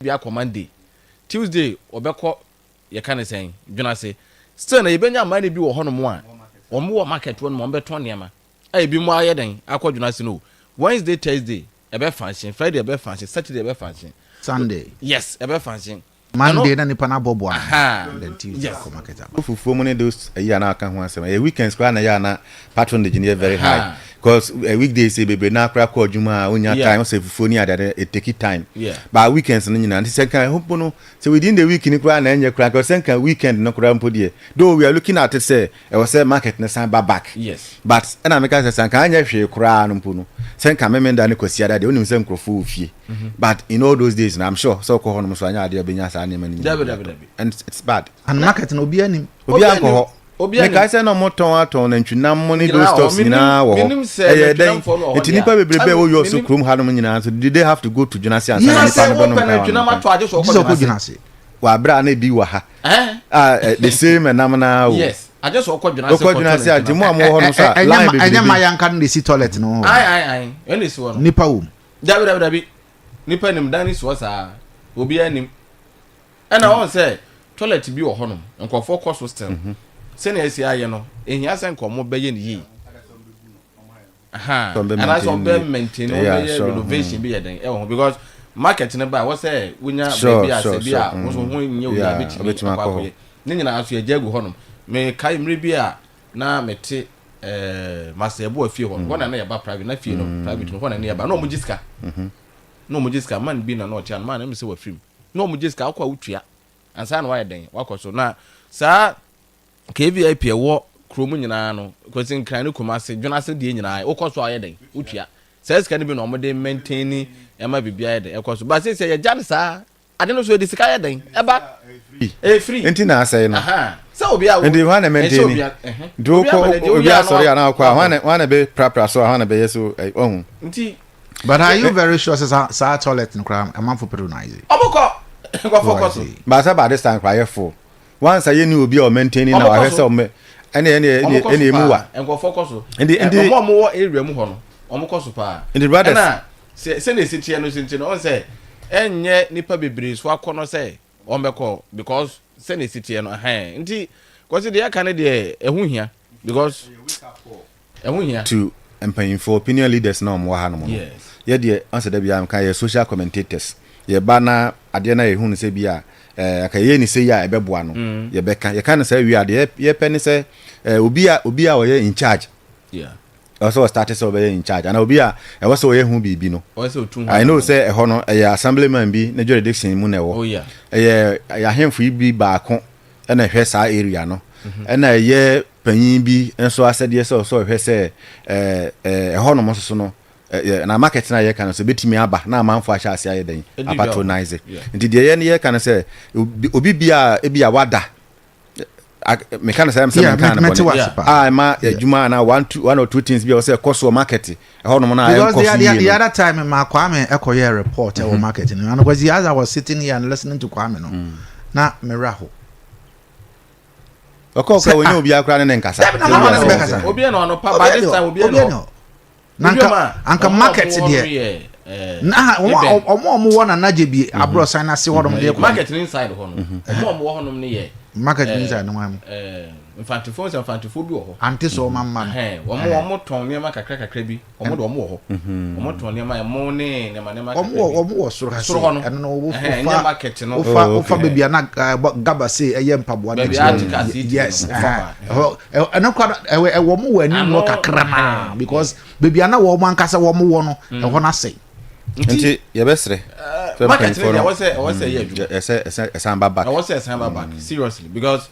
be a Monday. Tuesday, Obeko, you can say, Jonase. Still, a benya might be a honor or more market one more betoniama. I be more yading, I call Jonase no. Wednesday, Thursday, a bear function, Friday, a bear function, Saturday, a bear function. Sunday. Yes, a bear function. Monday, then the Panabobo. Then Tuesday, market. For money, those a year now can once a weekend square and a yana patron the engineer very high. Because a weekday say baby now crack or Juma when your time say for that it take it time. Yeah. But weekends and the second I hope no. So within the week in the crown and your crack or second weekend no crown put here. Though we are looking at it say I was a market in the sign back. Yes. But and I make us a can you crown and puno. Send Kamen than the only same crow fee. But in all those days, and I'm sure so called and it's bad. And market no be any. Alcohol. I say no more ton and you money those stores now. It's nipa be you also crum had so did they have to go to Jonasi and the same and namana. Yes. I just walk Jonasi. I am my young can see toilet no. I and this one. Nipa David Nipa nim Danis was a obi anim. And I want say toilet be or honum and call for cost was still. Senior SCI, no, and he hasn't come more baying ye. Aha, and I saw them maintain renovation be a day because marketing about what's say when you're baby as a beer was when you are a bit more. Then I ask you a jago honum. May Kaim Ribia now met Master Boy few one and about private, not few private one and nearby. No Mujiska. No Mujiska, man being a not young man, I'm so film. No Mujiska, Aqua Utria, and San Wide, walk so now, sir. KVIP wo kromu nyina no because in kran ko mase dwonase de nyina wo koso ayeden utua says can be no mo de maintain e ma bibia ayeden e koso but say ye jane sa ade no so de sika ayeden e ba free enti na say no so obi a ndi wan maintain do ko obi a sorry ana kwa wan be prapra so wan be yeso ohun nti but are you very sure say toilet no kram a man for patronize oboko go focus but say by this time kwa full once I knew be or maintaining our herself any more and go focus in the more area mu hono omokoso pa in the brothers na say na city no city no say enye nipa bebre so akono say ombeko because say na city no nti because the aka ne de ehu hia because ehu hia to employing for opinion leaders no mo ha no yes ye de answer da bia am kan social commentators ye ba na ade na ehu no say bia akaye ni say ya ebeboa no ye beka ye kan say wi ade ye peni say obi a we in charge yeah also started so be in charge and obi a e was so ye hu bibi no I know say e ho no e assemblyman bi na jurisdiction mu na e wo oh yeah ya hemfu bi ba ko e na hwe sa area no e na ye panyin bi enso asede so hwe say e ho no mo so no na market na ye kan so betimi aba na amanfo ahya ase aye den patronize nti de ye ne ye kan say obi bia e bia wada me kan say am say kan na ma adwuma na one or two things bia say cost market e ho no na because the other time ma Kwame ekoye report e market and because as I was sitting here and listening to Kwame no na me raho okay when obi akra ne nkasa obi no no pa by this time obi no anka market there na omo wona naje bi abro san na se hodom de market inside ho no omo wo honom ne ye market inside no am infantifo bi wo ho anti so mama omo ton ne ma kakra bi omo do omo wo ho omo ton ne ma mo ne ma omo wo soro ho no eno wo fa market no wo bebia na gaba se eye mpaboa de yes eno kwa wo mo wo ani no kakra na because bebia na wo mo ankasa wo mo wo no e ho na sei nti ye besre market ne was say ye adwuma esamba back I was say esamba back seriously because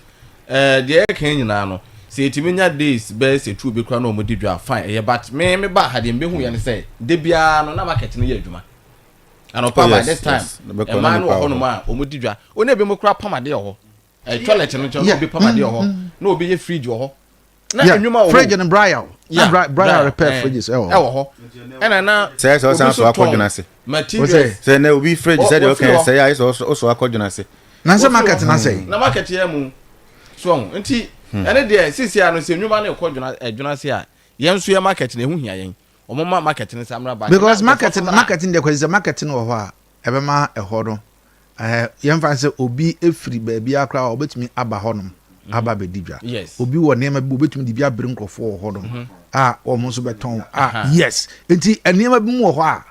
the kan nyina no say timenya days be say two be kra na omodi dwa fine but me ba ha de mbehu ye ne say de bia no na market ne ye adwuma and by this time a man wo hono ma omodi dwa oni be mo kra pamade ho toilet no cho be pamade ho na obi ye fridge ho na enwuma ho fridge and briar repair fridges ho na say so akodunase materials say na obi fridge say okay say I also akodunase na say market na say na market ye mu so nti ene de sisi ano se enwuma na akodunase a yenso ye market na ehu hia yen omoma market ne samra ba because marketing de kwezi marketing wo ho a ebe ma eho do yɛmfa sɛ obi efiri baabi akra obetumi aba hɔnom aba bedibia obi wɔ nneɛma bi obetumi de bi abere nkrɔfo wɔ hɔnom a wɔn nso bɛtɔn yes enti nneɛma bi mu wɔ hɔ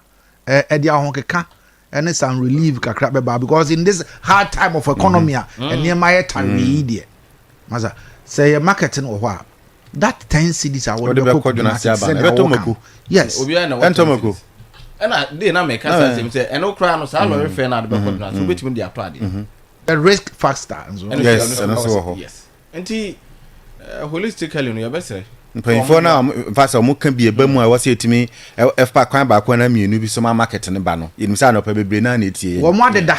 a ɛde ahokeka ɛne some relief kakra bɛba because in this hard time of economy nneɛma yɛ tare yi deɛ masa sɛ yɛ market no wɔ hɔ a that 10 cities are what they call yes entomako and they na make sense say and no cry no say no refer na the back so between the atade the risk factor yes and so yes enti holistically no yebese mpanyinfo na mfasa mo kan bi eba mu a wose etimi fpa kwan ba kwan na mienu bi so ma market ne ba no yenim sa na opa bebre na na etie wo mo adeda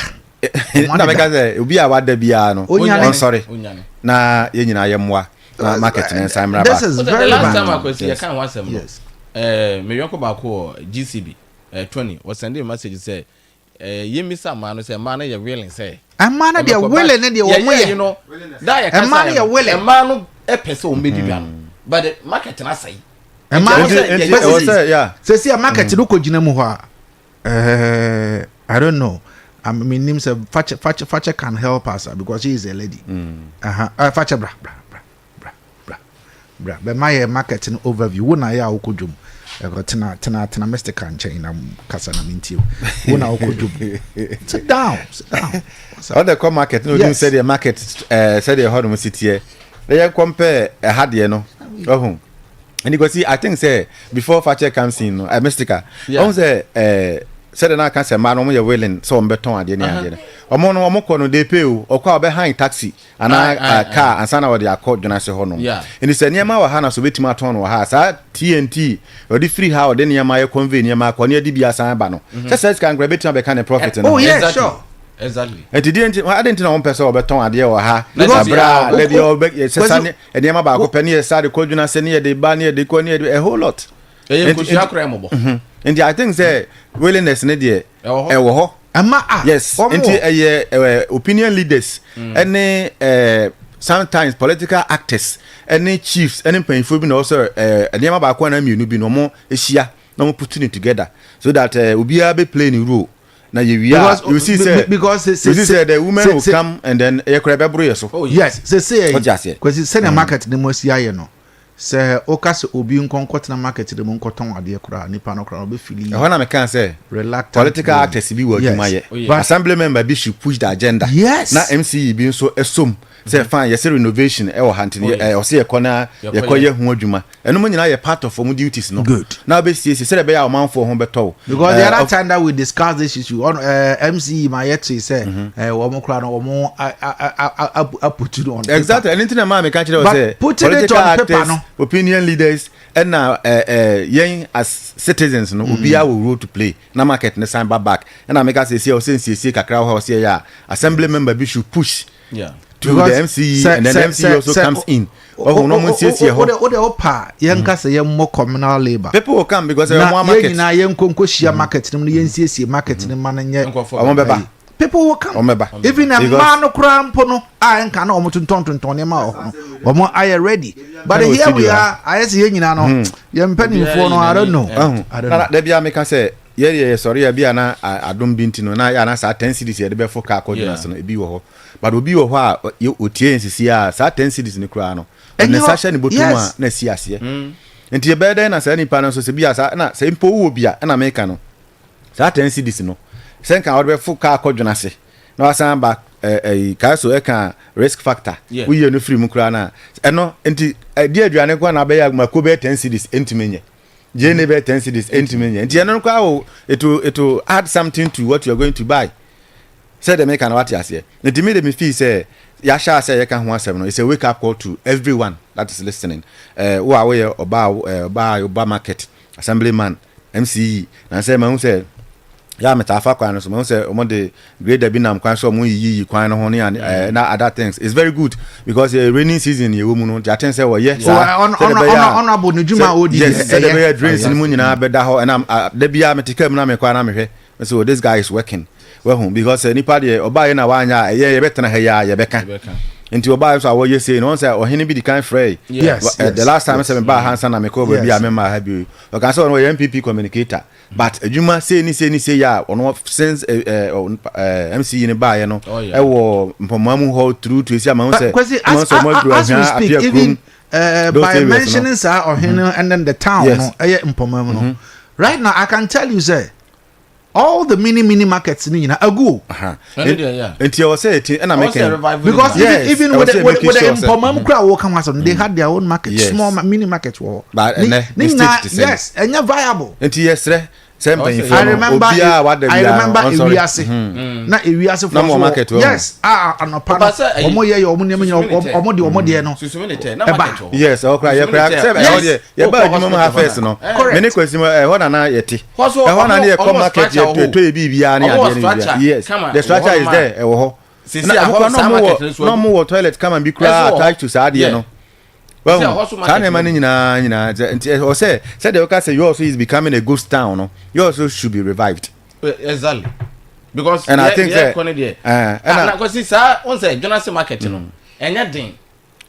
na meka say obi a wada bia no on sorry na ye nyina ye moa na market ne nsa mra ba this is very last time I was here can one sem yes me yonko ba ko GCB 20 was sending a message say yemisa man say man you willing say man they willing and they you know that man you willing man e pese o medibia but the market na say man say yeah say market no ko gina mu ho I don't know I mean name say Fache can help us because she is a lady Fache bra but my market no overview wona ya okodwom tena Mr. Kanchen na kasa na mintio wona okodwom sit down all the core market no do say the market say the hodom city here they compare a hardie no and you go see I think say before Fache comes in no Mystica on say said na can say man no you willing so beton ade na ade omo no omo ko no dey pay o okwa behind taxi and car and sana we dey accord dona se ho no and say niam wa ha na so betima ton no ha sa TNT or the free how de niam ya convey niam akọ ne ade bia san ba no say can grab betima be can profit no oh yeah sure exactly and didn't I didn't know one person beton ade o ha bra let you say san niam ba ko pene say de koduna se ne de ba ne de ko ne a whole lot and I think say willingness ne de wo ho yes into opinion leaders any sometimes political actors any chiefs any painful bi no also dem ba kwa na mienu bi no mo ehia na mo put it together so that obi a be play ni role na you see say because the women will come and then e kra be bro yeso yes say because say na market ne mo sia ye no say okase obi nkonkot na market de mo nkoton ade kura nipa no kura obe fili e na me kan say political actors bi wo adwuma ye assembly member bi should push the agenda na MCE bi nso esom say fine yes renovation e wo hantene o say ekona ye koye hu adwuma eno mo nyina ye part of form duties no now be see say be ya o manfo ho beto because the other time that we discussed this issue on MCE my yet say wo mo kura no wo mo put it on exactly anything na me kan kire o say political actors opinion leaders and now yen as citizens no obi a will role to play na market ne sign back and I make us say o sense kakra ho say ya assembly member be should push to because the MCE and then the MCE also comes in no mo say ho o de opa yen ka say yen mo communal labor people will come because more market na yen konko shia market ne yen siesie market ne man nye people will come even a man no cramp no nka na omo tonton ne ma omo are ready but here we are I say yen nyina no yen penny for no I don't know na bia me ka say ye sorry ya bia na adom binti no na ya na sa 10 cities ye de be foka akọjuna so no ebi wo ho but obi wo ho a otie nsisi a sa 10 cities ni kura no ne sa hye ni botuma na si ase enti ye be den na sa nipa no so se bia sa na se mpo wo bia na me ka no sa 10 cities no sen kan wo be foka akọjuna se na wasan ba Kayaso eka risk factor we ye no free mu kura na eno enti di aduane kwa na be ya makobe 10 cities entimenye Geneva 10 cities intimate and it will add something to what you are going to buy. Said the make an what yes here. The me feel say Yasha say you can one seven. It's a wake up call to everyone that is listening. Who are we Oba market, assemblyman, MCE, and say man say ya metafa kwan so man say omo the grade be nam kwan so omo yi kwan no ho and other things. It's very good because rainy season ye wo mu no the say well yes honorable Nujuma odi yes say the drains ni mu nyina be da ho and da bia metika mu na me kwan na me hwe so this guy is working well because nipa de oba ye na wanya ye betena ha ya ye beka Into your buy so what you say, no say or him be the kind fray. Yes. The last time I said buy Hansan and make over be a member have you. Okay, so no MPP communicator. But you must say yeah on what sense MC in a buy no. I will mamu hold through to see my say. As we speak, even by mentioning sir or him and then the town no. Right now I can tell you say all the mini markets in Agu. Until I say it, and I make it because even with the Pomam crowd walk on, they had their own market, small mini market war. But yes, and you're viable. Until yesterday. I remember Ewiase. Na Ewiase for no market. Yes, no pan. Omo ye omo de no. Yes, okay. You buy you mama first no. Many question what na yeti. What na dey come market to bibia na yes. The structure is there. No more toilet come and be attached to side no. Well, or say you also is becoming a ghost town. No? You also should be revived. Exactly. Because and I think that and because it's on say Jonas market no. Anything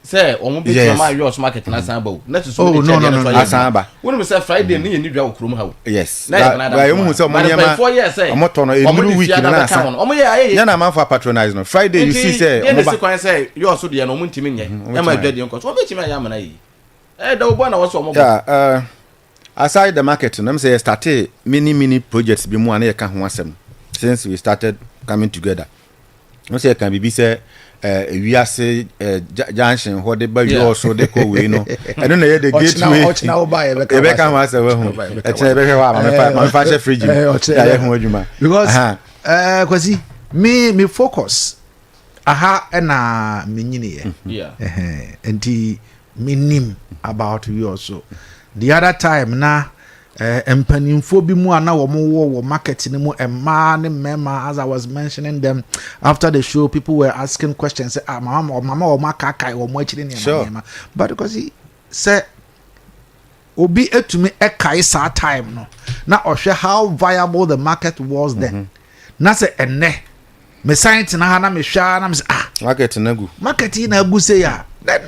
say omo be my yours market na sanba. Not so no sanba. When we say Friday ni ni dwa okrom ha. Yes. But you say omo nyama 4 years say omo tono every week na san. Omo ye na man for patronize no. Friday you see say omo ba say you also dey no omo ntimi nye. E ma dwa dey nko. So be chima ya mana yi. Da obo na wo so omo. Yeah, aside the market, let me say started many projects be mu na ka ho asem since we started coming together. No say can be say we are say junction what they buy you also they go we no. I don't know the gateway. Now buy e be come as we hu. E che be wa ma fa fridge. Ya hu adwuma. Because kwasi me focus aha na me nyine yeah. Enti minim about you also. The other time na empanimfo bi mu ana wo market ni mu emma ne mema as I was mentioning them after the show, people were asking questions say mama o makakai wo mo akire ne mama, but because he say obi etumi ekai sa time no na ohwe how viable the market was then. Na say enne me science na ha na me hwa na me say market na gu say ya then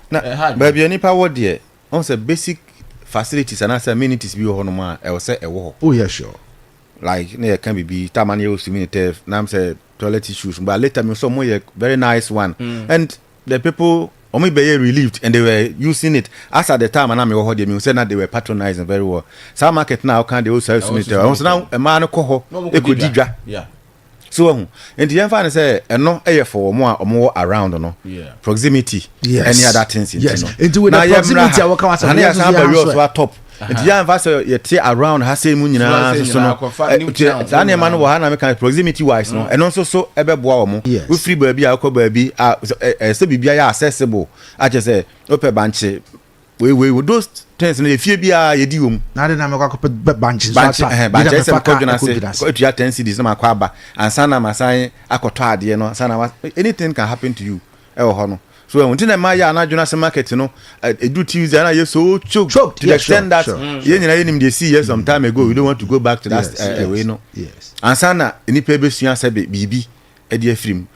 na baby any power there on say basic facilities and amenities be ho no ma e say e wo. Oh yeah, sure. Like na can be tamani used to me na say toilet issues, but later me so more very nice one and the people only be relieved and they were using it as at the time and I me ho dey me say na they were patronizing very well. Some market now can they also use it so now a man ko ho e ko didwa. Yeah. So and the young say no for more around no proximity any other things into with the proximity our come as top and the young say you around has say mu nyina so no that man wo ha na make proximity wise no and also so ebeboa omo we free baabi akọ baabi say bibia ya accessible I just say open bench we those things na efie bia ye di wom na de na me kwa benches benches em ko dwena say ko etua 10 cedis na makwaba ansa na masan akoto ade no ansa na anything can happen to you e ho no so when na ma ya na dwena say market no edu Tuesday na ye so choke to the extent that ye nyina ye nim dey see here some time ago we don't want to go back to that way no ansa na ni pe be sua say bibi e dey afrim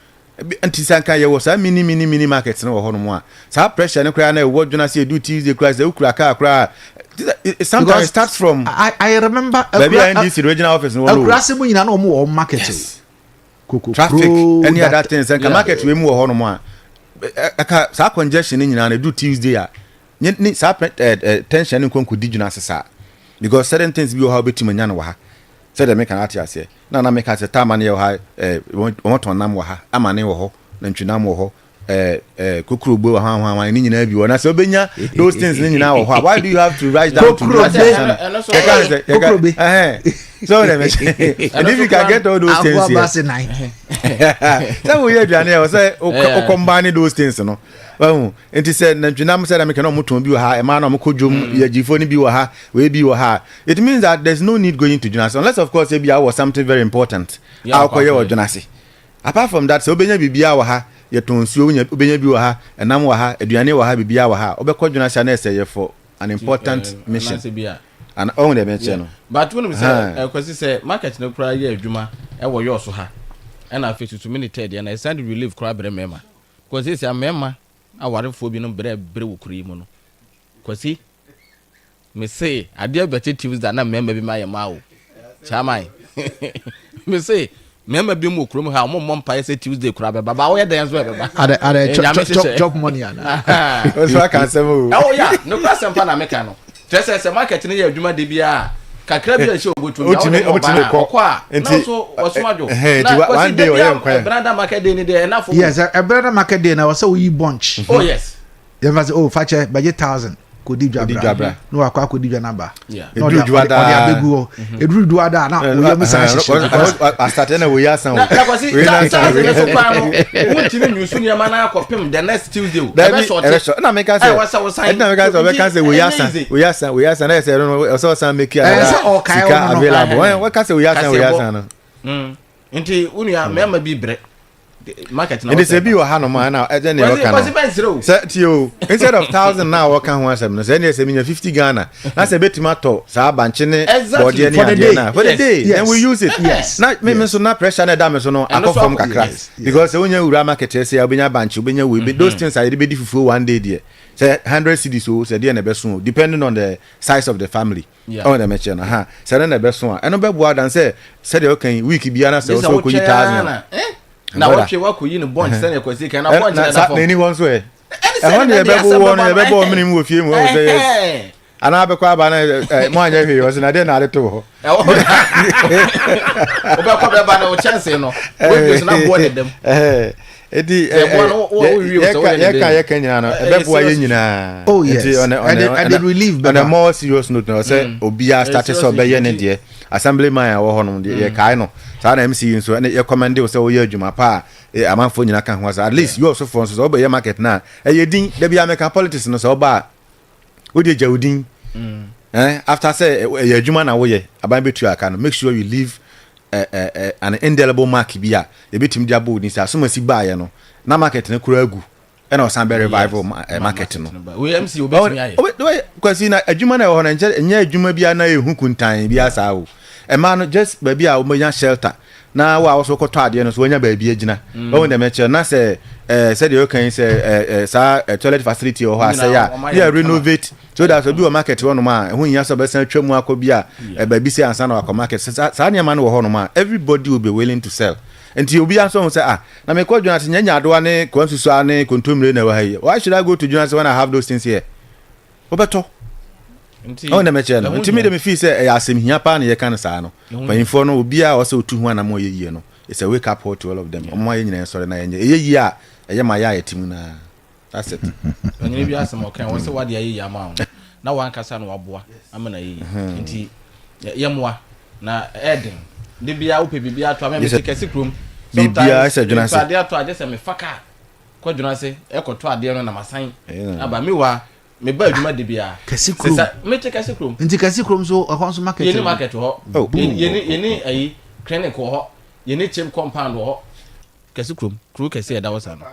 antisanka ye was a mini market no ho no mo a sa pressure no kra na e wo dwena say do Tuesday class the ukra kra sometimes it starts from I remember maybe in this regional office no class mu nyina no mo market traffic any other things and market we mu ho no mo a sa congestion nyina na do Tuesday a ni sa tension nkonko di dwena sesa because certain things be how betima nya no ha said the make an artist here na make at time na ha won nam wo ha amane wo ho na ntwinam wo ho kokuro gbo ha ni nyina bi wo na se obenya those things ni nyina wo ho why do you have to write down to so let me and if you can get all those things here so we hear Daniel was say o combine those things no well enti said na ntwinam said make no moton bi wo ha e ma na mo kodwom ya jifo ni bi wo ha we bi wo ha it means that there's no need going to Jonas unless of course there was something very important alkoye wo Jonas apart from that so obenya bibia wo ha ye tonsuo obenya bi wo ha enam wo ha aduane wo ha bibia wo ha obekọ Jonas na say for an important mission and own the mention no but when we say kwesi say market no kra ye adwuma e wo yo so ha and after 2 minutes there na send relief kra bre mema Because it's a member, I want for being bread cream. Because me say, I dear better Tuesday than a member be my mouth. Chamai. Me say, member be more crum how more pie say Tuesday crab, but where dance are chop money. I can say, oh, yeah, no class and Panamecano. Just as a market in the Juma DBA. Kakra show go to one day brother market day there enough. Yes, a brother market day now so we bunch. Oh yes. There was fache budget 1,000 kodi jabra. No akwa kodi number. Yeah. No dia begu. Edru duada na we am say I started na we asan. Na kwasi so kwa no. Wuntimi nyusu ni ma na akopem the next Tuesday. Na make us say. Na make us we can say we asan. I say no so san make available. We can say we asan no. Nti unu ya mema bi bre. Market now. And they say be wa no man now. Then you can. Set you instead of 1,000 now what can one say? Say say me 50 Ghana. Na say betima to sa banche ne body for the day. For the day. Then we use it. Yes. Na me so na pressure na da me so no akofom kakra. Because when you ura market say obenya banche obenya we those things are be fufu one day there. Say 100 cedis so say there na be so depending on the size of the family. On the mention aha. Say na be so. E no be boa dan say the okay week bia na say so ko 1,000. Na watwe wako yi no bunch sene kwesi kan na bunch na da for. Na ni won so e. E na be bo mini mu ofie mu o say yes. Ana be kwa aba na mo anya hwe o say na de na de to ho. Obe kwa be ba na o chance no. We go na bo de dem. Edi ye kan nyina no e be bo ye nyina. Oh yes. I did relieve on a more serious note no say obia start so be ye ne de assemblyman wo ho no de ye kai no. Sa na MC so e recommend o say o ye adwuma pa amanfo nyina kan ho at least you also for so be ye market na e ye din da bia American politics no so ba o de jawdin after say ye adwuma na wo ye aban betu aka no make sure you leave an indelible mark bia e betim dia bold ni say so masi ba ye no na market na kura agu e na o san be revival market no we MC obetimi aye kwasi na adwuma na wo na nya adwuma bia na ehu kuntan bia sa wo a man just baby a wo shelter na wa also ko to ade no so wonya baby agina o won dem na say said you can say sa toilet facility or say ya renovate so that obi o market wo no ma hu nya so be san twam akobia baby say ansa na market sa nya man wo ho no ma everybody will be willing to sell until obi anso say na me ko dwuna nya adoa ne ko nsusu ane kontomre na wa hayi why should I go to dwuna when I have those things here obeto oh na meche no ntimi de me feel say asem hia pa na ye kan sa no panfo no obi a o se otu hu na mo ye no it's a wake up call to all of them omo ye nyina sori na ye ye a eye ma ya yetimu na that's it onye bi asem o kan wo se wade ye ya ma na wan kasa no waboa amana ye nti ye moa na eden de bia wo pe bibia to me kesi krom bibia se dwuna se ade ato ade se me faka ko dwuna se e ko to ade no na masan aba me wa me ba adwuma de bia kesi krom me te kesi krom nti kesi krom so akon so market ye market ho ye ayi clinic ho ye ni chim compound ho kesi krom kru kesi e da wasa no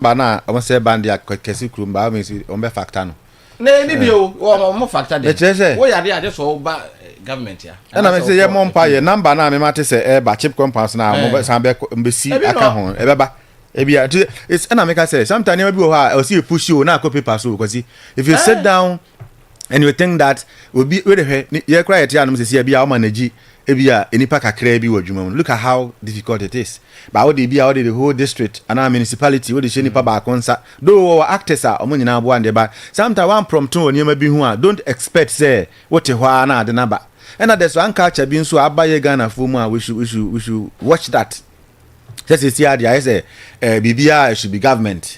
ba na o se band ya kesi krom ba me si o be factor no na ni bi o mo factor de wo ya de so ba government ya na me say ye mo mpa ye number na me mate say e ba chip compounds na mo be san be si aka ho e be ba Abia, it's and I make I say sometimes you go I'll see you push you na copy pass because if you sit down and you think that will be where you cry at you say Abia manage Abia enipa kakra bi wadwuma look at how difficult it is but how they be how the whole district and our municipality what the shenipa ba konsa though actors are omo nyina abo ande ba sometimes one prompt on you bi hu a don't expect say what e hwa na de number and there's one culture bi nso abaye Ghana for mu a we should watch that. Just see I say Bibia should be government.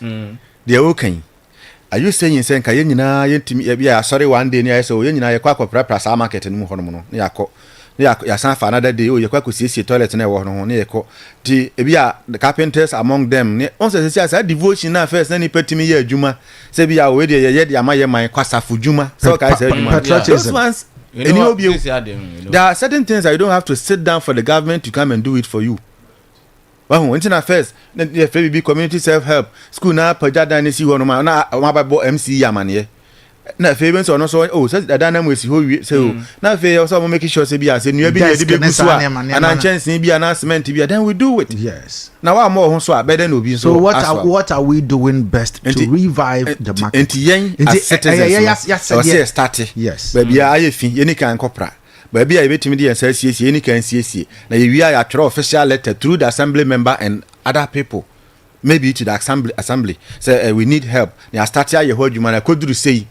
They are okay. Are you saying say ka nyina yentimi sorry one day ni I say nyina ye kwa prepare sa market no ho no na ya san fa another day o ye kwa kosiesie toilet na wo no na ye ko ti ebia the carpenters among them ne on say say devotion na first na ni patimi ye adwuma say bia we dey ye dey amaye man kwasafo dwuma so ka say adwuma those ones there are certain things that you don't have to sit down for the government to come and do it for you. Well, when first, the community self-help school na pajada ni si hono ma na mababo MC yamane na fe ben so no so oh say dada na mwesi ho wie say oh na fe yo so make sure say bia say nua bi na de be so ana chance bia na cement bia then we do it. Yes. Now wa mo ho so a better no bi so what are we doing best to revive the market? Enti yen as citizens yes start. Yes. Ba bia aye fi yen kan kopra ba bia yebetimi de yensa siesie yen kan siesie na ye wi ya throw official letter through the assembly member and other people maybe to the assembly say we need help na start ya ho adwuma na koduru say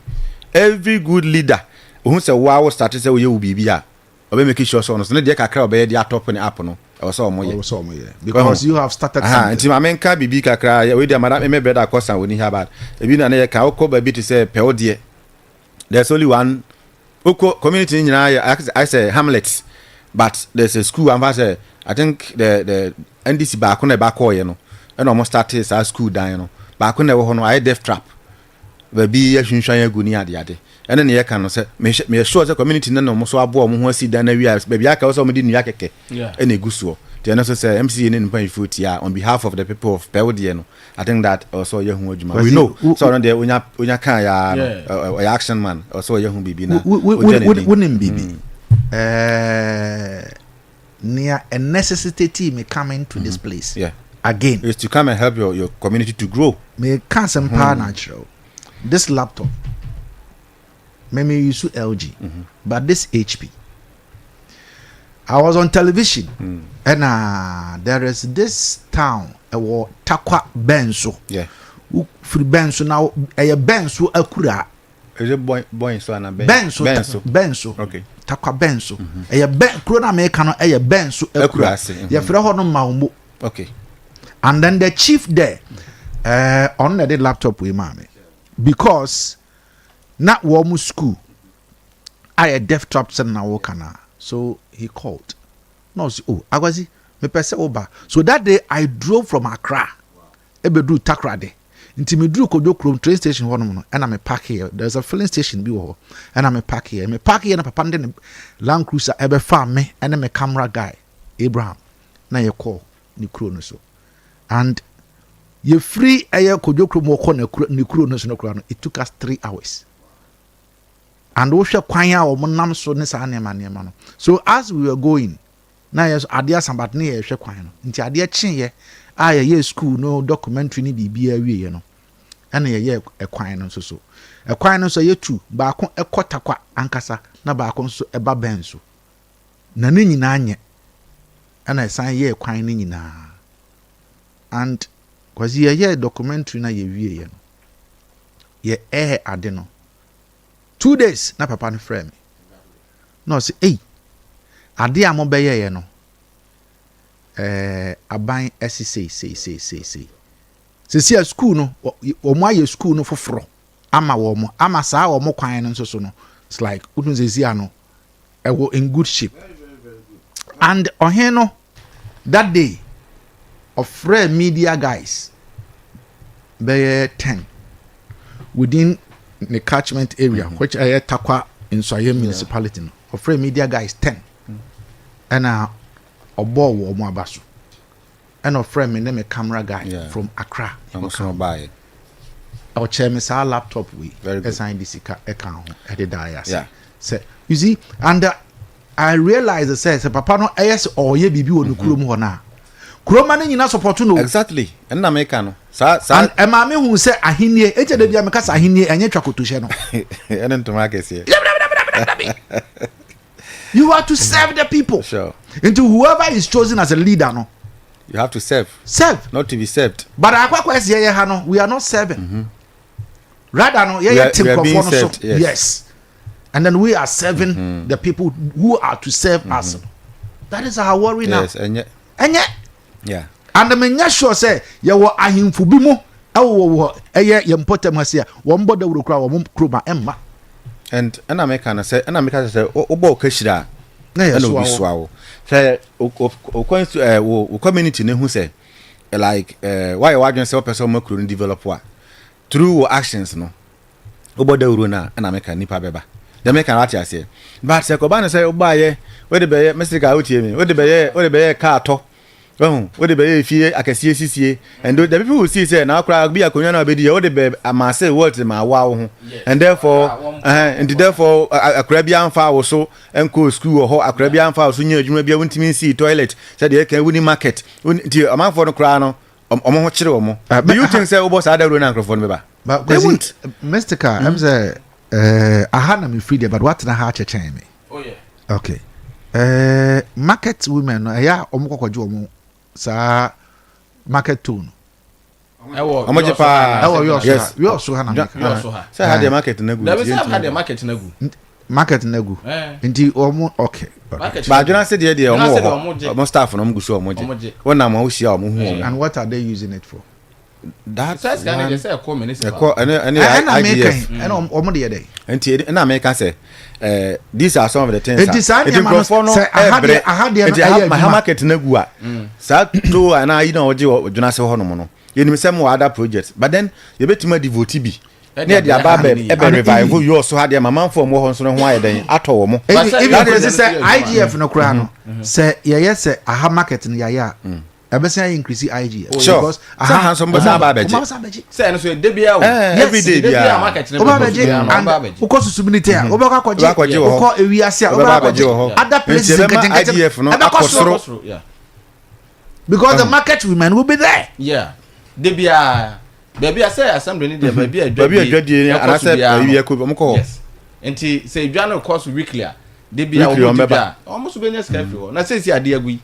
every good leader who say wow start say we bibia obe make sure so no so dey kakra obe dey atop ni app no e so mo ye because you have started something. Nti ma menka bibi kakra we dey madam me brother kosan woni ha bad ebi na ye ka okoba bi to say pe de there's only one community nyina I say hamlets but there's a school and I think the NDC back on the back or you know and almost started as school down you know back on the ho I death trap be a shunshanya guni ade and then ye can say me sure the community no mo so abo mo ho si dan na wi baby aka also mo di nua keke and egusuo the also say MC in pan foot here on behalf of the people of Peldia no I think that also ye hu adwuma we know so on there onya kan ya action man also ye hu bibi na wonim bibi near a necessity me coming to this place again is to come and help your community to grow me can some power natural. This laptop, maybe you use LG, but this HP. I was on television, and there is this town, Takwa Benso. Yeah. Free Benso now, a Benso Akura. Is it boy so na Benso. Okay. Takwa Benso. A Krona Mekano, a Benso Akura. Ya Frehono Maumbo. Okay. And then the chief there, on the laptop with mommy. Because not warm school I a deaf trap send na wokana so he called no I was me pese oba so that day I drove from Accra ebedu Takra de nti me dru Kodokro train station ho no and I park here there's a filling station bi ho and I park here na papa ndene Land Cruiser ebe farm me and me camera guy Abraham na ye call ni kro no so and you free air Kodokro mo ko na kro no so no kro no it took us 3 hours and we share kwanya o monam so ne sa nema no so as we were going na yes Adeakyia sambat ne ye hwe kwan no nti Adeakyia chen ye ye school no documentary ni bibia wie no ana ye kwan no so kwan no so ye tu ba ko ekotakwa ankasa na ba ko so eba ben so na ne nyina anye ana san ye kwan ne nyina and because ye documentary na ye wie ye no ye ade no 2 days na papa no frame me no say hey ade a mo beye ye no aban say see school no o mo aye school no foforo ama wo mo ama saa wo mo kwan no so no it's like udun say ano e wo in good shape and on here no that day of free media guys beye 10 within the catchment area which I Takwa in Soye municipality no of free media guys 10 and obo wo mo abaso and of free me name camera guy from Accra so buy our chairman sa laptop we SIDC account at the dias say you see and I realized say papa no yes or ye bibi wonu kurom ho na kuroma ne nyina support no exactly and na make no sa and maame hu say ahinie eche da bia me kasa ahinie enye twakotoshe no enen to market here you have to serve the people sure into whoever is chosen as a leader no you have to serve not to be served but akwa ye ha no we are not serving rather no ye team conform so yes and then we are serving the people who are to serve us that is our worry now yes enye yeah and me nya sure say ye wo ahimfu bi mu wo eye ye mpotam asia wo mboda wuro kra wo kroma emma and American say obo kashira na ye so wo say o community ne hu say like why you adwen say person makro ni develop wa through actions no oboda wuro na American nipa beba the American what you say but say ko ba na say obaye we de be ye mesika otie mi we de be ye car to what the baby fear I can see CCA and the people who see say now cry be a kunyana be the other baby I must say what my wow and therefore a Caribbean fowl so and co school or a Caribbean fowl so you may be able to see toilet said they can win market a man for the crown do you think say boss other run microphone but they won't Mr. Car I'm say I had me free but what na ha cheche me oh yeah okay market women yeah omukokwajo omo sa market tone omoje pa yes we also ha na say ha the market na gu there we have the market na gu nti omo okay but you say the omo staff no mgusu omoje wona ma ohia omo hu and what are they using it for that says can they say call minister any IGF and omo de dey nti na America say these are some of the things I had my market na gu a sa to ana you know oje odwuna se ho no no yenim say mo other projects but then you betima devote bi na dia babe revival you also had my man for mo ho so no ho ayeden atọ mo that is say IGF no kura no say ye say aha market no ya Abia increase IGF because aha some babeji say no so debia every day bia market no babeji uko susumility a obekwa kwaje uko ewiase a obekwa kwaje other places IGF no akosoro because the market women will be there yeah debia baby I say assembly ni there baby adwadi ana say baby ekọ yes enti say dwa no course weekly a debia obibia almost be next cafe na say si ade agui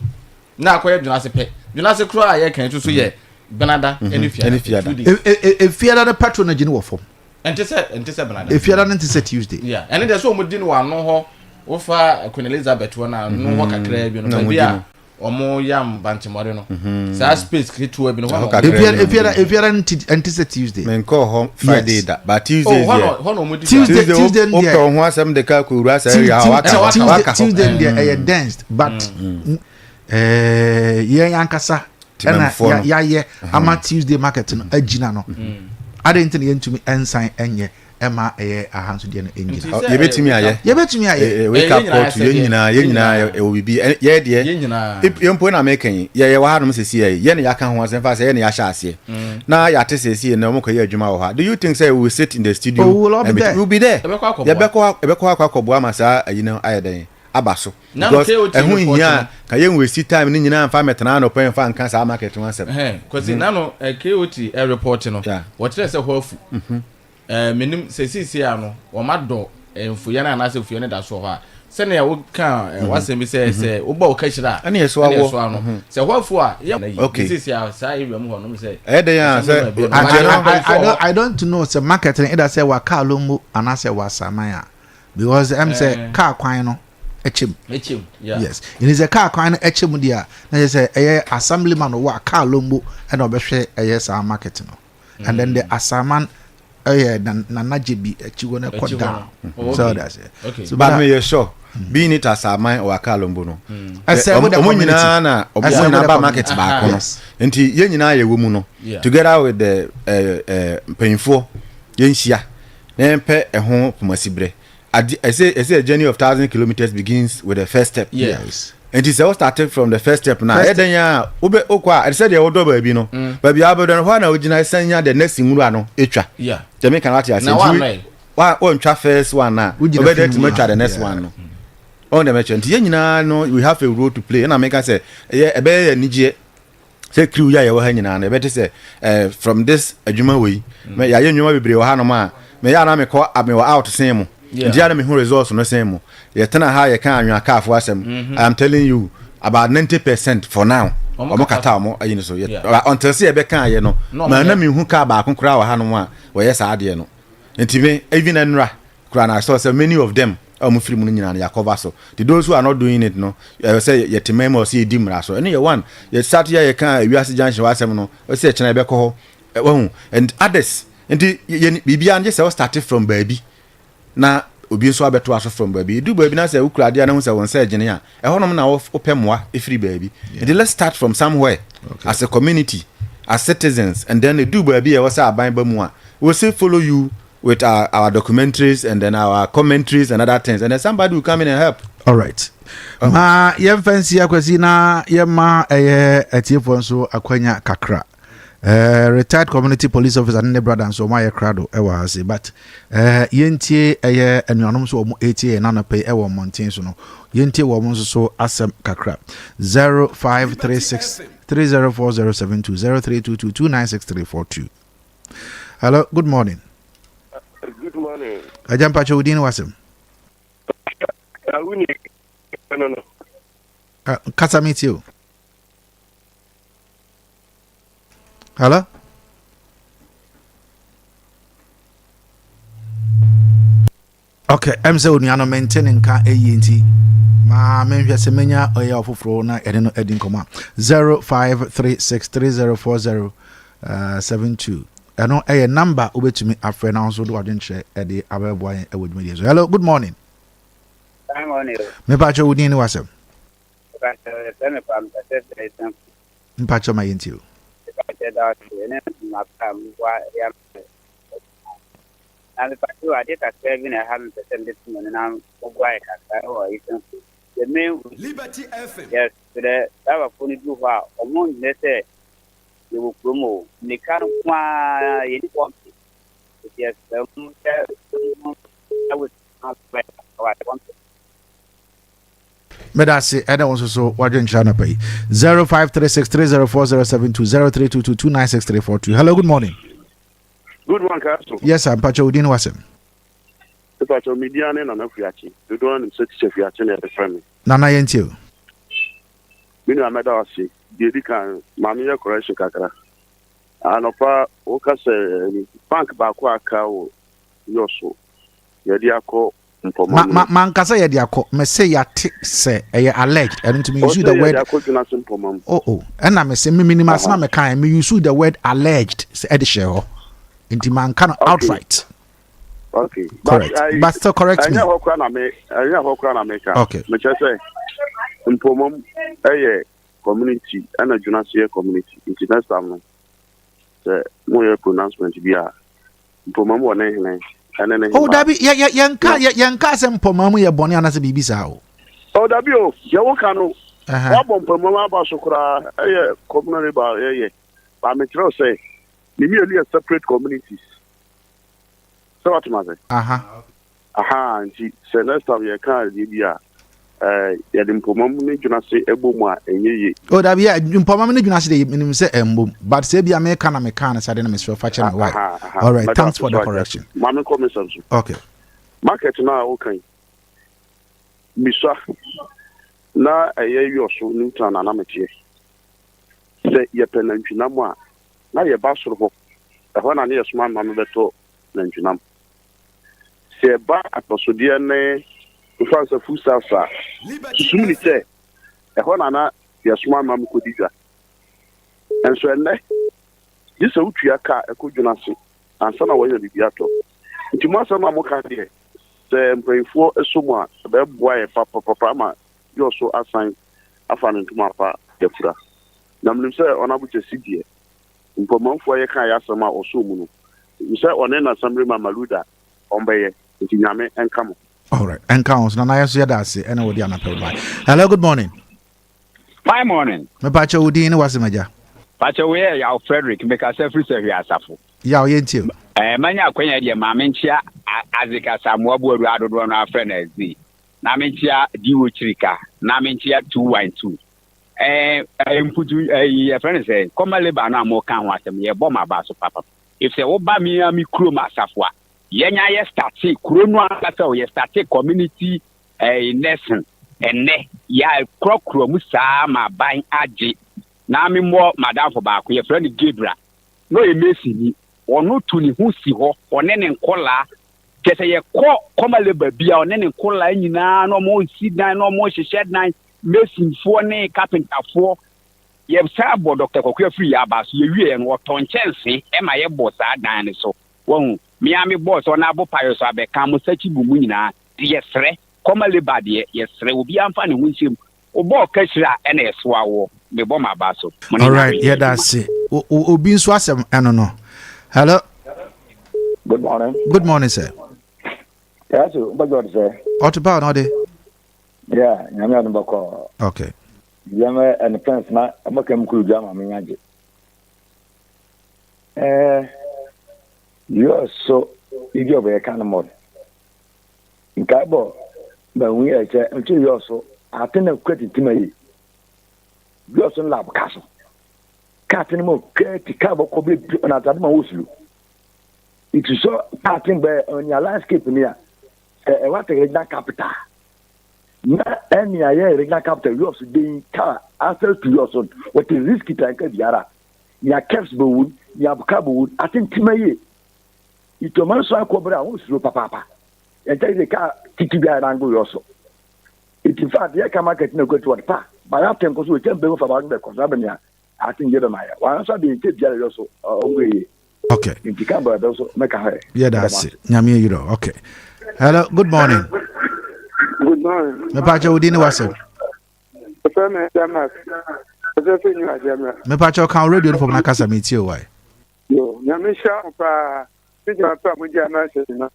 na akoye dwuna se pe dwuna se kro a ye kan tu so ye benada eni fiada e fiada the patronage ni wo fom enti say benada e fiada enti say Tuesday yeah and there so mo di no ano ho wo fa Queen Elizabeth wona no ho kakra bi no bia omo yam bantimore no sa space kretu abi no ho if you enti say Tuesday men call home Friday that but Tuesday Tuesday okay ho asem de ka ko ura say ya waka Tuesday there danced but ye yankasa na ya ama Tuesday market no agina no adent ne yentumi ensan enye ema ahanso de no engina ye betimi aye wake up call to ye nyina e obibi ye de ye mpo na mekan ye wa hanom sesi ye ne yaka ho asem fa say ye ne ya sha ase na ya te sesi na mo ko ye adwuma wo ha do you think say we will sit in the studio and we will be there ye bekọ akwakobo amasa ayina ayeden abaso because ehun hia ka ye we see time ni nyina fa metana no pen fa nka sa market one sep because na no KOT report no what say ho afu menim sesi ano o mado enfuye na na se fuye ne da so ho a se na wo ka wasem se wo ba wo ka hira ani yeso awo se ho afu a sesi a sa area mu ho no se eden ya se I don't know se market either say wa ka lomo ana se wa samaya because am say car kwan no echem yeah yes it is a car kwan no echem dia na say assemblyman wa car lomo and obehwe sa market no and then the asaman na najebi echiwo na cut down so that's it okay so but me you sure being it asaman or car lomo no omunyina na omunyina ba market ba ko no enti ye nyina ye wo mu no together with the painful ye nhia na mpe ehon pomasibre I say a journey of 1,000 kilometers begins with the first step. Yes. And it's all started from the first step. Now, then ya ube okwa. I said the old baby no. Baby, I be done. Why na original sanya the next thing no etra. Yeah. Jamaican what you say. Why one try first one na. Ube there to try the next one no. On the merchant. Ye nyina no we have a role to play. And I make say ebe nije. Say crew ya wo ha nyina na. Ebe say from this adwuma we. Me ya nyuma bebre wo ha no ma. Me ya na me ko out same. Ndiana me hu results no same ye tena ha ye kan anwa ka afo asem I am telling you about 90% for now omo kata omo ayi so until say be kan ye no ma na me hu ka ba konkura wa ha no a wo ye sa ade no ntime even enra kura na so many of them omo free mu nyina na cover so those who are not doing it no say ye temem or say dimra so any one ye start ye kan wiase junction wa asem no o say chena be ko ho and others nti bibia nje say started from baby na obi so abeto aso from baby do baby na say ukura dia na hu say won say gene a ehonom na opemwa free baby and let's start from somewhere as a community as citizens and then do baby e was aban ba mu a we say follow you with our documentaries and then our commentaries and other things and then somebody will come in and help. All right, Ma yem fancy akwasi na yema etiefo nso akwanya kakra. Retired community police officer ne brother so my crowd ewa ase but yentie anuanom so omo 80 na na pay ewa mountain so no yentie wo mo so asem kakra 0536 304072 0322296342. Hello, good morning. Good morning. Ajampa Chodin wasem. No. Kasa meet you. Hello? Okay, I'm so no maintaining ka ANT. Ma menhwe se menya oya ofoforo na ede no edin koma 0536304072. Eno number obetumi afre na so do adwenche ede abebo ayen ewodumi. Hello, good morning. Good morning. Me pa cho udin ni wasem. Mpacho ma yenti o. And the fact I did a 7 and 100% this morning, I'm quite or the main Liberty FM. Yes, today I have a funny do how among let's say you will promote the kind of uniform. Yes, I would not what I want. Medasi, I don't so what you trying to pay 0536304072 Hello, good morning. Good one, Kayaso. Yes, I'm Pacho Udin Wasem. The Pacho Median and Anafiachi. You don't such a Fiachin at the family. Nana Yentio. Mina Medasi, Didika, Mamia Correction Kakra. And Opa Ocas Bank Bakwa Cow Yoso. Yadiako. Man kasa ye diako me say ya say alleged and to me use the word and I me say me minimum na me kan me use the word alleged say e de share inti man can outright. Okay, correct, but still correct me. I know na make okay, me just say impomom community and a junior community international say mo pronouncement bi a impomom wo na oh, Dabi, yanka sem pomamu ye boni anase bibisa o. Oh, Dabi o, ye wo kanu. Wa bom pomamu ba sokura, community ba Ba me tell say, me really separate communities. So what ma say? Aha, nti say next time ye kan bia ye dim pomamu ni juna say ebomu a enye. Oh, Dabi, ya pomamu ni juna say minim say embom, but say bia me kan na me kan say na me so fa chema why. All right, thanks for the correction. Mama commission. Okay. Market na okay. Miswa na yo so nta na metie. Say ye penantwina mu a na ye ba soro ho. E ho na ne yesuma mama beto nantwinam. Say ba atosodie ne ufansa fusasa. Susumni che. E ho na yesuma mama ko didwa. Enso enne this is utua ka ekodwuna se ansa na wanya bibiato nti mo asama mo ka de se mprenfo esomu a be boa e papa ma yo so asan afa ntuma pa defura na mnim se ona bu chesi die mpomamfo ye kan ya asama osomu no se one na samre mamaluda ombeye nti nyame enka mo. All right, enka na na yeso yada ase ena wodi anapel bai. Hello, good morning. Fine morning. Me pacha udi ni wasemaja. Pacha we ya Frederick because every say we asafo. Ya oyentio. Manya akwanya de ma menchia azika samoa boadu adodo na afre na zi. Na menchia diwo chirika, na menchia 212. Mputu your friend say come leba na mo kan ho asem ye bom aba so papa. If say wo ba mi kro ma asafo a yenya ye start kro no aka say ye start community lesson enne ya krokro mu saa ma ban age. Na me mo madam for baako your friend Gabriel. No e mesi ni ono tu ni hu si ho one ne nkola kese ye ko koma leba bia one ne nkola nyina no mo si dan no mo hyehyɛ dan mesin fo ne carpenter fo ye sa bo Dr. Kokwe free aba so ye wie no ton chense e ma ye bo sa dan ne so won me ami boss ona bo payo so abeka mo sachi bu mu nyina ye sre koma leba de ye sre obi amfa ne hu nsem obo kashira ene yeso awo me bo ma ba so. All right, yeah, that's it. Obi nso asem eno no. Hello. Good morning. Good morning, sir. Yes, but God, sir. What about now? Yeah, nyame no bako. Okay. Yama and friends na amakam ku jama me nyaje. You so you be kind of mod. In Cabo, but we are until you also attend a credit to me. You also love castle. Captain Mo, Cabo could be an Atama. It is so parting by on your landscape near what a regular capital. Not any regular capital, you also being car after to your son. What is risky tank of Yara? Ya Capswood, ya Cabo, I think Timaye. It was also a cobra, also papa. And take the car, Tiki Angle also. It in fact, the market no go to what pa. But after because we can't build about the Cosabania, I think Jeremiah. Once I be take Jerry also. Okay. In Ticamba also make a hurry. Yeah, that's it. Nyame you know. Okay. Hello, good morning. Good morning. Me pacho udini wase. Me pacho kan radio from Nakasa meet why. Yo, Nyamisha pa Pija pa Mujana Sena.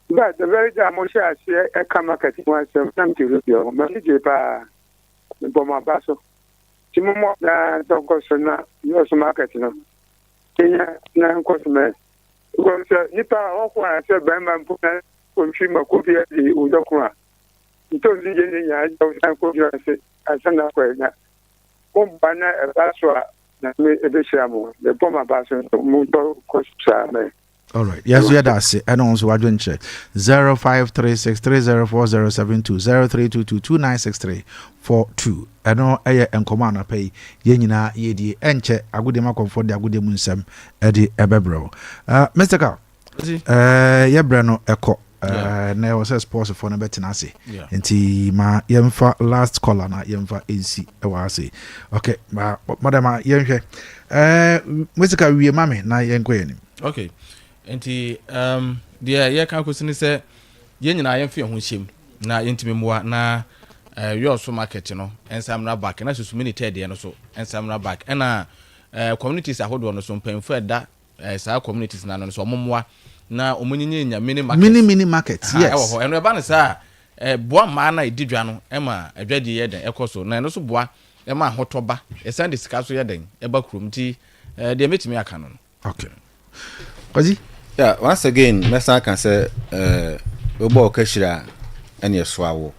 But the very time Mosha share a market was some to you, Manija pa Boma Basso. Timo na Tokosona, you also market, Kenya, Nan Cosme. Because Nipa Okwa said Bamba Puna, Consumer Copy at the Udokwa. He told the I don't copy as an aqua. Compana a Baswa. The Boma Basso, Mundo Costa. All right. Yes, yeah, that's it. I don't want to check 0536304072 0322296342. I know and command pay yenina yedi enche agudema comfort the agudemu nsem edi ebebro. Mr. Carl. Yebrano eko na was a sponsor for na betinase. Enti ma yemfa last caller na yemfa AC ewase. Okay, madam yenhwe. Mr. Carl wie mame na yenko yenim. Okay. Enti dia ye kan ko sini se ye nyina ye mfe ho hyem na yentime moa na we so market no ensam na back na susu minute de no so ensam na back na communities ahodo no so mpemfo eda sa communities na no so omomoa na omunyenye nya mini market yes eno eba ne sa boa ma na edidwa no ema adwade ye den ekoso na no so boa ema ahotoba esan de sika so ye den eba kromti de metimi aka no. Okay. Kwazi? Yeah, once again, Mesa can say obo okashira ene yesoawo.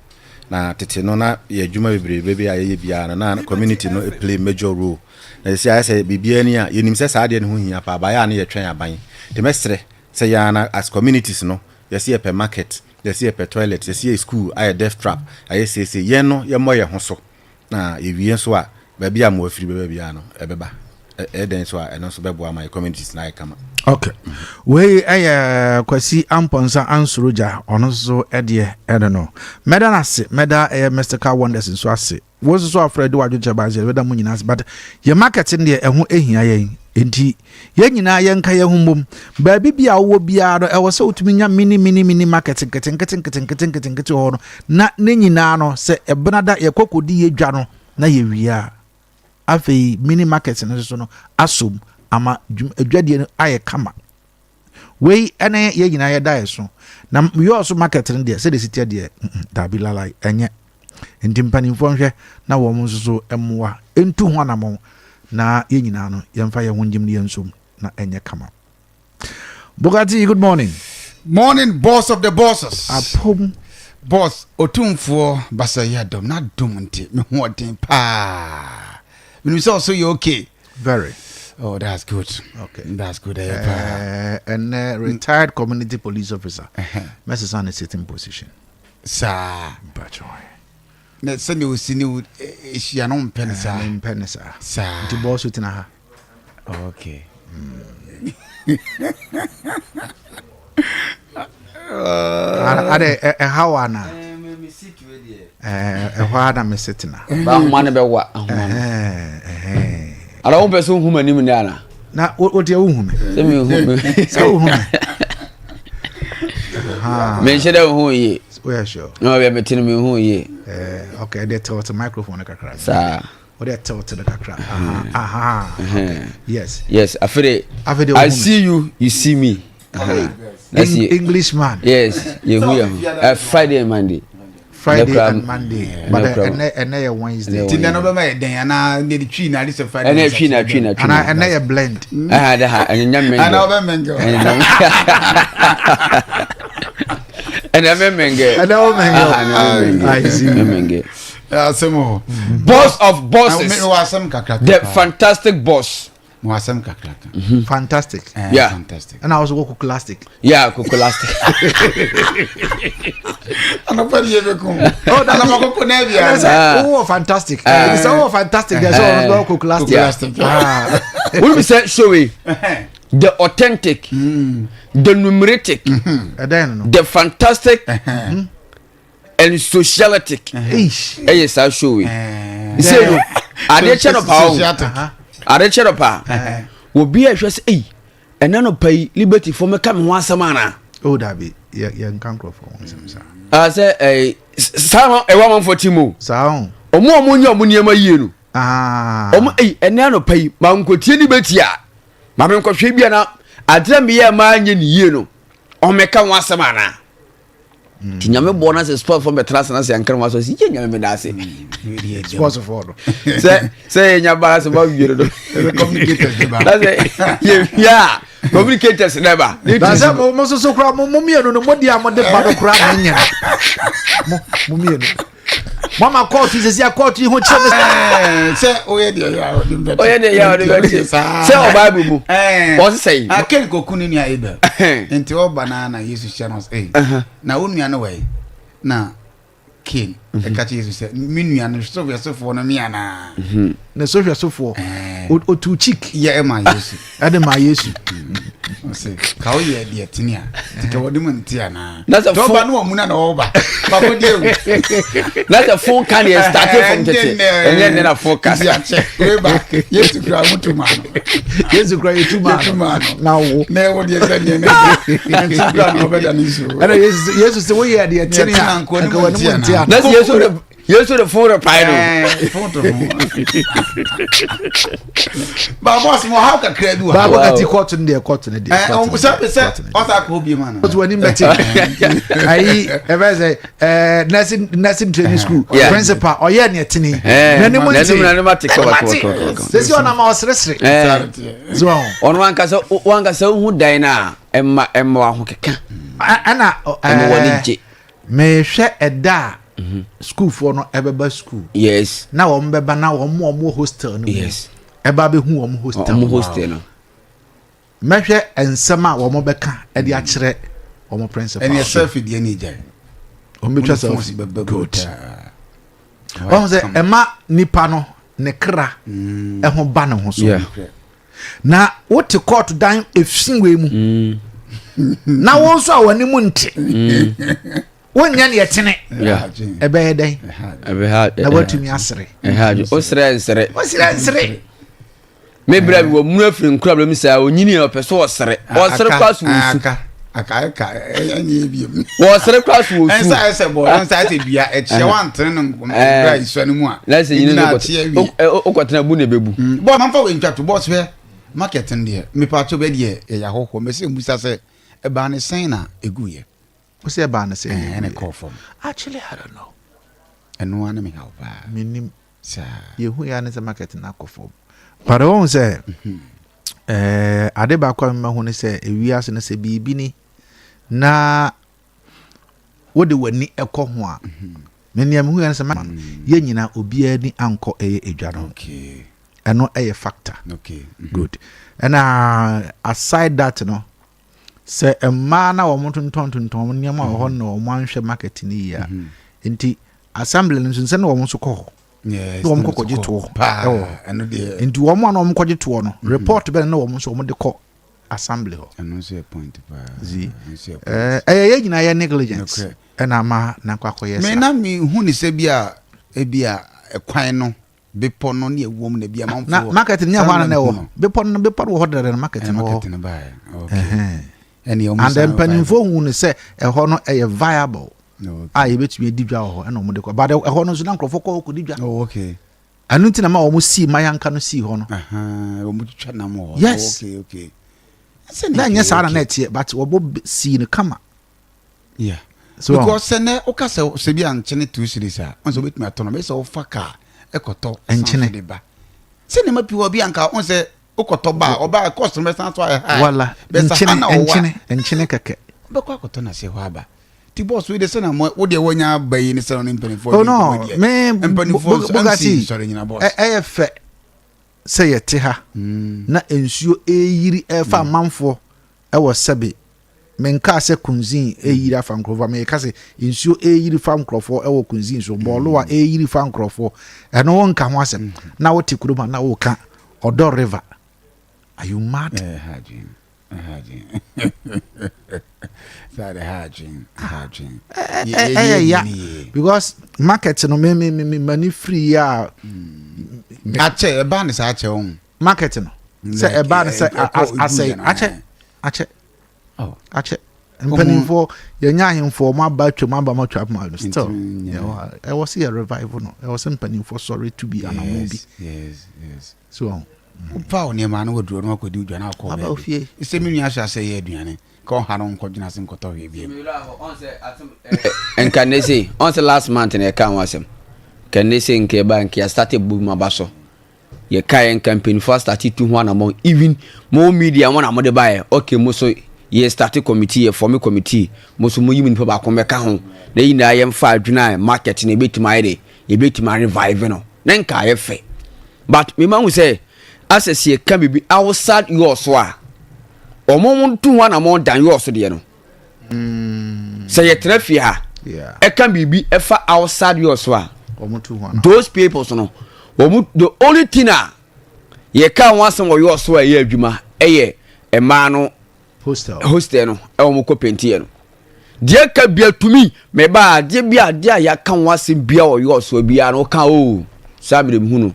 Na tete no na ye dwuma bebrebe aye bia na community no play major role. Na say bibia ni a yenim say saade ne ho hia pa ba ya na ye twen aban. De mesre say ya na as communities no, ye see per market, ye see per toilet, ye see school, aye death trap, aye say ye no ye mo ye ho so. Na ye wie so a ba bia mo afiri beba bia no ebeba. Eden so a no so beboa my communities na kama. Okay. We kwasi amponsa ansuruja ono so ede no. Meda na se, meda Mr. Car Wonders so ase. Wo so afraid wa dwoje ba je weda mu nyina but ye marketing de eho ehia yen. Enti ye nyina ye nka ye humbom. Ba bibia wo bia no e wo se otumi nya mini marketing keten ho no. Na ne nyina no se ebenada ye kokodi ye dwa no na ye wia. Afi mini marketing so no asum ama adwadie no aye kama we ene ye nyina ye dae so na yo also marketing de se de sitia de da bi lalai enye ntimpanimfo nhwe na wo mo so emwa entu ho anamo na ye nyina no ye mfa ye honjim ne yensom na enye kama. Bugatti, good morning. Morning, boss of the bosses. Apom boss otumfo basaya dom na dom nti me ho odin pa. When we saw so you okay? Very. Oh, that's good. Okay. That's good. And retired community police officer. Mrs. on a sitting position. Sir. But let's send you see you. She an on penisa. Penisa. Sir. To boss with her. Okay. How ana? Wada me sitting. Ba humane be wa. Ala wo person huma nim ni ana. Na what you hume? Se me hume. So hume. Me shede hu yi. We sure. No be betin me hu yi. Okay, they tell the microphone kakra. Sir. What they tell to the kakra. Okay. Yes. Yes, I see you, you see me. That's Englishman. Yes, you Friday and Monday. Friday and Monday, but and Wednesday. Till then, over my day, and I need the tree. Now this is Friday. And a tree, and I blend. I had and a mango. And a mango. I see. Some more. Boss of bosses. The fantastic boss. Fantastic. Yeah. Fantastic. And I was working classic. Yeah, Kukulastic. Oh, fantastic. It's all fantastic. There's all classic. What we said, Showy, the authentic, the numeric, the fantastic, and socialitic. Yes, I'll show you. Say, are they channel? Are they cheropa? Will be a just and none of pay liberty for me come once a man. Oh, that be young conqueror for once. I say a sound a woman for Timo. Sound. Or more money, my you. And none of pay, my uncle Tilly Betia. My uncle Shibiana, I tell me a man in you. Or me come once a man. Tinyame bonus is sport from the class and I say, and come was a Sports of order. Say, in your bars about you. Yeah, communicators never. That's most so crowd. Mummy, I don't know what the amount of battle crowd. Mummy. Mama caught is a court you would say, oh, yeah, say, Bible. What's saying? I can't go Kuninia either. Into all banana uses channels 8. Now, only anyway. Now, King, the catch is said, Minion, so we are so for Namiana. The social so for or two cheek. Yeah, my use. Adam, my use. Say, how ye, dear Tinia, the woman Tiana. That's a phone, no woman over. That's a phone can you started from today. And then a forecast. Go back. Yes, to cry to man. Yes, to cry to man. Now, never did and yes, it's the way I did. That's yes, to the phone but boss, how can I do? Baba caught in there, caught in the day. What I could be man. But when he met I ever say, nursing training school, principal, or yeah, near Tinny. This one I'm also restricted. On one castle, who dine Emma Hokeka. Anna, may share a da. School for no ever school. Yes. Now I'm beba now more hostel. Yes. A baby who am hostel. Measure and summer or more beka at the actual or more principal. And yourself in the any day. Or me just good. One say Emma Nipano Nekra a home banner hoso. Now what to call to dine if sing we now also our nimunti. One yan yet in it. Yeah, a bad day. I've had a word to me yesterday. I had Osra. What's that? Maybe I will move from problem. Say, I need a person or Sare. What's the class? What's the class? And I said, boy, I'm sad to be at Shawan anymore. Let's say, you know, Okatana Baby. But I'm following to boss where marketing dear. Me part to bed here. A hope, Missy Musa said, a banner saying a good year. What's your banner saying? And a call from. Actually, I don't know. And no one help. Meaning, sir, you who are a market in alcohol. But I won't say, Adeakyia Mahoney say, we are in a sebini. Na what do we need a cohwa? Many am who answer man, Yenina Ubia ni uncle a jano. Okay. And not a factor. Okay. Good. And aside that, no. Say a man or mountain tonton tom near my honor or one share market in the year. Inti assembly and send one to call. Yes, one cocoa into one could to one. Report better no one so the call assembly. And no say a point. I negligence. And I'm a Naquaco. Yes, may not mean who is a beer a quino. Bepon only a woman to be a month. Marketing near one and all. Bepon water and marketing. Okay. And then penny for who say a honor a viable. No, I bet you a deep jaw and no, but a honor is uncle for cocoa. Oh, okay. I don't think I'm almost see my uncle see honor. Yes, okay. Then yes, I don't net yet, but we'll see the camera. Yeah. because sene o ka se bi anchene 2 series a on so betumi ato no be se o fa ka ekoto enchene de ba se ne ma pi wo bi anka on se okoto ba oba cost me san so wala enchene keke be kwa koto na se ho aba ti boss we de se na mo wo de wonya bayi ni se no mpanifo oh no me bugati sorry nyina boss efe se yete ha na ensuo eyiri efa manfo e wo sebe menka se kunzin eyiri afa nkrofo me ka se ensuo eyiri fa nkrofo e wo kunzin so bolo wa eyiri fa nkrofo e no wonka ho asem na wo ti kuruma na wo ka odo river. Are you mad? Hajin. Yeah. Because market no me money free ya. Ache e ban sa ache on. Market no. Say e ban say ache. Oh, ache. Mpani for yenya himfo ma ba twam aba ma twam ma still. Yeah. I was here revival no. I was mpani for sorry to be an amobi. Yes. So pa oni ma na woduro no akodi udwana akọ aba ofie ise mi nua hya se ye aduane ka on ha no nkọdwena se nkọtọ hwe biem enkanese on se last month na ka wasem kanese nke bank ya started boom abaso ye kai campaign for start to ho na mo even mo media mo na mo de bae okay mo so ye start committee ye form committee mo so mo yimi nipa ba kon meka ho na yi na ye mfa adwena market na betima ide ye betima revive no na nka ye fe but me ma hu say access ye can be outside yours wa omon tu wana mo dan yours de no say ye trafi ha yeah e can be e fa outside yours wa omon tu wana those people so no the only thing ye can wan some yours wa ye adwuma ye e ma no hostel no e omo ko penti no de ka bia tumi me ba de bia de ya kan wan sem bia o yours wa bia no ka o sabe dem hunu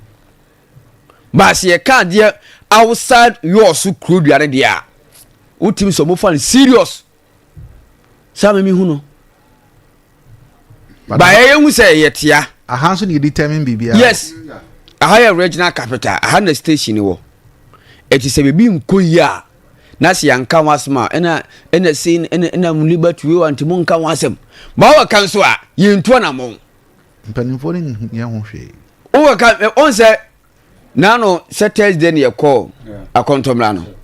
but ye can't dear outside yours who crude you are there. Utim so mufan serious. Some me who know. But I who say yet ya. A handsome you determine BBI. Yes. A higher regional capital, a 100 station. It is a baby kuya. Nasi yang kamasma, and a scene and a liberty you and Timonka was him. Bawa Kanswa, you in Twanamon. Penny young she. Oh, on say. Nano Thursday near call a contomlano.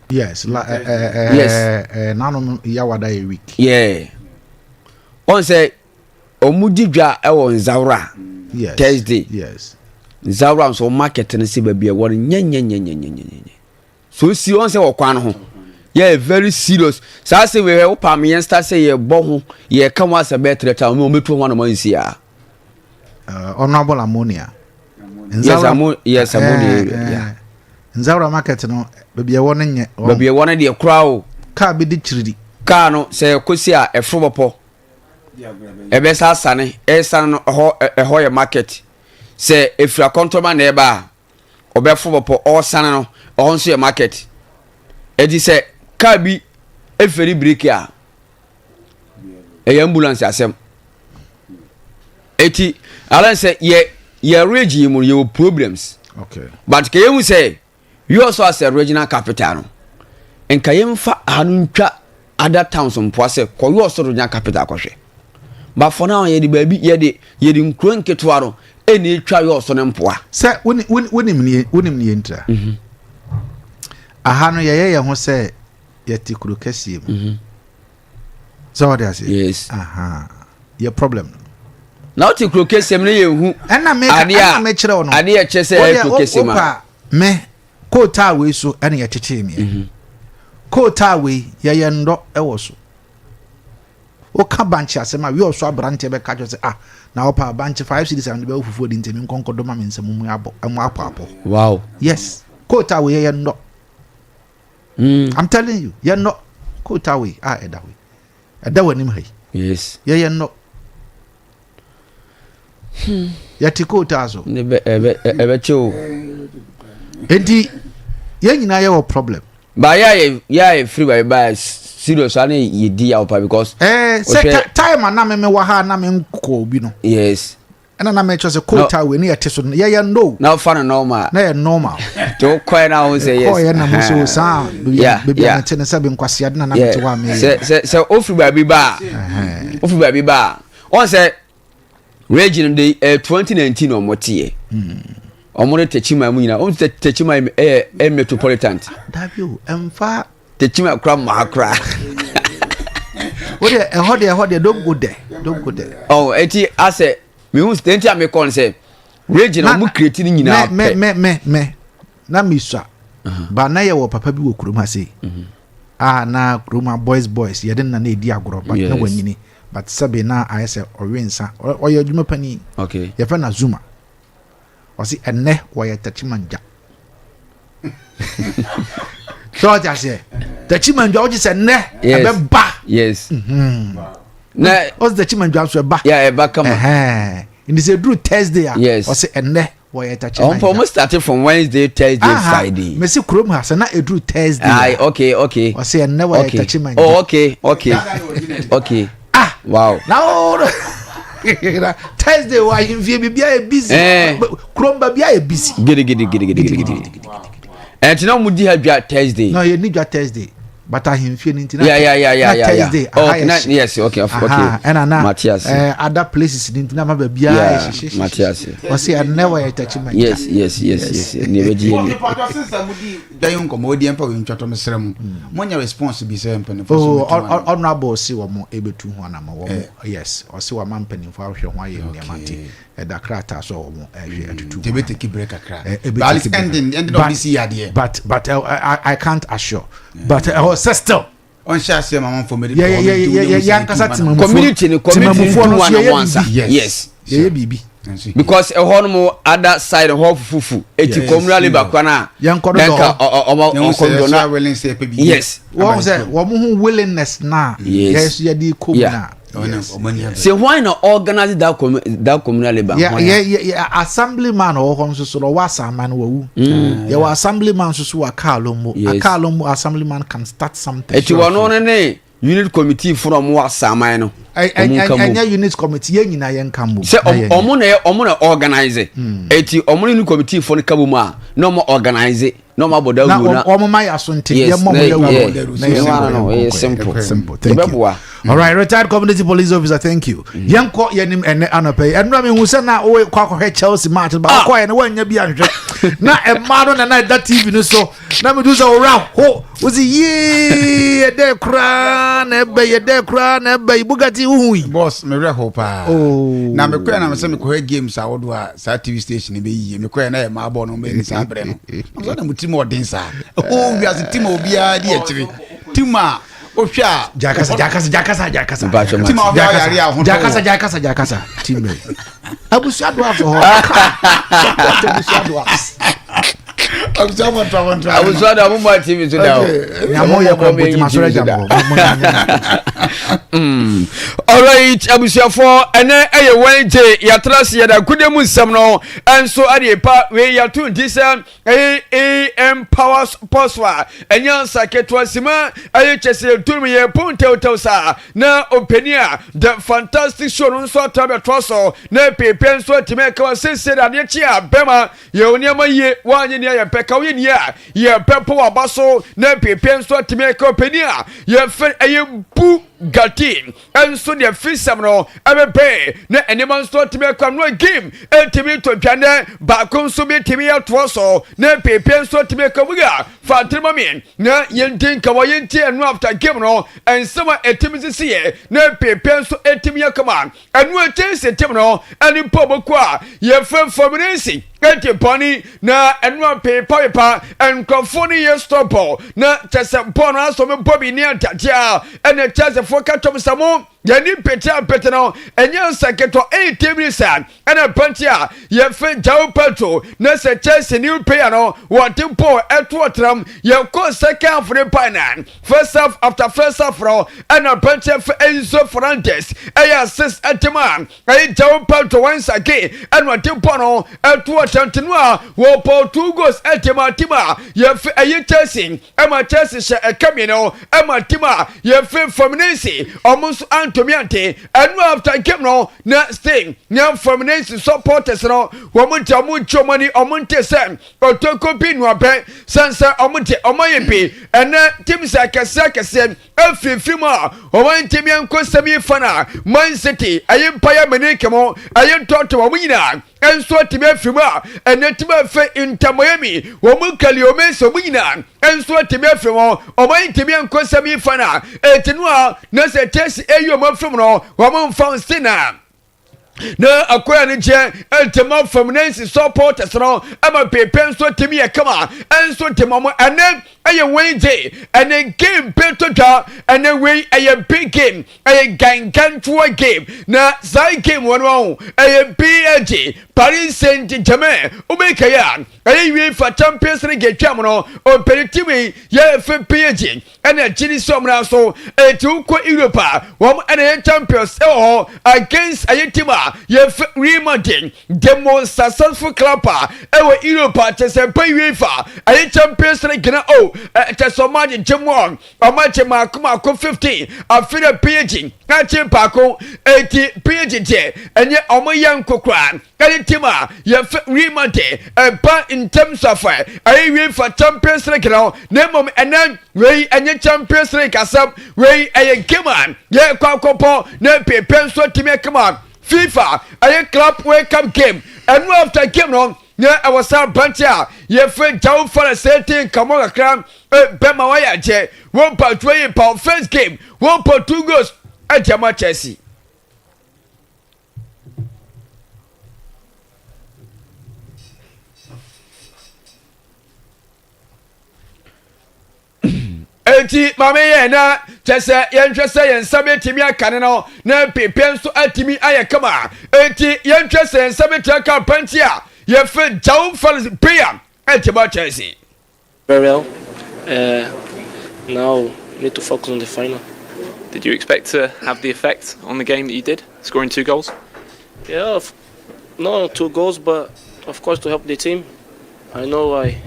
Yes, yes. Nano Yawada a week. Yeah. On say Omudija on Zaura. Yes. Thursday. Yes. Zaura so market and see baby a one. So see on say Oquano. Yeah, very serious. So I say we help me and start say ye bohu ye come once a better time. We meet one of my here. Honorable ammonia. Yes, ammonia. Nzaura market no baby a one nye. Baby a one de crowd. Car be ditchri. Car no say kosia e frobopo. E be sa sane e san ho e hoye market. Say if you control na e ba obe frobopo o sane no o nso e market. E di say car bi e feri break ya. E ambulance asem. Eti alan say ye region mu your problems. Okay. But can you say you also as a regional capital? And can you fa hanuncha other towns on Poise, call you also regional capital kwashe. But for now, ye the baby ye the nkron ketwaro any try you also nempoa. Say when ni enter. Ahano ye ho say ye tikuru kesi. So what I say? Yes. Your problem. Now to crochet me who and I make chiro no. Adia chese crochet ma. Me kota we so and ye tete me. Kota we ye ndo e wo so. O ka banch asema we also abrante be ka jo say na opa banch 5 cities and be fufu di ntemi nkonkodo ma me nsem mu abo apo. Wow. Yes. Kota we ye ndo. I'm telling you, ye ndo kota we eda we. Eda wanim hai. Yes. Ye ndo. Yatikota aso ebe cho enti ye nyina ye wo problem ba ya free by serious ani ye di out because time na me wa ha na me nko bi no yes ɛna na mɛkyɛ sɛ kota we ne yɛte so no yɛyɛ no na fa no normal na yɛ normal to kɔɛ na wo sɛ yes kɔɛ na mo so saa baabi a nte ne sɛ bi nkwasiade na mete wa me sɛ ofiri baabi ba on sɛ region de 2019 ɔmo teɛ ɔmo de techima mu nyina ɔmo techima metropolitan dabio ɛmfa techima kra mahakra what the don't go there oh eti ase me hu stenti a me kon say region ɔmo create ni nyina me na misua ba na ye wo papa bi wo kurom ha sei na kuroma boys yɛde na edi agoro ba na wanyini but sabe na ayese owensa oyɛ adwuma pani okay ye fa na zuma osi enne wo ye tachimanja so just say tachimanja wo say enne ebe ba yes na os tachimanja so ba eba kama in the due Thursday osi enne wo ye tachimanja on started from Wednesday Thursday Friday me see krom ha na edru Thursday okay osi enne wo ye tachimanja oh okay wow now Thursday why you feel be busy kromba be busy gidi and now mudi ha Thursday no you need your Thursday but I him feeling yeah Thursday yes okay and Matthias other places didn't na ba bia Matthias was say I never touch my yes never ji ni dayon ko modi empa we ntwato mesrem monya response bi say empa oh honorable si wo mo ebetu ho na mo yes o si wa man panimfo ahwe ho aye ne amate da krata so wo mo ehwe atutu they take break akra but ending of this year there but I can't assure but system on share say mama for me yeah community yes yeah bibi because a hormone other side of fufu eti communal labor kwana yankodo yes what say wo mu willingness na yes ya di communal say why not organize that communal labor yeah assemblyman o hon so wa saman wawu yeah wa assemblyman so wa kalombo assemblyman can start something eti wono ne unit committee from wa saman no anya unit committee ye nyina ye nkambo say omo na organize eti omo unit committee for kabu ma no mo organize no ma boda wu na omo ma ASANTE ye mo na simple thank you all right retired community police officer thank you yanko yenim ene anope enura me hu se na o kwakọ Chelsea match ba ko ye na wanya bi ahwe na e ma no na that TV no so na me do so ra ho uzi ye de kra na be Bugatti uhui boss me re ho pa na me kwa na me se me ko games awodo a sa TV station be yi me kwa na e ma bo no me ni sa bre no so na muti mo den sa wi as team obia di akiri team a ohwa jakasa team abusia do afo ho abusia do mo TV so da ya mo ye ko boti masore jambo all right abusia for ene eye Wednesday ya trase ya da kudemu nsam no enso ade pa we ya tu disa AM power poswa enya saketwa sima aye chese turmu ye ponte sa na openia the fantastic show no so tabe troso na pepe so time ka sese da ne chia bema ye oniama ye wanye ne ye peka we ne ye pepo wabaso na pepe so time ka openia ye fe aye bu Gati enso de fisam no ebebe na enema nso timi kwa no game etimi to twane ba konso be timi ya troso na pepe nso timi ka buga fa trimamin na yentin ka wayenti enu after game no ensema etimi sisiye na pepe nso etimi ya kama enu etense timi no eni poboku a ye fomrensi eti poni na enu pepa enkrofoni ye stopo na chese pono aso me bobi ni atatia ene chese fokatom samo yani pete no enya saketo 8 minutes ene pantia ye fe jaw pato na se chese new player no what po eto tram ye ko second for the final first half after first half ro ene pantia fe Enzo Fernandez eya 6 atman e jaw pato once again ene what po no eto Chantinua wo po 2 goals tima ye fe ayi Chelsea ema Chelsea she ekamino ema tima ye fe Fluminense omunso Tomiante, and after game no, not staying. Now from Nancy supporters no, Wamunta mucho money or Monte Sam, or Toko Pinwape, Sansa Omunte Omayepi, and Tim Saka Sam, Elfie Fima, or one Timian Kosami Fana, Man City, I Empire Menekamo, I am taught to a winner. And so to be Fima, and then to be in Tamoyami, Wamukali Omeso winner, and so to be Fimo, or my Timian Kosami Fana, et noir, Nasa Tess Ayo from no, Wamon found Sina. No, a queer and Timon from Nancy supporters, no, I'm a paper so to me a come on, and so to Mama, and then a Wednesday, and then game better job, and then we a big game, a gang to a game. Now, side game one wrong, a BG, Paris Saint-Germain, Adeakyia, a win for Champions League Germano, or Peritivi, yeah, for PG, and a Chili Somna so, a 2 Europa, 1 and a Champions, against Ayetima. You've remounting the most successful clubber ever Europa to say pay UEFA. A Champions League now. Oh, to so much Jim 1 or much Makuma 15. I feel a PG, Nachi Paco 80 PG, and yet on my young Kokran. Tima, you've remounting a part in terms of a UEFA Champions League now. Name and then Ray and your Champions League as up Ray a Kiman. Yeah, Kopo, no pay pencil to me come on. FIFA, a club welcome game, and after game on, yeah, I was out bunch out. Your friend down for a setting, come on a crown, Bemawaya J, 1.20 pound first game, 1.2 goals at Jama Chelsea. Eti mame na chese yenhwese yensabe timi akane no na pepe so atimi ayekama eti yenhwese yensabe traka pantia ye fe jaw fall prayer eti ba Chelsea very well. Now need to focus on the final. Did you expect to have the effect on the game that you did, scoring 2 goals? Yeah, no 2 goals, but of course to help the team. I know I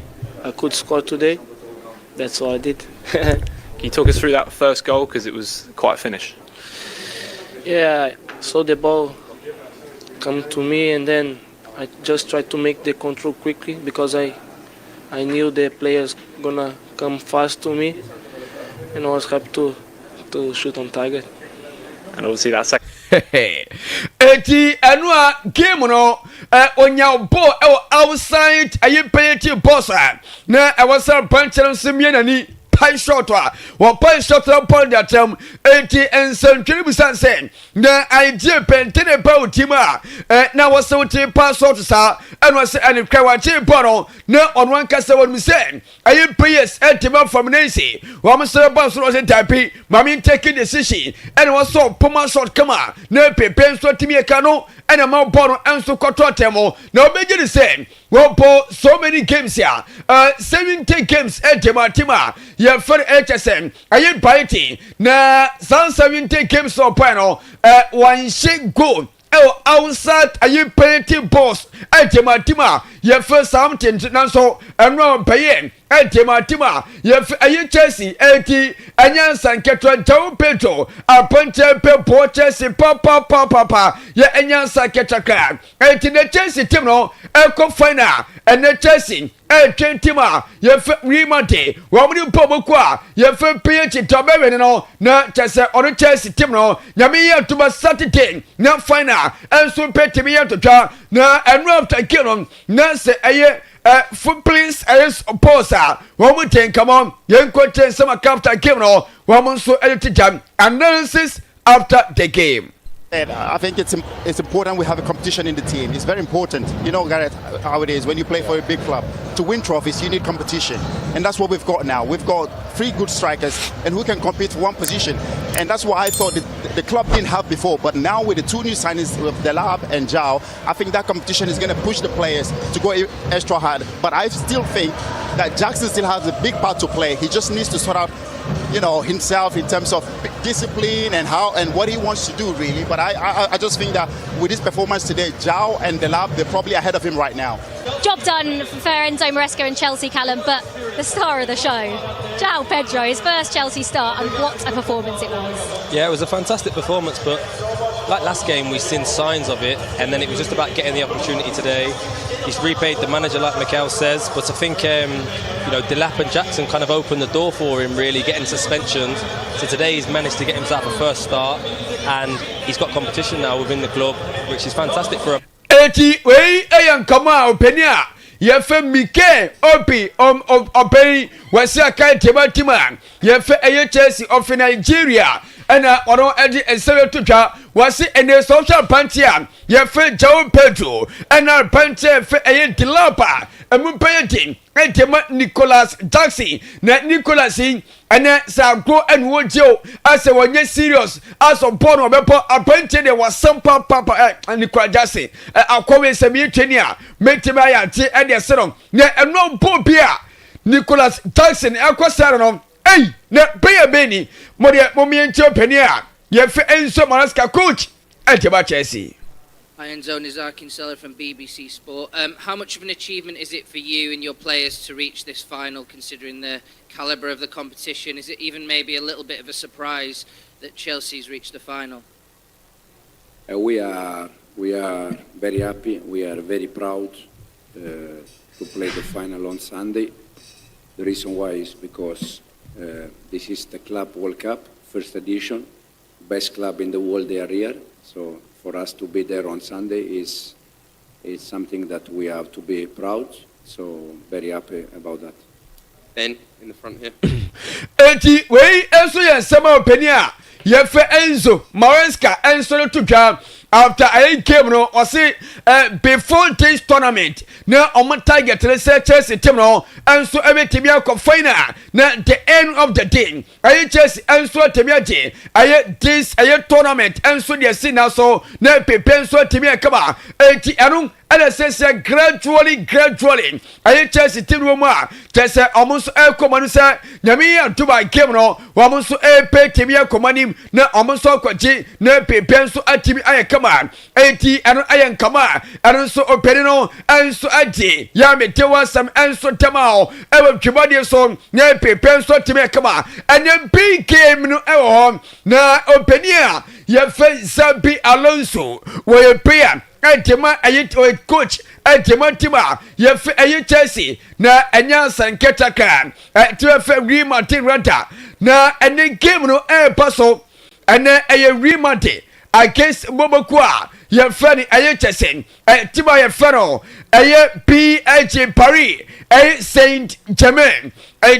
could score today. That's what I did. Can you talk us through that first goal, because it was quite a finish? Yeah, I saw the ball come to me, and then I just tried to make the control quickly because I knew the players gonna come fast to me, and I was happy to shoot on target. And obviously that second. Eti anua game no onya ball outside ayi penalty box na I was a punch and simian pie shot wa pie shot upon that eti and some tribusan say na idea pentene ba utima na was so te pass shot sa and was and kwa che ball na on one kasa what me say ayi players etima from Nancy wa me say boss was type mami taking decision and was so puma shot come on na pepe so timi e kanu and a more ball and so kototemo na obeji the same well so many games here 70 games tima ya for HSM ayi baiti na 70 games of panel one shake goal outside ayi penalty box tima ya for something na so no pay tima ya ayi Chelsea eti anyansa nketwa jaw Pedro aponte pepo Chelsea papa ya anyansa ketaka eti na Chelsea team no final and the Chelsea tima ya remonte wa mu poboku a ya PH tobe no na Chelsea on Chelsea team no nyame ya to Saturday na final and so petimi ya to twa na and after game na se aye footprints as opposer one thing come on yen contain some after game no one so edit jam analysis after the game. I think it's important we have a competition in the team. It's very important. You know, Gareth, how it is when you play for a big club. To win trophies, you need competition. And that's what we've got now. We've got 3 good strikers and who can compete for one position. And that's what I thought the club didn't have before. But now with the 2 new signings with Delab and Zhao, I think that competition is going to push the players to go extra hard. But I still think that Jackson still has a big part to play. He just needs to sort out, himself in terms of discipline and what he wants to do, really. But I just think that with his performance today, João and the lab, they're probably ahead of him right now. Job done for Enzo Maresca and Chelsea, Callum, but the star of the show, João Pedro, his first Chelsea start, and what a performance it was. Yeah, it was a fantastic performance, but like last game, we've seen signs of it, and then it was just about getting the opportunity today. He's repaid the manager, like Mikel says, but I think Delap and Jackson kind of opened the door for him, really getting suspensions. So today he's managed to get himself a first start, and he's got competition now within the club, which is fantastic for him. Eti wei ayan kama openia ye fe Mike opi obey wasi akai tebatima ye fe eye Chelsea of Nigeria ana ono edi esebe tutwa wasi ene social pantia ye fe João Pedro ana pantia fe eye Dilapa emumpayeti etema Nicholas Jackson na Nicholas ana sagro enwo jeo ase wonye serious as on board obepo apante de wasampa papa Nicholas Jackson akwawe semi twani a metima ya ti e de serom na eno bobia Nicholas Jackson akwasara no na pay beni momienche opani a ye fe Enzo Maresca coach eteba Chelsea. Hi, Enzo Nizar-Kinsella from BBC Sport. How much of an achievement is it for you and your players to reach this final, considering the calibre of the competition? Is it even maybe a little bit of a surprise that Chelsea's reached the final? We are very happy. We are very proud to play the final on Sunday. The reason why is because this is the Club World Cup, first edition, best club in the world they are here. So for us to be there on Sunday is something that we have to be proud. So very happy about that. Ben, in the front here. Eti wei enso ye sema openia ye fe Enzo Maresca enso to twa after I came no or say before this tournament na omo target research Chelsea team no enso everything be final na the end of the day I Chelsea enso temiaje this tournament enso dey see now so na pepe enso temia kaba eti anu and say gradually I Chelsea team no more Chelsea almost command say nyame Dubai game no almost pay temia command na almost kwaji na pepe enso atimi ayekama eti anu ayenkama anu so operino enso aje ya metewa sam enso temao ewe twibade so na pepe enso timi kama and big game no ewo na openia ye fe Sabi Alonso we prayer Etema coach etema tima ye fe Chelsea na enya sanketa kan to fe Real Madrid rata na ene game no paso ene Real Madrid against Bobokwa ye fe ni Chelsea tima ye fe no PSG Paris Saint-Germain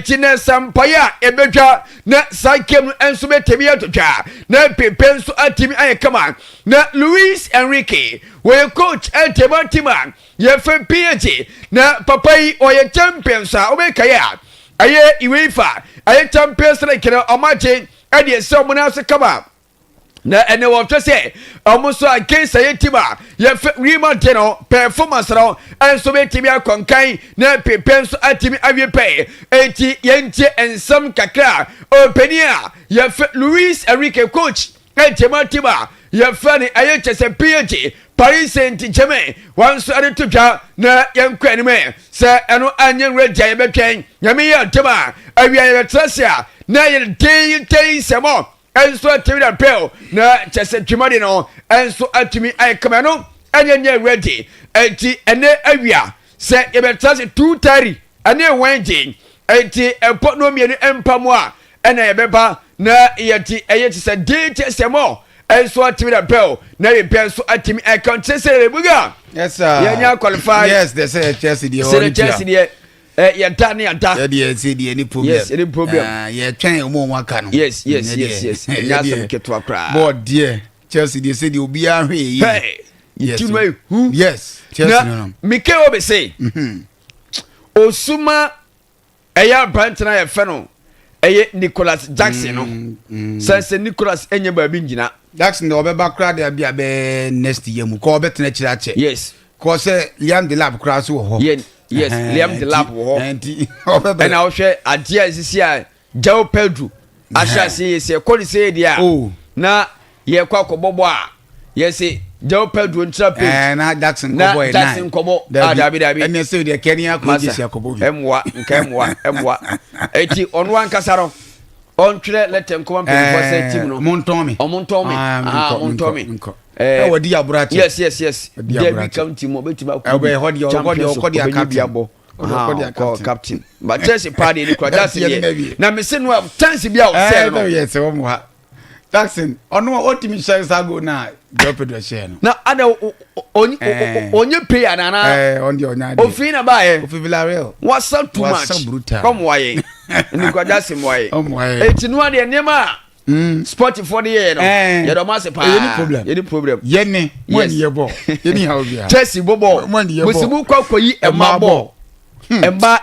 Tina Sampaya Ebeja na Sakem enso betebia totwa na pepe enso atimi ayekama na Luis Enrique we coach etema tima ye fe PSG na papai oye champions a obekaya aye UEFA aye champions like na omaje e de se omuna se kama na ene wo to say almost against ayetima ye Real Madrid no performance no enso betimi akonkan na pepe enso atimi awepe enti yentie ensam kakra openia ye Luis Enrique coach etema tima ye ni ayechese PSG Paris Saint-Germain once ade to twa na yenkwa ni me se eno anye reja ye betwen nyame ye tema awia ye trasia na ye dey semo enso atimi da pel na chese twimade no enso atimi ayekama no anye ready enti ene awia se ye betrase 2:30 ane wenje enti epo no mienu empamo a ena ye beba na yeti ayechese dey semo enso atimi da pel na ye penso atimi account chese buga yes sir yeah qualify yes they say Chelsea dey ya da ni ada ya dey say dey any problem yes any problem ya twen omo aka no yes ya some keto akra but dear Chelsea dey say dey obi ahwe yi yes who yes Chelsea no Mike obe say Osuma eya brantina ye fe no eye Nicholas Jackson no say Nicholas enye ba bi ngina Jackson the obeba kra de Abia next year mu ko obetena kira che yes ko say Liam the lab kra so ho yes Liam the lap wo and I share Adeakyia is here Joe Pedro asha say call say dia na ye kwa kobobo a yes Joe Pedro ntrape na Jackson Kobo e Jackson Kobo dabi ene say de Kenya ko jesi Kobo emwa eti onu ankasaro on tire let them come and say team no Montomi wadi aburati yes Debbie county mo betima ko be hodi captain but Chelsea party ni kwa that's it na me say no chance bia o say no yes wo mo ha Jackson ono otimi share sago na drop do share no na ada onye pay anana ondi onya o fi na ba o fi Villarreal what's too much come why ni kwa that's why eti no ade nema sport for the year no ye do mase pa any problem ye ne when ye bo any how bia Chelsea bobo musibu kwakoyi emabo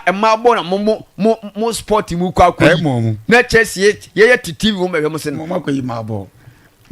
emabo na mo sport mu kwakoyi na Chelsea ye TV mo be mo se mo kwakoyi mabo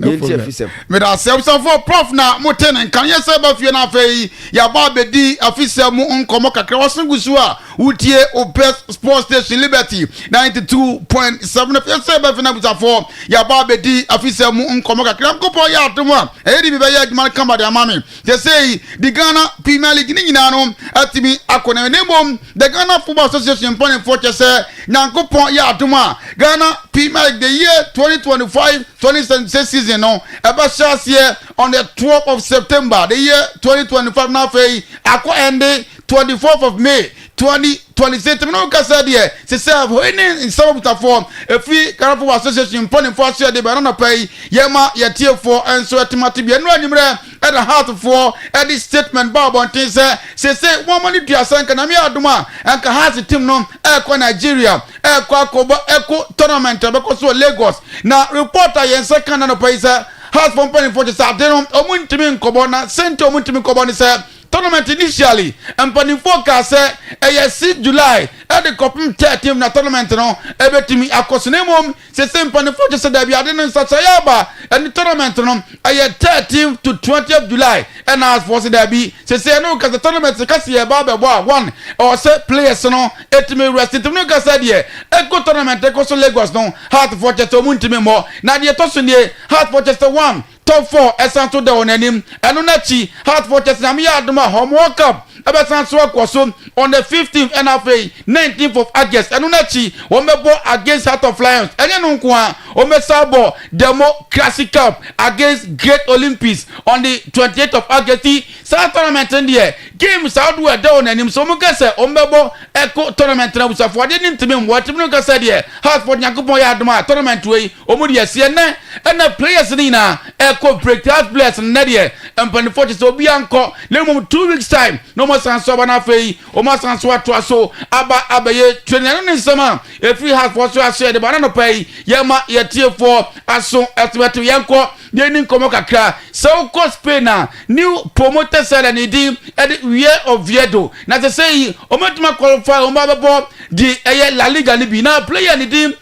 no problem me da self for prof na mo ten kan ye se ba fie na afei ya ba bedi afise mu nkomo kakra wasungusu a wutie o best sports station Liberty 92.7 fie se ba fie na buta for ya ba bedi afise mu nkomo kakra nkopo ya atomo a e di bi be ya adwuma kamba de amame they say the Ghana Premier League ni nyina no atimi akona ne mom the Ghana Football Association pon for chese nyankopon ya atomo a Ghana Premier League the year 2025-2026 season no eba shas here on the 12th of September the year 2025 now fei akọ end 24th of May 2026 no ka say there se say in some platform if we Ghana Football Association pon for share the banana pay yema yetie for enso etimati bi enu animre at the heart for at this statement Bob thing say one money to asanka na me aduma anka has team no ekọ Nigeria ekọ akobo eko tournament because so Lagos na reporter yen second no pay say has company for the Saturday omuntimi nkobo na sent omuntimi nkobo ni say tournament initially and panifo ka say 6 July at the copim 13 na tournament no ebetimi akosene mom say panifo just say bia de no nsachayaba and the tournament no 13th to 20th July and as for say be say no ka the tournament ka say ba be one or say players no etimi rest no ka say there eko tournament eko so Lagos no heart for just omuntimi mo na de to so ne heart for just one top 4 ASANTE de onanim eno na chi heart for just na me adoma home world cup ASANTE so on the 15th and 19th of August eno na chi wo mebo against Heart of Lions enye no nko a o mesabo demo classic cup against Great Olympics on the 28th of August sa tournament there games out we de onanim so mo kase o mebo eko tournament na busafo de nim timi mo timi no kase there heart for nyankopon ya adoma tournament we o mo de asie na players ni na break that players na there and for the so bi anko le mum 2 weeks time no mo sanso bana fei o mo sanso ato so abaye training no nsama if we have for so share the banana pay yema yetie for aso atweto yanko de ni nkomo kakra so ko Spain na new promoter side na di year of Viedo na say say o matuma qualify o mababo di La Liga ni bi na player ni di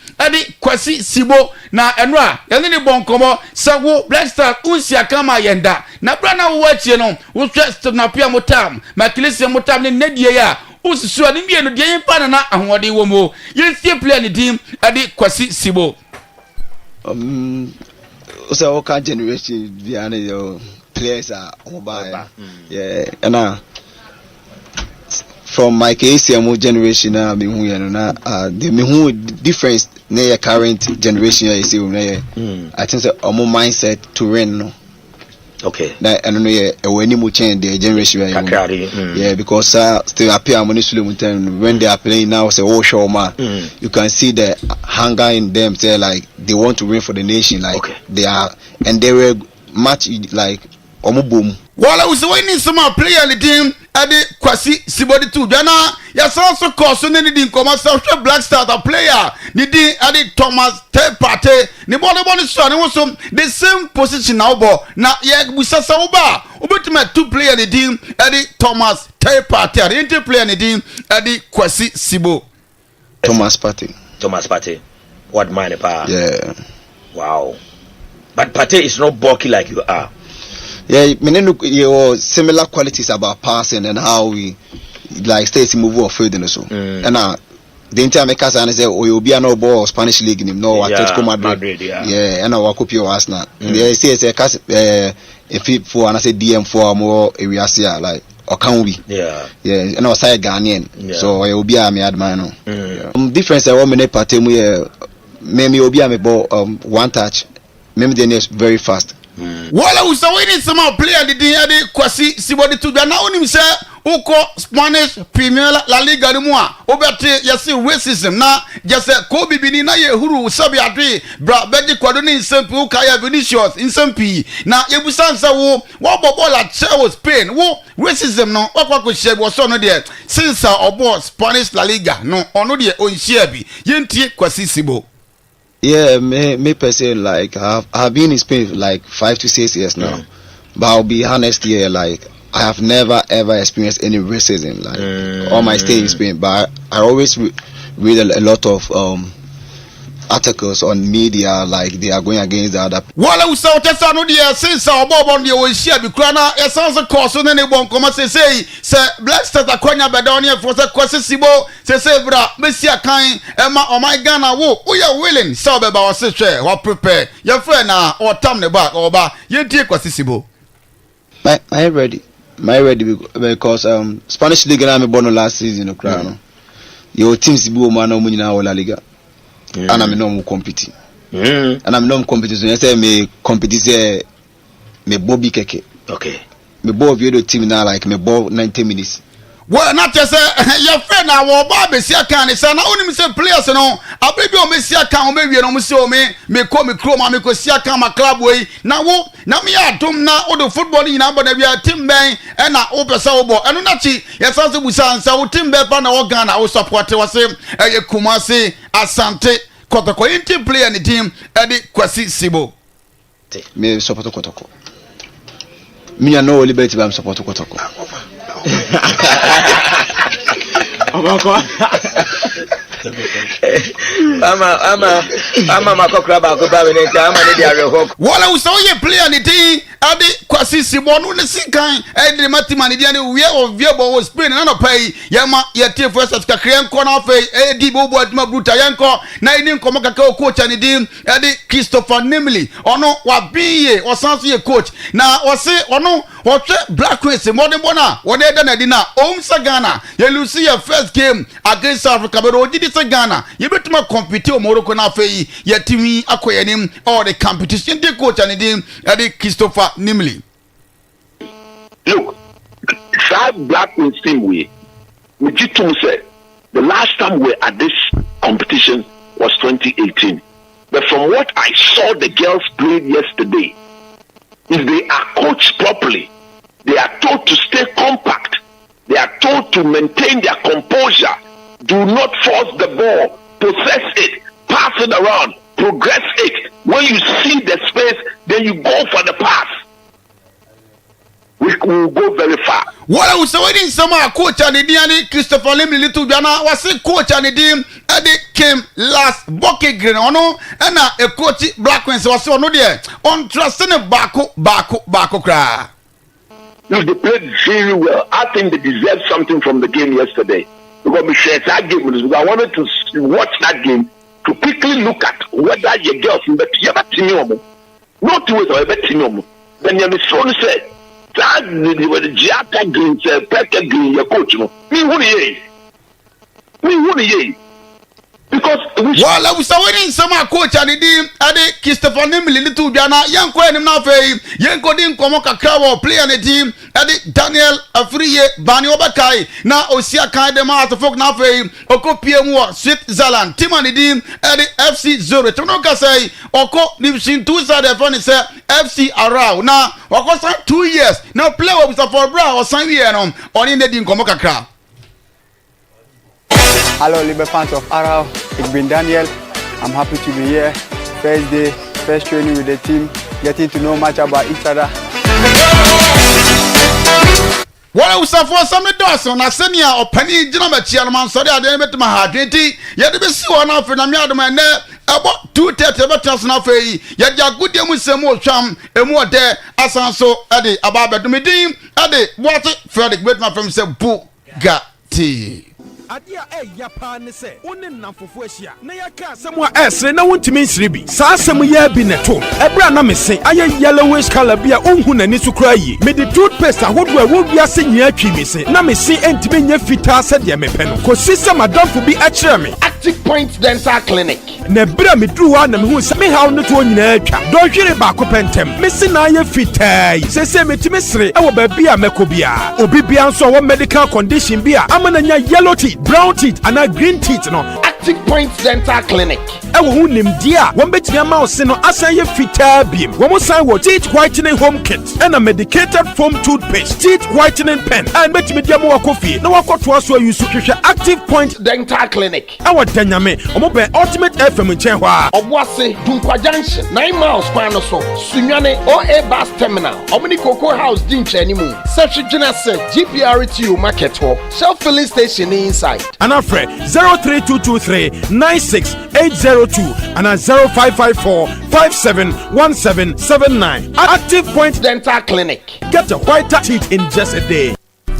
Kwasi Sibo na enwa yene ni bonkomo sawo Black Star unsia kama yenda na brana wo achie no wo stress na pia motam makilisi motam ne nedie ya ususu ani mie no die yimpa na ahode wo mo yensie player ni dim Kwasi Sibo so ka generation bia na yo players are oba yeah and from my KCM generation na me hu ye no na the me hu difference na your current generation you see I think say omo mindset to win no okay na I don't know yeah when you change the generation yeah because still appear money time when they are playing now say oh show man you can see the hunger in them say like they want to win for the nation like they are and they were much like omo boom wala usewini some player in the team Kwasi Sibodi too Jana ya so course so ni di nkoma so Black Star the player ni di Thomas third party ni ball so ni so the same position now na ya busasa uba obetima two player ni di Thomas third party the player ni di Kwasi Sibo Thomas Partey what man pa yeah wow but Partey is not bulky like you are. Yeah, many look your similar qualities about passing and how we like states move off field no so and the entire make us say oh you be an ball Spanish league nim no Atletico Madrid yeah and our copy of Arsenal they say cast if for and I say DM for more areas here like or can we and I was say Ghanaian so I will be a me admire no difference I want me party me obi am ball one touch me is very fast wala usawini sama player di kwasi sibodi to na onim say uko Spanish Premier La Liga ni mu a obeti yesi racism na just ko bibini na ye huru sabi adwe bra beji kwado ni nsempi ukaya Vinicius nsempi na yebusansa wo bobola chewo Spain wo racism no wakwa shebu so no de since obo Spanish La Liga no ono de onhia bi yentie kwasi sibo. Yeah, me person like I've been in Spain like 5 to 6 years now, but I'll be honest here, like I have never ever experienced any racism like all my stay in Spain, but I always read a lot of articles on media like they are going against the other. Wala usawtesa no dia since obobo de o hia bi kura na esanse course no ne bon koma say Black Stars akwanya beda ne for say kwase sibo say bra mesia kan ema o my Ghana wo we willing so be ba o se hwe wa prepare your friend na o tam ne back oba ye tie kwase sibo. My ready because Spanish League na me born last season no kra no your team sibo ma na mo nyina wo La Liga. And I'm no compete. And I'm no competition. I say me compete me Bobby Keke. Okay. Me ball video team now like me ball 90 minutes. Well, not just your friend now. Bobby see can say na only me say players no. Abebi o me see can o me wie no me say o me call me chroma me ko see can my club way. Na wo na me adom na o do football ni na na bia team ben e na o pesa o bo. Eno na chi yesanse busa nsa o team ben pa na o Ghana o support we say e Kumasi Asante KOTOKO inti player ni team edi kwasi sibo. Me support KOTOKO. Me no liberty am support KOTOKO. Ama makokra ba ko ba we ne ta ama ne dia rehok wala usawoye player ni team adi kwasi sibo no ne sikan edi matima ni dia ne we of viebo was Spain na no pay yama ye tie first at kakre nko na fe edi bobo aduma bruta yanko na ini nko makaka coach ni dim edi Christopher Nimley ono wa biye osanso ye coach na wose ono hotwe Black Queens modern bona wode na di na omsa Ghana ye lose your first game against South Africa but ojidi se Ghana ye betuma compete o Morocco na fe ye timi akoyenim all the competition the coach and dim edi Christopher Nimley. Look, five Black Queens team we said the last time we were at this competition was 2018. But from what I saw the girls played yesterday, if they are coached properly, they are told to stay compact, they are told to maintain their composure, do not force the ball, possess it, pass it around, progress it. When you see the space, then you go for the pass. We will go very far. What was waiting some coach and the Christopher Nimley little Jana was a coach and the team and they came last bucket green or no and a coach Black Queens was so no there on trusting a bako cry. No, they played very well. I think they deserved something from the game yesterday. Because we shared that game with us. I wanted to watch that game to quickly look at whether your girls in the team not to it or a team. Then your son said that the Giata Green said Pecker Green your coach. Me who ye? Because while I was waiting some coach and the Ade Christopher Nimley little Jana young Queen na fe young Godin Komoka Krawo play on the team Ade Daniel Afriye Bani Obakai na Osia Kai de ma to folk na fe Oko PM Switzerland team on the team Ade FC Zurich Tonoka say Oko division 2 side the say FC Arau na Oko sign 2 years now play with for bra or sign year on in the team Komoka Krawo. Hello, Liebe fans of Arau. Ik ben Daniel. I'm happy to be here. First day, first training with the team, getting to know much about each other. What was for some Dawson, a senior or penny gentleman, chairman, sorry, I didn't met my heart. Yet to be so enough in a man there about 2:30 betters now for yet your good young with some more charm and more there as also at the Ababa to me, at the water Frederick Whitman from said Boo. Asante. Adia yapa ne se woni namfofo ahia na yaka asem a esre na wontimi nsire bi saa asem ya bi ne to ebra na mese aye yellowish color bi a onhu nani so kra yi me the toothpaste ahodo a wo wiase nyia twi mese na mese entimi nya fita se de me pe no ko system adamfo bi a kire me Active Point Dental Clinic na bra me dru wa na me hu se me haw no to nyina atwa do hwere ba ko pentem mese na aye fita yi se metimi sere e wo ba bi a mekobia obi bia nso wo medical condition bi a amana nya yellow teeth, brown teeth and a green teeth no. Active Point Dental Clinic. Ewo hu nim dia won betimi ama se no asan ye fitaa biem won san wo teeth whitening home kit and a medicated foam toothpaste, teeth whitening pen and betimi dia mo wakofi na wakoto aso use hwehwe Active Point Dental Clinic. Ewo danyame omo be Ultimate FM nchen ho a Obwase Dunkwa Junction 9 miles kwan no so Sunyane OA bus terminal Omni Cocoa House dinche animu Search Genese GPRTU market ho Self filling station inside and afre 03223-96802 and 0554-571779. Active Point Dental Clinic. Get your whiter teeth in just a day.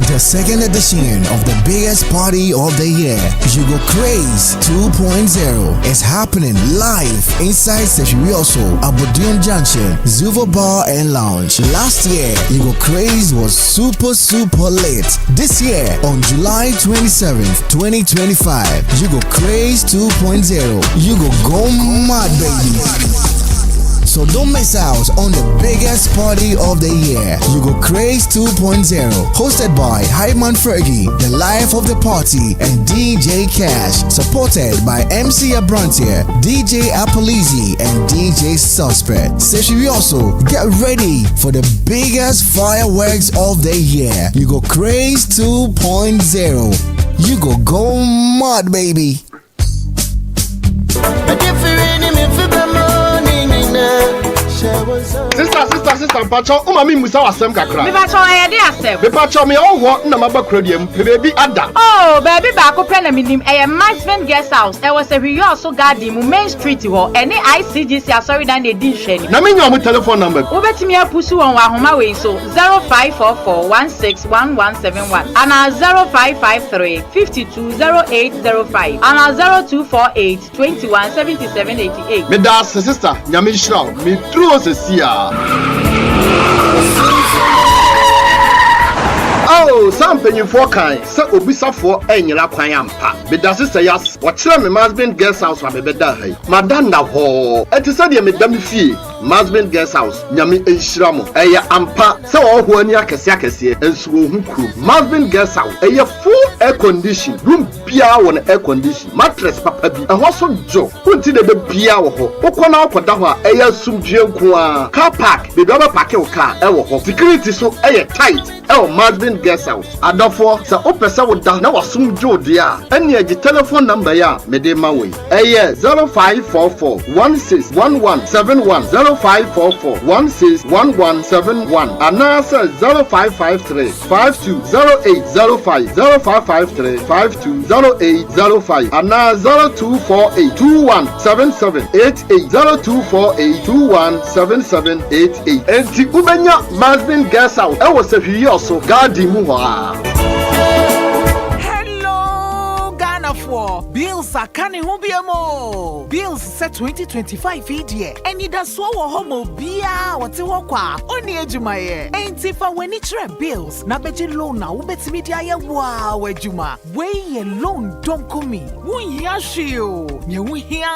The second edition of the biggest party of the year, Jugo Craze 2.0, is happening live inside Sefirioso, Abodium Junction, Zuvo Bar and Lounge. Last year, Jugo Craze was super lit. This year, on July 27th, 2025, Jugo Craze 2.0, Jugo go mad, baby. So don't miss out on the biggest party of the year. Jugo Craze 2.0, hosted by Hyman Fergie, the life of the party, and DJ Cash, supported by MC Abrantier, DJ Apolizi, and DJ Suspect. Sefirioso, get ready for the biggest fireworks of the year. Jugo Craze 2.0. You go mad, baby. Sister, Pacho, Umami Musa was some kakra. Me Pacho, I did accept. Me Pacho, me all what Namaba Credium, baby Ada. Oh, baby, back up and him a Maxman guest house. There was a Rioso garden, Main Street, any ICGC, sorry, than they didn't share. Naming telephone number. Over to me a pussy on Wahoma way, so 0544-161171 and 0553-520805 and 0248-217788. Me das sister, Yamishra, me true as a Oh, something for kind. So, Obisa for any Lapayampa. But does it say yes? What me husband guest house from a better? Madanda ho. It is said you made them fee. Husband guest house. Yami Shramo. Aya ampa. So, all who are near Cassiacassi and Swuku. Husband guest house. A full air condition. Room Pia on air condition. Mattress Papa B. And what's on Joe? Who did the Pia ho? Okona Kodawa. Aya Sumjua. Car park. The rubber parking car. Ewo. Security so aya tight. Oh, Husband guest house. Adofo sa opesa wo da na wasum jo dia. Eni agi telephone number ya mede mawe. 0544-161171 0544-161171 anasa 0553-520805 0553-520805 ana 0248-217788 0248-217788 enti ubenya Husband guest house. I was a so garden Hello, Ghana for Bills are canning Hubiamo. Bills set 2025 year. And it does so homo bia what's walk only Ejumaye. Ain't if I when it's bills. Nabeji loan now, bet media wow, Ejuma. Way alone don't come me. Wun yashio. You hear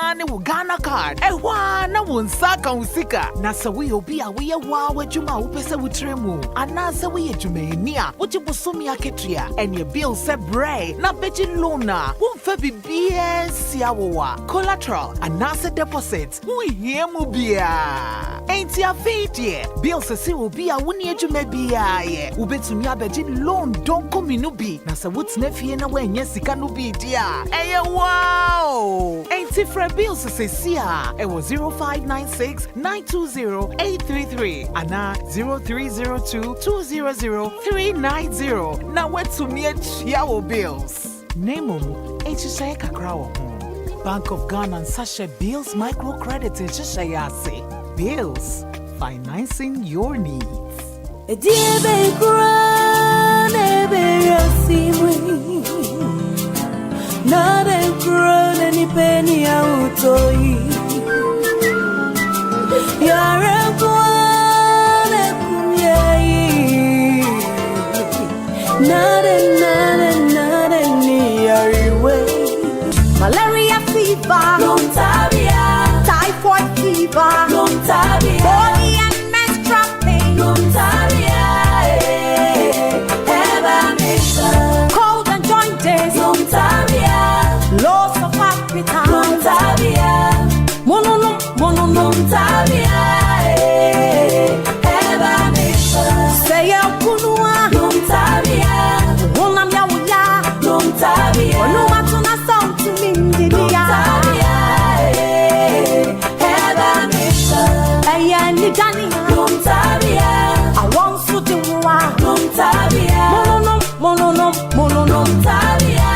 Ghana card. Na won saka usika. Nasa we obia we wow, Ejuma, upesa utremu. Anasa we Ejumania. What you posumi aketria. And your bill set bray. Nabeji loan. Won fabi BS Yawa. Collateral. Anasa deposit. We hear mubia. Ain't ya feet ye. Bill says will be a 1 year to maybe ye. Ubetumi abeji loan don't come in ubi. Nasa what's nefi na when yes it can be dear. Hey wow. Ain't it for bills says sia. It was 0596-920-833. Ana 0302-200-390. Now what to me yawo bills. Name H.S.A. Kakrawo. Bank of Ghana and Sasha Bills Microcredit H.S.A. Bills, financing your needs. nade krone ni peni ya utoi yare kwane kumyei nade ni yariwe malaria fever Lontabia typhoid fever Lontabia body and menstrual pain Lontabia cold and jointed Lontabia loss of appetite Lontabia mono Lontabia say ya kunua Lontabia wona mya wuya Lontabia ono matuna sound to me Lontabia aya ni dani Lontabia I want to do wa Lontabia mono Lontabia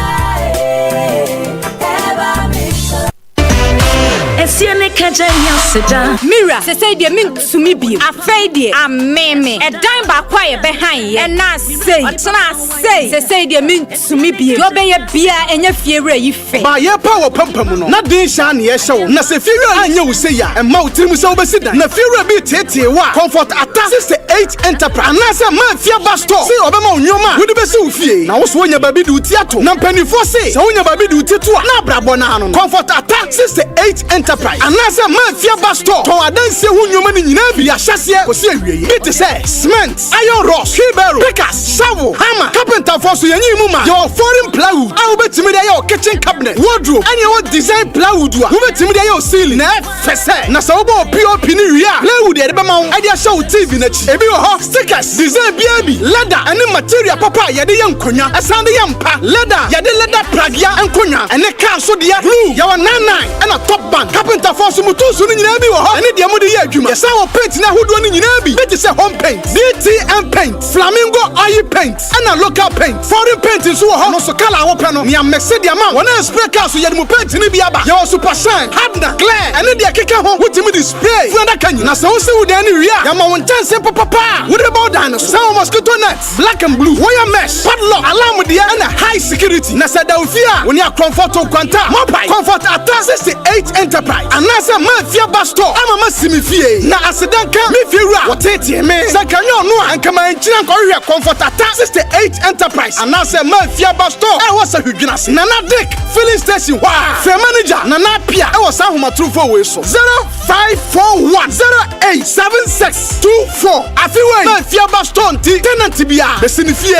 Esiene kaja yaseda Mira se say de min sumi bi afei de ameme edan ba kwa ye behan ye na say otena say se say de min sumi bi yo be ye bia enye fiewura yi fe ba ye pa wo pampam no na din sha na ye hyew na se fiewura anya wo say ya emma wo tirim se wo besida na fiewura bi tete wa comfort ata 68 enterprise na se ma fia ba store say obema onyoma wo de besi wo fie na wo so wonya ba bi du tiato na mpanifo say se wonya ba bi du titu na brabo na hanu comfort ata 68 enterprise anasa mafia basto to adanse hu nyoma ni nyina bi ahyase ko se awie bit say cement iron rod wheelbarrow pickers shovel hammer carpenter for so yanyi mu ma your foreign plywood a betimi dey your kitchen cabinet wardrobe any what design plywood a betimi dey your ceiling na fese na so bo pop ni wi a plywood e be ma wo ade show tv na chi ebi ho stickers design bi leather any material papa ye dey yankonya asande yampa leather ye dey leather pragia enkonya ene car so dey blue ye wa 99 and a top band carpenter for so mutu so ni nyina bi wo ho ene de mo de ye adwuma ye sa wo paint na hodo ni nyina bi beti say home paint DTM paint flamingo oil paint and a local paint foreign paint so wo ho no so kala wo pe no me amese de ma wona spray car so ye de mo paint ni bi aba ye super shine hardener clear ene de keka ho wotimi display fu na kan na so wo se wo de ni wi a ya ma won chance papa wo de bow down so mosquito net black and blue wire mesh padlock alarm de and a high security na sa da ofia woni a comfort kwanta mobile comfort ata 68 enterprise anasa mafia basto ama masimi fie na asedanka me fiewura wotete me sakanyo no anka man kira nkɔhwɛ comfort ata 68 enterprise anasa mafia basto e wo sa hwedwinase na na dick filling station wa fe manager na na pia e wo sa homatrofo we so 0541087624 afiwe mafia basto nti tenant bia besini fie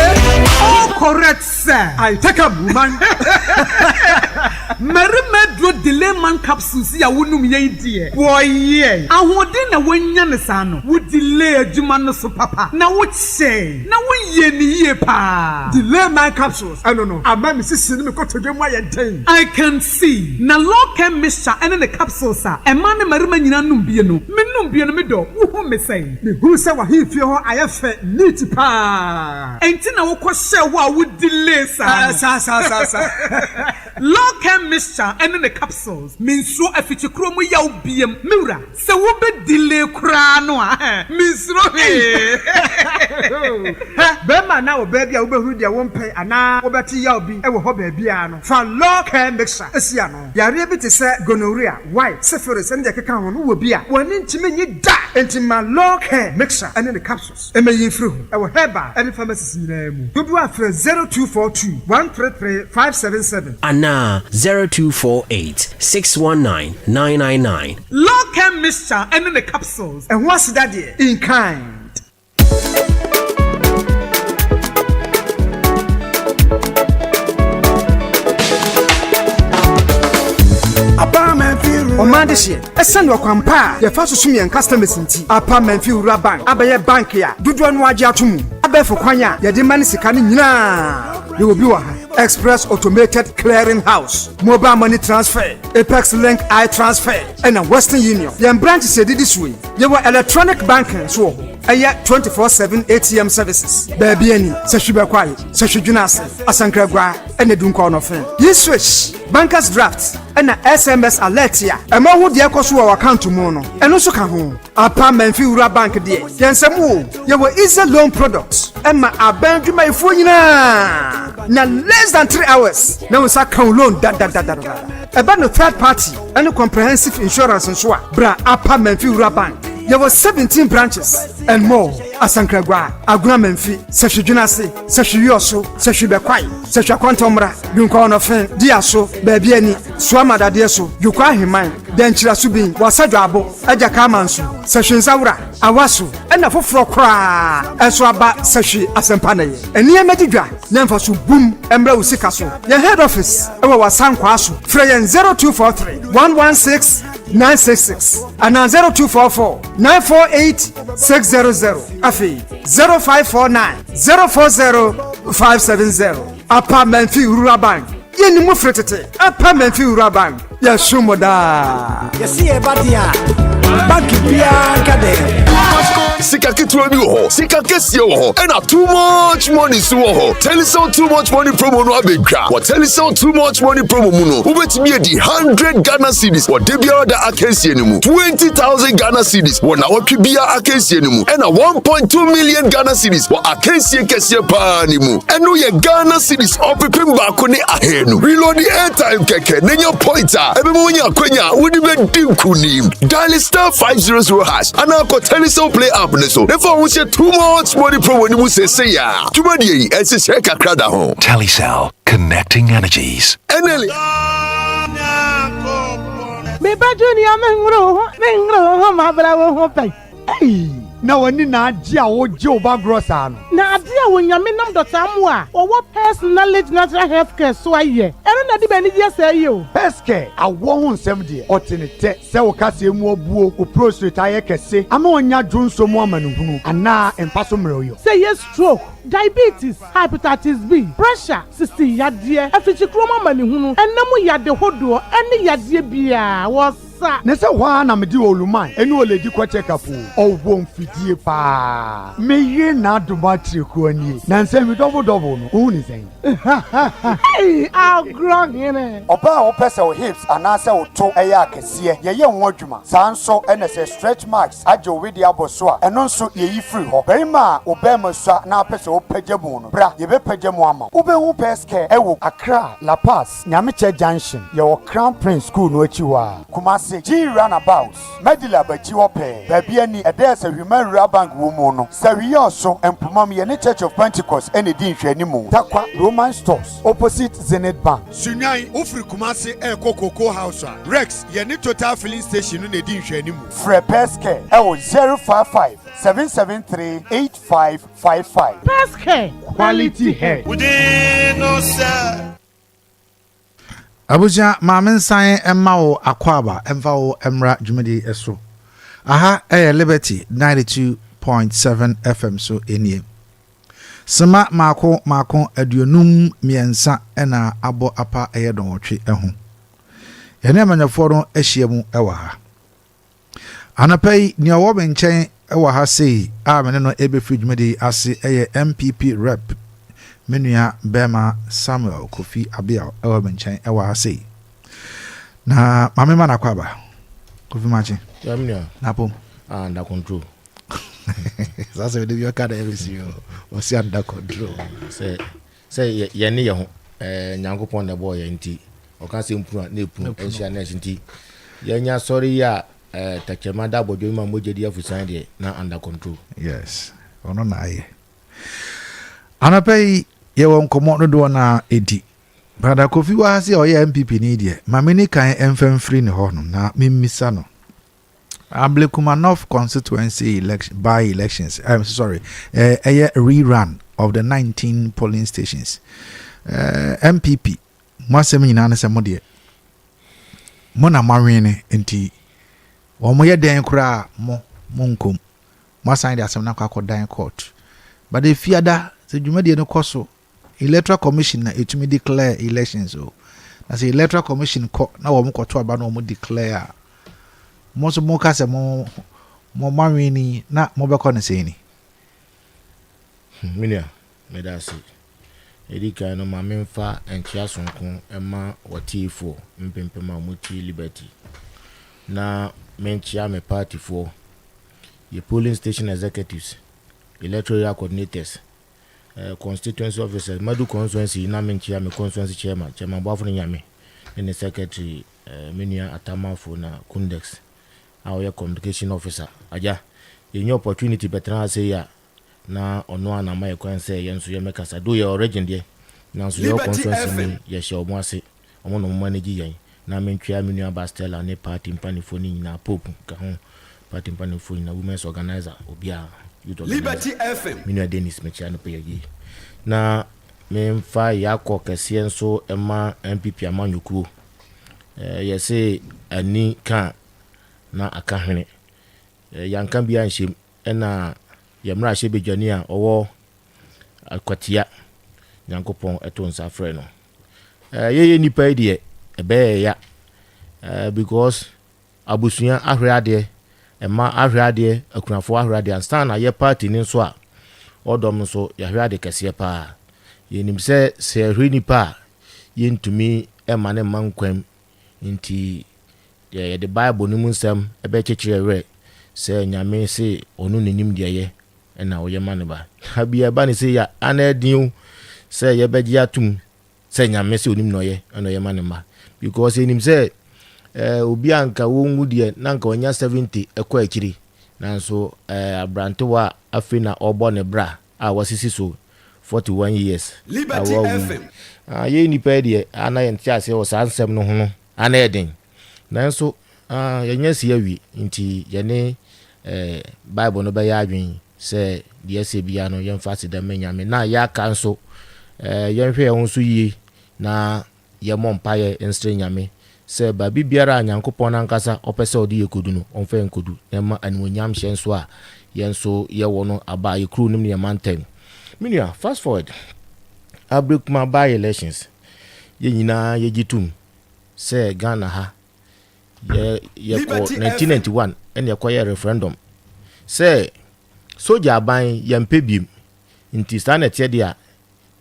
oh correct sir I take a woman Merimedro delay man capsules ya wonum ye die boy ye ahode na wanya ne sa no wo delay adwuma no so papa na wo che na wo ye ni ye pa delay man capsules I don't know ama me sisi me kotodwe mu ayen I can see na local mixture ene ne capsules a ema ne marima nyina num bie no me num bie no me do wo hu me say me hu se wa hifie ho ayefe neat pa enti na wo kɔhye wo a wo delay sa local mixture and the capsules means so afiti kromo yaw biem miura se wo be delay kra no a means no be ma na wo be bia wo be hu dia wo mpe ana wo beti yaw bi e wo ho ba bia no fa local mixture esia no yare bi te se gonorrhea white syphilis and the keka ho no wo bia woni ntime nyi da entima local mixture and the capsules e me yin firi ho e wo herba and pharmacies nyina mu dodo afre 0242 133 577 ana 0248-619-999. Local mixture and the capsules. And what's that there? In kind. Omande she esen wa kwampa ye fa susumi en customers nti apartment fi wura bank abaye bank ya dodo no age atomu abefo kwanya ye de mani sika ni nyina ye obi wa Express Automated Clearing House, Mobile Money Transfer, Apex Link I Transfer, and a Western Union. Your branch is this way. You were electronic banking, so ɛyɛ 24/7 ATM services baabi ani sɛ hwebɛkwae sɛ hwedwunase asankragua ɛna dunkɔ no fe yi switch bankers draft ɛna SMS alert ya ɛma ho deɛ kɔ so wɔ account mu no ɛno so ka ho apa manfi wura bank deɛ yɛnsɛm wo yɛwɔ easy loan products ɛma aban dwumayɛfoɔ nyinaa na less than 3 hours na wo sa kan loan dadadadada ɛba no third party ɛne comprehensive insurance nso a bra apa manfi wura bank yɛwɔ 17 branches and more asankragua aguna manfi sɛ hwedwunase sɛ hweyɔso sɛ hwebɛkwae sɛ hwakɔntɔmmra dunkɔ no fe diaso baabi ani suamadadeɛ so dwokɔ aheman dɛnkyira so bin wasadwabo agya kama nso sɛ hwensawura awaso ɛna foforɔ koraa ɛso aba sɛ hwe asɛmpa na yɛ ɛnneɛma di dwa na mfa so bum ɛmmra wo sika so yɛn head office ɛwɔ wasankwaa so frɛ yɛn 0243 116 966 and 0244 948 600 afi 0549 040 570 apa manfi rural bank yeni mu fretete apa manfi rural bank ya shumoda yesi ebadia bank bia kade Sika ketewa bi wo ho, sika kese wo ho, and too much money so wo ho. Teleson too much money promo no abedwa. What Teleson too much money promo mu no, ubetimi di 100 Ghana cedis. What debia da akensie ni mu. 20,000 Ghana cedis. What na watwe bia akensie ni mu. And 1.2 million Ghana cedis. What akensie kese pa ni mu. Eno ye Ghana cedis opepem baako ne ahenu. Reload the airtime keke, nenya pointer. Ebe mo nya kwenya, wodi be dinkunim. Dial star 500 hash. Ana ko Teleson play app so therefore we say too much money promo ni mu say ya tuma die e se share kakra da ho Telecel, connecting energies. Eneli me ba junior mengro ma bra wo ho pai na wani na adi a wo je oba grosa no na adi a wonyame nam dota mu a owo personality natural health care so aye ero na di bani je say yo peske awo ho nsem de otenete se wo kase mu obuo o prostate aye kese ama onya dwonso mu amanuhunu ana empaso mreyo say yes stroke diabetes hepatitis B pressure sisti yade afichi kroma manihunu enamu yade hodo ene yade bia was ne se hwa na me di oluman eni oledi kwa check up owo mfidie pa me ye na adoma triku ani na nse mi double no uni sen hey I'll grow hene oba o pese o hips anase o to eya akese ye ye ho adwuma sanso ene se stretch marks ajo we di aboso a eno nso ye yi free ho berima oba masua na pese o pagyamu no bra ye be pagyamu ama obe hu peske ewo Accra La Paz Nyameche Junction ye wo Crown Prince School no achiwa Kumasi G runabout Medila Bachiwope Babiani Adesa Human Rural Bank Womono Sawiyo so empumam ye ne Church of Pentecost ene di nhwanimu Takwa Roman Stores opposite Zenith Bank Sunyai ofri Kumasi KOTOKO House Rex ye ne Total Filling Station ne di nhwanimu Fre Peske ewo 055 773 8555 Peske quality hair no sir Abuja Mamen Emma o Akwaba Emva o Emra Jumedi Eso. Aha Liberty 92.7 FM so enie. Sama mako aduonum miensa ena abo apa donwotwe eho. Yene amanyafo no ahyia mu ewa ha. Anapai ni owo benchen ewa ha sei a mene no ebefi Jumedi ase MPP rep Menua Bema Samuel Kofi Abia ewa benchen ewa ase na mame mana kwaba Kofi machi Menua napo under control sasa we dey kada everything o si under control say ye ne ye ho nyankopon na boy nti o ka se mpuru na epuru enhia na nti ye nya sorry ya takema da bojo ma mojedi afusan de na under control yes ono na aye anapai ye won komo no do na edi brother Kofi wa se o ye MPP ni de mame ni kan emfamfiri ne ho no na mimmisa no Ablekumanov constituency election by elections I'm sorry a rerun of the 19 polling stations MPP mwasem nyina na se mo de mo na mawene enti wo mo ye den kura mo nkom mo sign the asem na kwa dan court but the fiada se dwumade no koso electoral commission na etumi declare elections so na se electoral commission ko na wo mo koto aba na wo mo declare mo so mo ka se mo mo mawini na mo be ko ne sei ni minia medasi edika no ma memfa enchia sonko ema watifo mpempema muti liberty na menchia me party for the polling station executives, electoral coordinators, constituency officers, madu constituency na menchia me constituency chairman bafo nyame and the secretary minia atamafo na kundex our communication officer aja yenye opportunity betra say ya na ono ana ma ekwan say yenso ye mekasa do your origin there na so your constituency ni ye hye omo ase omo no manage yen na mentwa minia bastela ne party mpanifo ni na pope ka ho party mpanifo na women's organizer obia Liberty FM minia Dennis mechia no peye na memfa yakọ kese nso ema MPP amanyukuo ye say ani kan na akahwene yanka bia nhyem na yemra hye bedwane a owo akwatia nyankopon eto nsa frɛ no ye nipa die ebe ya because abusuya ahwe ade ema ahwe ade akunafo ahwe ade stand na ye party ni nso a odom nso ya hwe ade kese pa ye nim se hwe nipa ye ntumi ema ne mankwam nti ye the bible ni munsam ebe chechire we se nyame se onu nenim de ye na wo ye mane ba Abia ba ni se ya anadin se ye beji atum se nyame se onim no ye no ye mane ma because enim se obi anka wo ngu de nanka onya 70 ekwa akiri nanso abrantewa afi na obo ne bra a wasisi so 41 years Liberty FM ye ni pa de ana ye ntiase wo sansem no ho ana eden nanso yenya si awi nti yene bible no be ya adwen se de ese bia no yemfa se da manyame na ya kanso yenhwe ho so yi na ye mompaye enstre nyame se ba bibiara nyankopon ankasa opese odi yekodu no onfa enkodu ema anwonyam hye nso a yenso ye wono aba ye kru nim ne manten minia fast forward abrikuma by elections ye nyina ye gitum se Ghana ha ye ko 1991 ene ye koye referendum se soja ban ye mpebiem nti sanet dia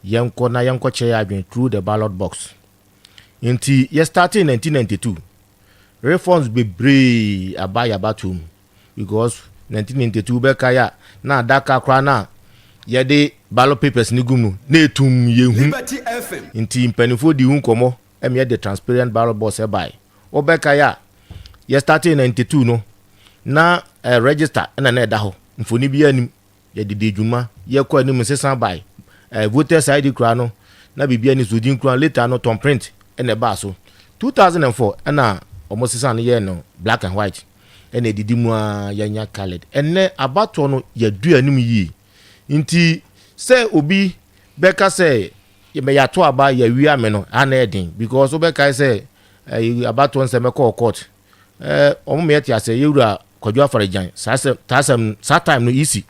yenko na yenko che adwen through the ballot box nti ye started in 1992 reforms be brave abaya batum because 1992 be kaya na daka kra na ye de ballot papers ni gumu na etum ye hu nti mpanifo di hu komo em ye the transparent ballot box e by obeka ya ye started in 92 no na register na eda ho mfoni bia nim ye de djuma ye ko anim sesan by voters ID kra no na bibia ni zodin kra later no tom print ene ba so 2004 na omo sesan ye no black and white ene didi mu a yanya colored ene abato no ye du anim yi nti se obi beka se ye me yato aba ye wi ame no ana edin because obeka se abato nse me call court omo me yati ase yewura kwadwo afarajan sa time no easy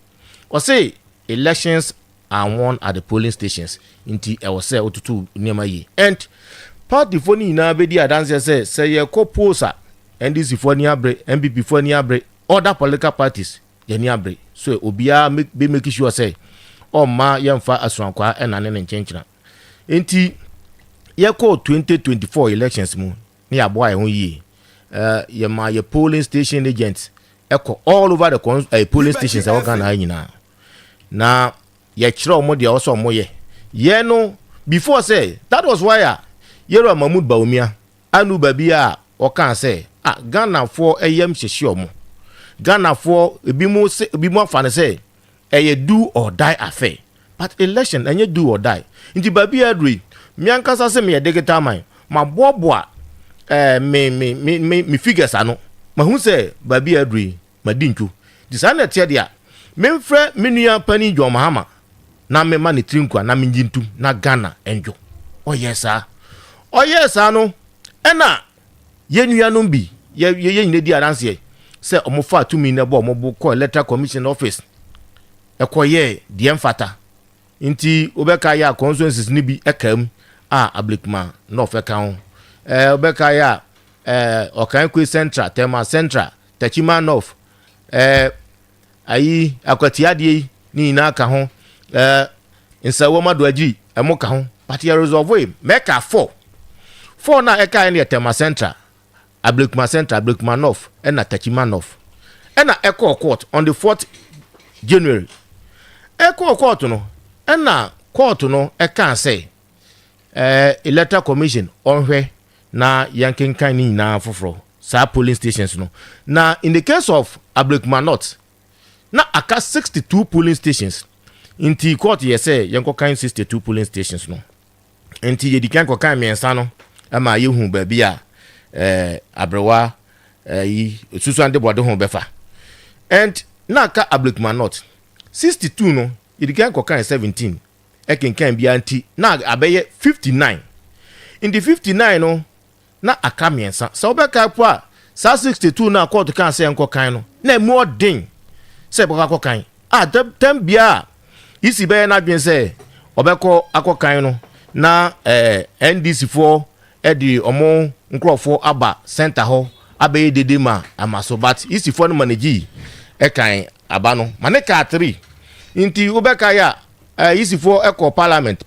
o say elections are won at the polling stations nti e was say otutu niema yi and party foni na be di adanse say ye koposa NDC foni abre MPP foni abre other political parties ye ni abre so obia be make sure say o ma yemfa asuankwa enane ne nkenkyina nti ye ko 2024 elections mu ni aboa ye ho yi ye ma ye polling station agents eko all over the polling stations e Ghana nyina na ye kire omo de oso omo ye no before say that was why Yero Mahmoud Baumia anu babia o kan say Ghana for eyem hyehye omo Ghana for ebi mo fa say eye do or die affair but election enye do or die nti babia adri mi ankasa se me digital man ma boboa me figures ano ma hu say babia adri madintu disana tie dia memfre menua pani John Mahama na me ma ne trinkwa na me njintu na Ghana enjo oh yes no ena yenua no bi ye nyine di adanse se omofa 2 million bo omobo ko electoral commission office ekoye die mfata nti obeka ya constituencies ni bi ekam ablikma no feka ho obeka ya okan kwe central tema central techima north ayi akwatiade ni na ka ho nsawoma do agi emo ka ho but ya resolve meka 4 na eka ne Tema Central Ablekuma Central Ablekuma North na Takima North na Echo Court on the 4th January Echo Court no na court no eka say electoral commission onhwe na yankenkan ni na foforo sa polling stations no na in the case of Ablekuma North na aka 62 polling stations inti court say yankokan 62 polling stations no inti yedikan kokan miensa no ama yehu ba bia abrewa yi susu ande bode ho befa and na aka Ablekuma North 62 no yedikan kokan 17 ekenkan bia anti na abeye 59 in the 59 no na aka miensa so obeka po a sa 62 na court kan say enkokan no na more din say baka kokan tem bia isi be na dwen say obeko akokan no na NDC for edi omo nkrofo aba center ho abaye dede ma amaso but isi for no manage ekan aba no maneka 3 inti obeka ya isi for eko parliament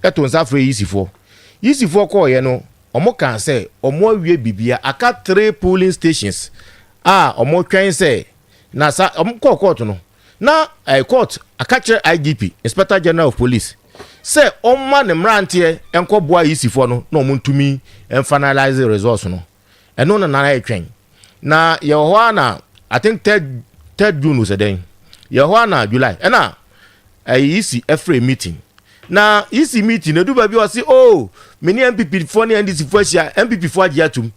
eto nsa free isi for ko ye no omo kan say omo awie bibia aka 3 polling stations omo twen say na sa omo court no na court akache IGP Inspector General of Police say omma ne mrantie enko boa isi for no na omo ntumi finalize results no eno na etwen na ye ho na I think 3rd June was then ye ho na July na isi every meeting na isi meeting edu ba bi o say many MPP for ni NDC for share MPP for agiatum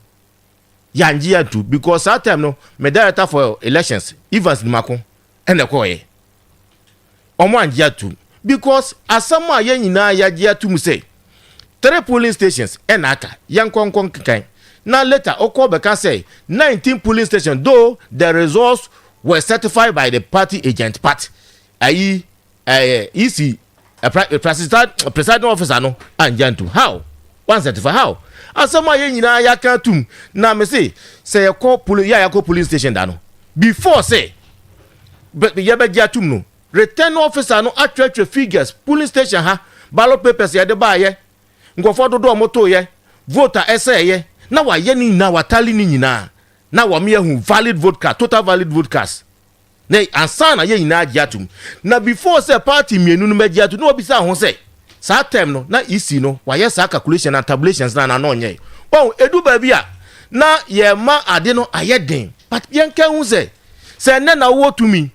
yanji atu because that time no me director for elections Evans Nimako ene ko ye omo angiatu because asama ye nyina ya agiatum say 3 polling stations enaka yankonkon kan na later okobeka say 19 polling stations though the results were certified by the party agent party ayi isi presiding officer no anjantu how one certify how asama ye nyina ya katum na me say yakọ police station da no before say ye be jatum no return officer no atwetwe figures police station ha ballot papers ye de ba ye ngofo dodo moto ye voter essay ye na wa ye ni na watali ni nyina na wa me hu valid vote card total valid vote cards ne ansana ye nyina jatum na before say party mienu no me jatum no obisa ho say sa time no na isi no wa ye sa calculation and tabulations na no nye edu ba bia na ye ma ade no ayeden but yen kan hu say na wo tumi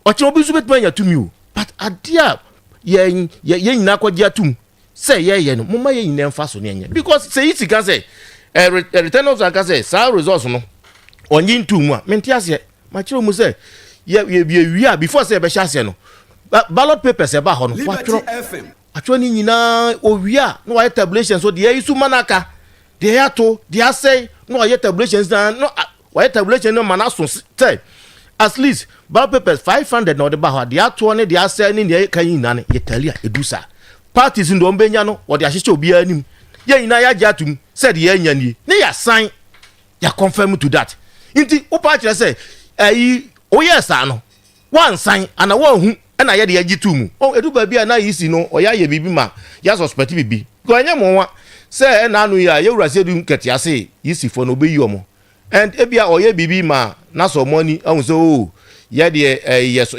oche obi su betman ya tumi o but adia ye nyina kwagia tum say ye no mama ye nyina mfa so ne nye because say isi kan say return of can say sa results no onyin tum a menti ase ma kire mu say ye wi before say be sha ase no ballot papers e ba ho no atwo ni nyina owia no wa tabulation so de isu manaka de yato de asay no wa tabulations no wa tabulation no manaso say at least ballot papers 500 no de ba ho de yato ne de asay ni ne kan nyina ne yetalia edusa parties ndo mbenya no wo de ahyeche obi anim ye nyina ya jatum said ye nya ni ne ya sign ya confirm to that inti opa kire say o yes no one sign ana one hu na ye de agitum edu ba bia na yisi no oya ye bibi ma ya suspect bibi ko anya mo wa say na anu ya ye wurase edu nketia say yisi fo no be yi omo and ebia oye bibi ma na so money ahun so ye de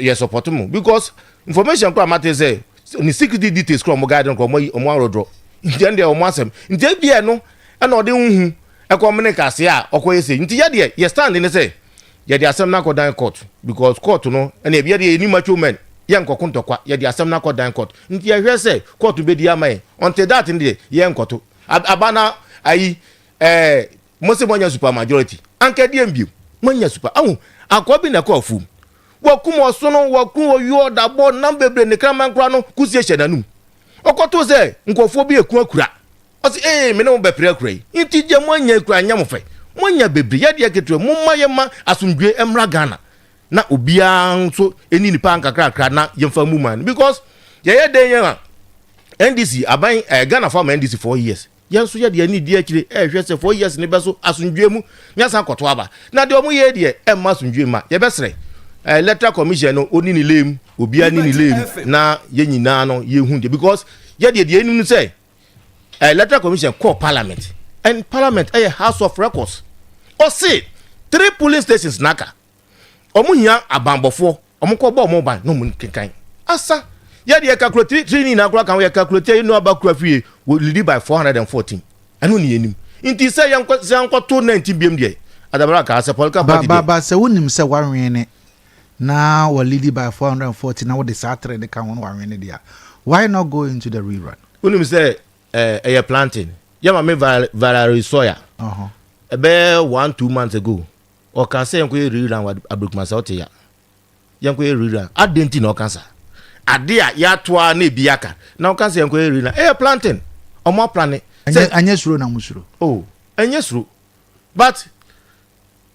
ye support mu because information kwa matter say ni security details kwa mo guide ko mo arodro nti de o mo asem nti ebia no na ode hu e ko mene kase a okoye say nti ye de ye stand ne say ye de asem na ko dan court because court no na ebia de ni macho men yankoko ntokwa ye de asem na ko dan court nti ye hwe say court be di amaye until that ndi ye nkoto abana ayi mose monya super majority anke die mbiem monya super ahu akobi na ko afu wakum osono wakun oyo dabo nambebre ne kraman kra no kusie hyedanum okoto say nkofo bi eku akura o say me no be pre akura nti je monya akura nyamfe monya bebre ye de ketre momma ye ma asumdwe emra Ghana na obia nso eni nipa nkakra na yemfa mu man because ye den ye NDC aban Ghana for NDC 4 years yɛn so yɛ de ani di akyire hwɛ sɛ 4 years ne bɛ so asundwe mu nyasa kɔto aba na de ɔmo yɛ deɛ ɛmma asundwe ma yɛbɛsrɛ electoral commission no oni ni lem obia ni lem na yɛ nyinaa no yɛ hu de because yɛ de enim no sɛ electoral commission call parliament and parliament a house of records or say 3 polling stations naka ɔmo hia abambɔfo ɔmo kɔ bɔ ɔmo ban no mu kenkan asa yɛ de calculate 3 ni na kura kan yɛ calculate no abakura fie we lead by 414 ɛno ni enim nti sɛ yɛnkɔ to 19 biem de adabara ka sɛ political party ba sɛ wonim sɛ wanwene na we lead by 440 now the Saturday they can one there. Why not go into the rerun? When you say a planting, yeah, me Valerie Soya. About 1-2 months ago, or can say we rerun what I broke myself here. Young rerun. I didn't know cancer. Adia yatwa ne biaka. Now can say we rerun. A planting or more planting. And yes, run musro. Oh, and yes, but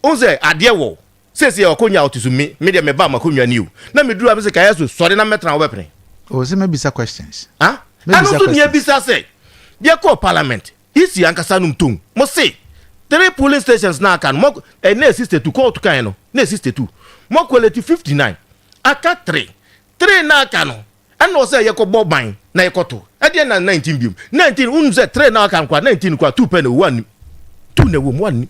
Unze Adia wo. Says you konya otisu me de me ba makonya new na me duru abese Kayaso sori na metra wo bepre o se me bisa questions ah and also near bisa say dia call parliament isi ankasa num ton mo say 3 polling stations na kan mo na assisted to call to kan no na assisted to mo quality 59 aka 3 na kan no and no say yekobo ban na yekoto e de na 19 biom 19 unu say 3 na kan kwa 19 kwa 2 pen 1 2 na wo 1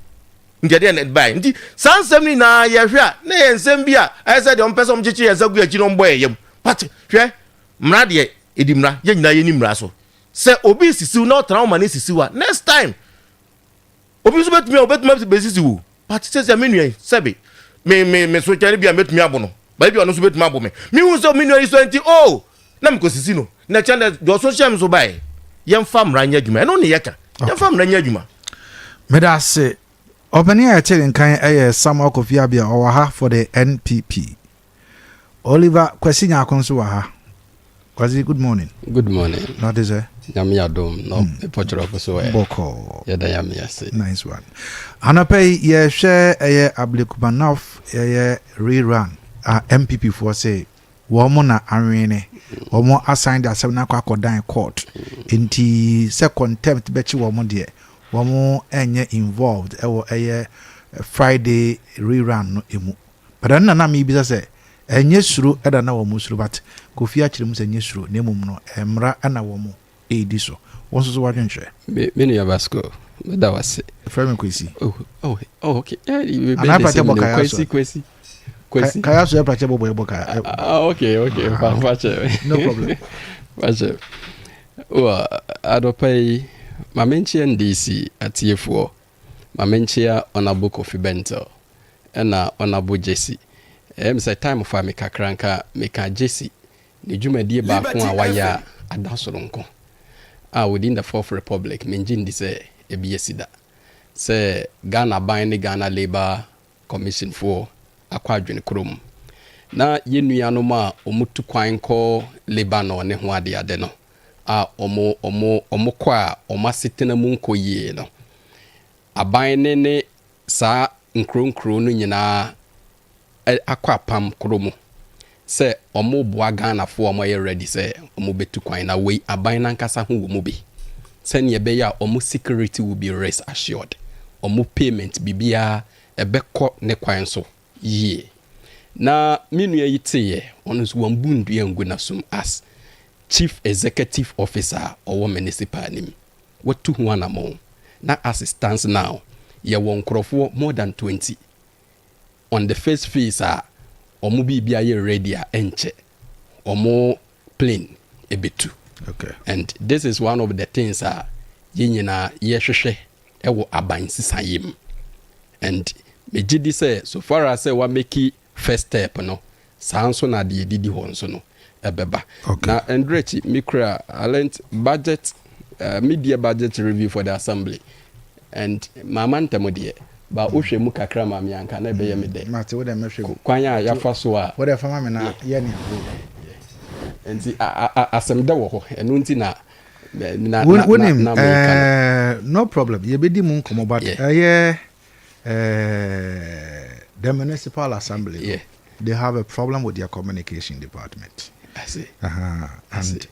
ngede na buy nti sansem ni na ye hwe a na ye nsem bi a ese de ompese omchichi ye zagu achi no mbo yem but hwe mra de edimra ye nyina ye ni mra so se obi sisiu na otra ma ne sisiu a next time obi so betumi be sisiu but se menu sebe me so tani bi a metumi abo no ba bi ono so betumi abo me hu so menu yi so nti oh na me ko sisi no na channel do social so buy ye mfa mra nya adwuma no ne ye ka ye mfa mra nya adwuma me da se Obani I tell in kind Samuel Kofi Abia or for the NPP. Oliver Kwesinya Akonso ha. Kwesi, good morning. Good morning. Not is it? Yamia dom no portrait of so Boko. Yada yamia say. Nice one. Anape ye share Ablikubanov ye rerun. MPP for say womo na anwene. Womo assigned a 7 kwa court. Inti se contempt bechi womo de. Wamo enye involved ewo Friday rerun no emu but na me bisa se enye suru eda na wamo suru but Kofi akire mu se enye suru na emum no emra ana wamo edi so wonso so wadwenhwe me no yabasco me da wase frame Kwesi oh okay yeah ana prate boka Kwesi Kayaso ya prate boka okay no problem wache adopai Mamenchia NDC atiefo Mamenchia Honorable Kofi Bento ena Honorable Jesse say time for me kakranka meka Jesse ni dwumadie ba ko a waya adasoronko within the 4th Republic menjindi se ebiesida se Ghana ban ni Ghana Labour Commission for akwadwene krom na yenua ma omutu kwan ko Lebanon ne ho ade no omo kwa omasitena munko yie no aban ne sa nkronkro no nyina akwa pam kromo se omo boa Ghana fo omo ye ready se omo betu kwan na we aban na nkasa ho wo mo bi se ne be ya omo security will be rest assured omo payment bibia ebekọ ne kwan so yie na minua yitiye ono so wambundu yangu na sum as Chief Executive Officer or municipal name. What 2 more? Now as it stands now, you won crofo more than 20. On the first phase omo bibia ye ready enche. Omo plane a bit too. Okay. And this is one of the things yinyina ye hwehwe ewo abansi sayim. And me gidi say so far as say wa make first step no, sanso na de didi ho nso no. Ebeba. Okay. Now, Andrechi, Mikra, I learned budget, media budget review for the assembly. And Maman Tamodie, but Ushe Mukakra Mamian can never me there. Mate, what I'm sure. Quanya Yafasua. What if I'm na Yanni? And see, I some dawo, and Untina. No problem. You be the moon come about. The municipal assembly. Yeah. They have a problem with their communication department. I see. And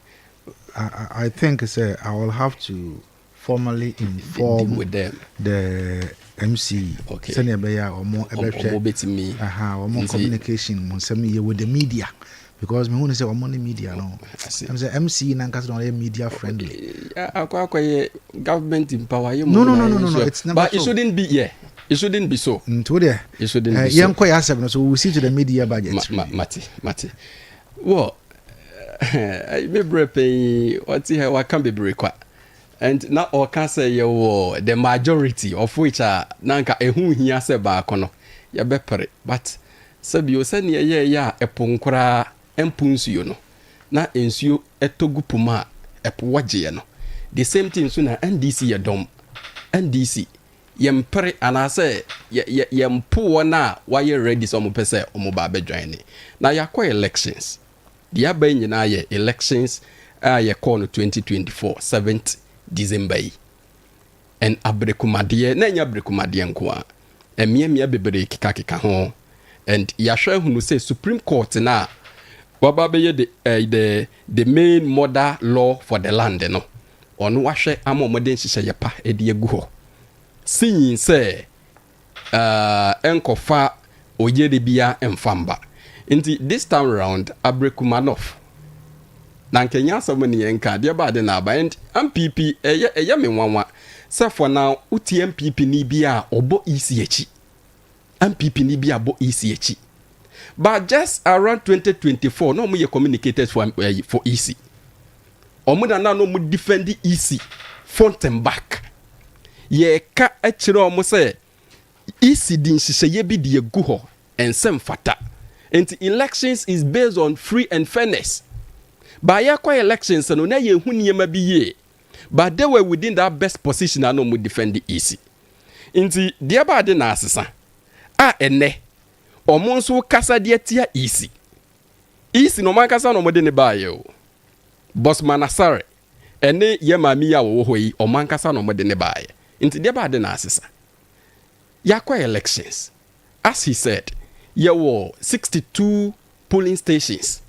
I think I will have to formally inform with them the MC. Okay. Send a bear or more me. Or more communication with the media. Because me want to say money media no. I'm say MC Nankas not media friendly. Government in power. No. It's never but so. It shouldn't be. Yeah, it shouldn't be so. It shouldn't be so. So we see to the media budget. Mati. Well, I be pay. What's here? What can be required? And now I can say the majority of which are nanka ehu hiya se ba kono. Ya be pere. But sabi o se ne ya eponkra empunsuo no. Na ensuo etogu puma epo waje no. The same thing so na NDC ya dom. NDC yempere anase yempo na why ready so mo pese o mo ba be join ni. Na yakwa elections. The aba nyina ye elections ye call no 2024 7th December yi. And abrekumade na nya abrekumade nko a. Emia bebre kika ho. And yahwe hunu say Supreme Court na waba be the main model law for the land no. Ono wahwe amomode nhihye yepa edi egu ho. Sin say enkofa oyede bia emfamba. Inti this time around Abrekumanov na nkenya somani enka de ba de na ba and MPP eye me nwanwa say for now uti MPP ni bia obo isi echi MPP ni bia bo isi echi but just around 2024 no mo ye communicated for EC omo na no mo defend EC front and back ye ka akire omo say EC din hihye bi de egu ho ensem fata. And elections is based on free and fairness. But yakwa elections no na ye hu niema bi ye. But they were within that best position and no mo defend the EC. Inti dia ba de na asesa. Ene. Omo nso kasa de tia EC. EC no man kasa no mo de ne ba ye o. Boss Manasare. Ene ye mami ya wo ho yi o man kasa no mo de ne ba ye. Inti dia ba de na asesa. Yakwa elections. As he said, there were 62 polling stations.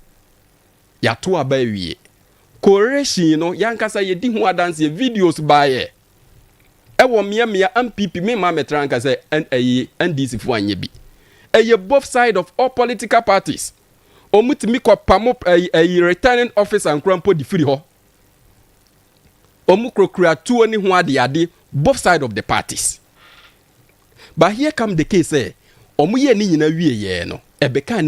Ya to abawie. Correction no yankasa ye di ho adanse videos bae. E wo mia MPP me ma metranka say NDC fo anye bi. Eye both side of all political parties. Omutimi ko pamo returning officer and crampo di free ho. Omukrokura tu oni ho ade both side of the parties. But here come the case say omuye ni nyina wie ye no ebeka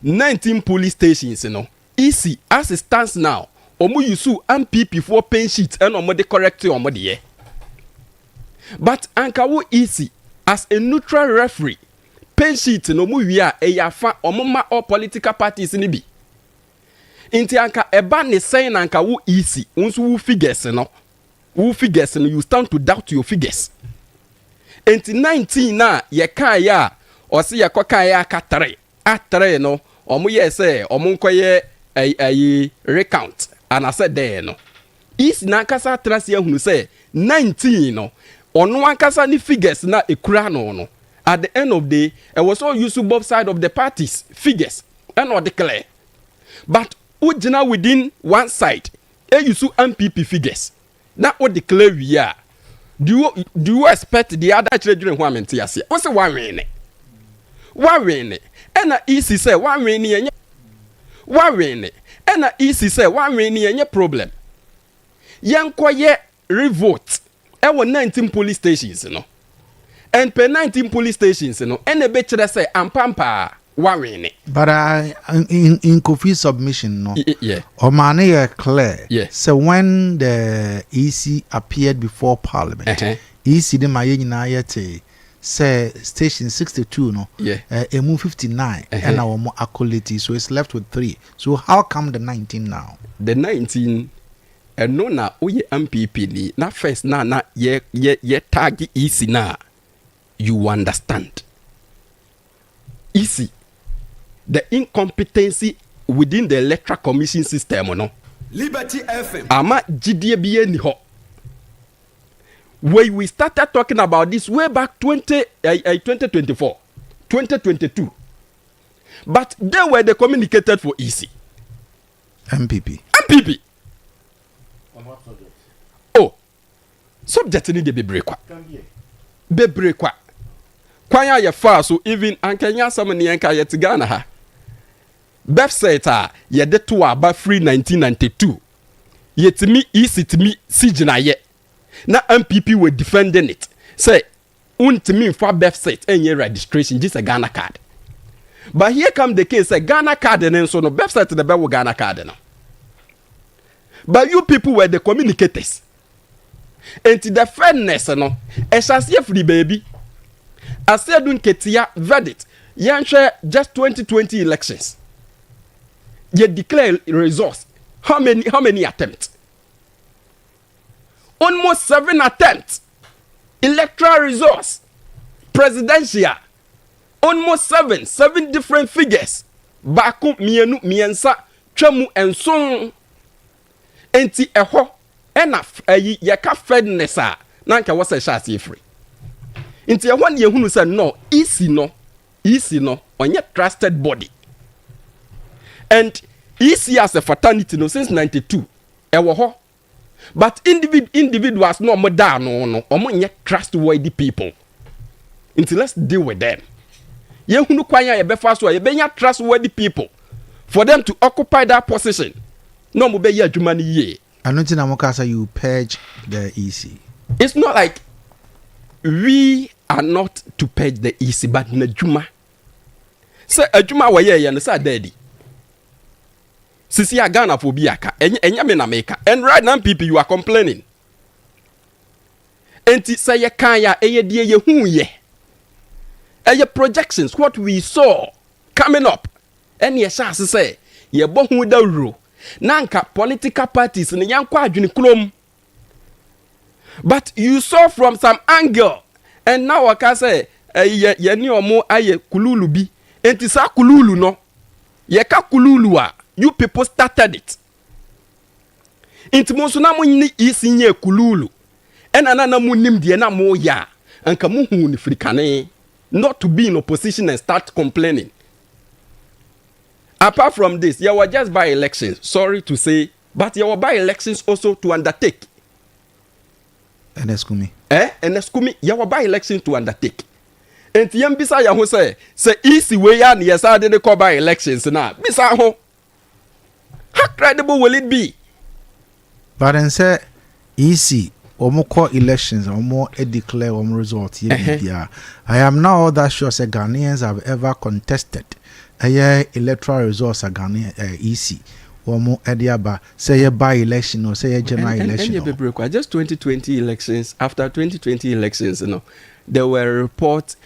19 police stations no EC as it stands now omu yusu MPP for pen sheet and omo de correct omo de ye but anka wo EC as a neutral referee pen sheet no mu wi a eyafa omo ma all political parties ni bi inti anka eba ne sen anka wo EC unsu wo figures no you stand to doubt your figures. Enti 19 na ye kan ya o se ye kokan ya ka 3 no omo ye se omo nkoye recount and I said there no is na kasa trust ye hunu se 19 no ono ankasa ni figures na ekura no at the end of the day it was all used both side of the parties figures and or declare but ujina within one side you use MPP figures na o declare we are. Do you expect the other children who are meant to say? What's the one win? And EC say one win. And EC say one win. Problem. Young quiet revolt. There were 19 police stations, you know. And per 19 police stations, you know. And the better say ampampa one win. But in Kofi submission, no. Yeah. Or money clear. Yeah. So when the EC appeared before Parliament, EC the Mayenayete say station 62 no. Yeah. Move 59 and our more accolade. So it's left with 3. So how come the 19 now? The 19 no na oye MPP ni na first na ye tag EC na you understand. EC the incompetency within the electoral commission system no Liberty FM ama gidie bie ni ho when we started talking about this way back 2024 2022 but they were the communicated for EC MPP subject ni de bebre kwa kwanya ye fa so even ankanya sam ne yanka ye tigana ha website a ye de to aba free 1992 yetimi isitimi sigina ye na MPP were defending it say untimi for website enye registration just a Ghana card. But here come the case say Ghana card and so no website the be Ghana card now. But you people were the communicators. And the fairness no esase free baby. I said dun ketia verdict. Yanhwe just 2020 elections. You declare results. How many attempts? Almost 7 attempts. Electoral results. Presidential. Almost 7 different figures. Baku mienu miensa twemu enson. Enti eho enough yeka fairness a nanka wose shase free. Enti eho ne yehunu say no easy no onye trusted body. And easy as a fraternity no since 92 ewo ho. But individuals no more down no omo trustworthy people. Until let's deal with them. Yehunu kwanya ye befa so ye benya trustworthy people for them to occupy that position. No mo be ye adwuma ni ye. Anoti na mokasa you purge the EC. It's not like we are not to purge the EC but na adwuma. Say adwuma wa ye no say daddy. Sisi ya Ghana for biaka enya me na make. And right now people you are complaining. Enti say ye kan ya eye die ye hu ye. Eye projections what we saw coming up. And ye sha say ye bo hu da ro. Nanka political parties ne yankwa adwene klom. But you saw from some angle and now I can say ye ni omo aye kululu bi. Enti sa kululu no. Ye ka kululu a you people started it. Inti monso na mo ni isi nye kululu. Ena na mo nim de na mo ya. Anka mo hu ni frikane. Not to be in opposition and start complaining. Apart from this, you were just by elections. Sorry to say, but you were by elections also to undertake. Eneskumi. Eneskumi, you were by elections to undertake. And yambisa ya ho say easy way ya ni yesa de call by elections na. Bisa ho. How credible will it be? But then say easy omo call elections omo declare omo result here. I am not all that sure say Ghanaians have ever contested electoral results are Ghanaian EC omo ediaba say by election or say general election. Just 2020 elections. After 2020 elections, there were reports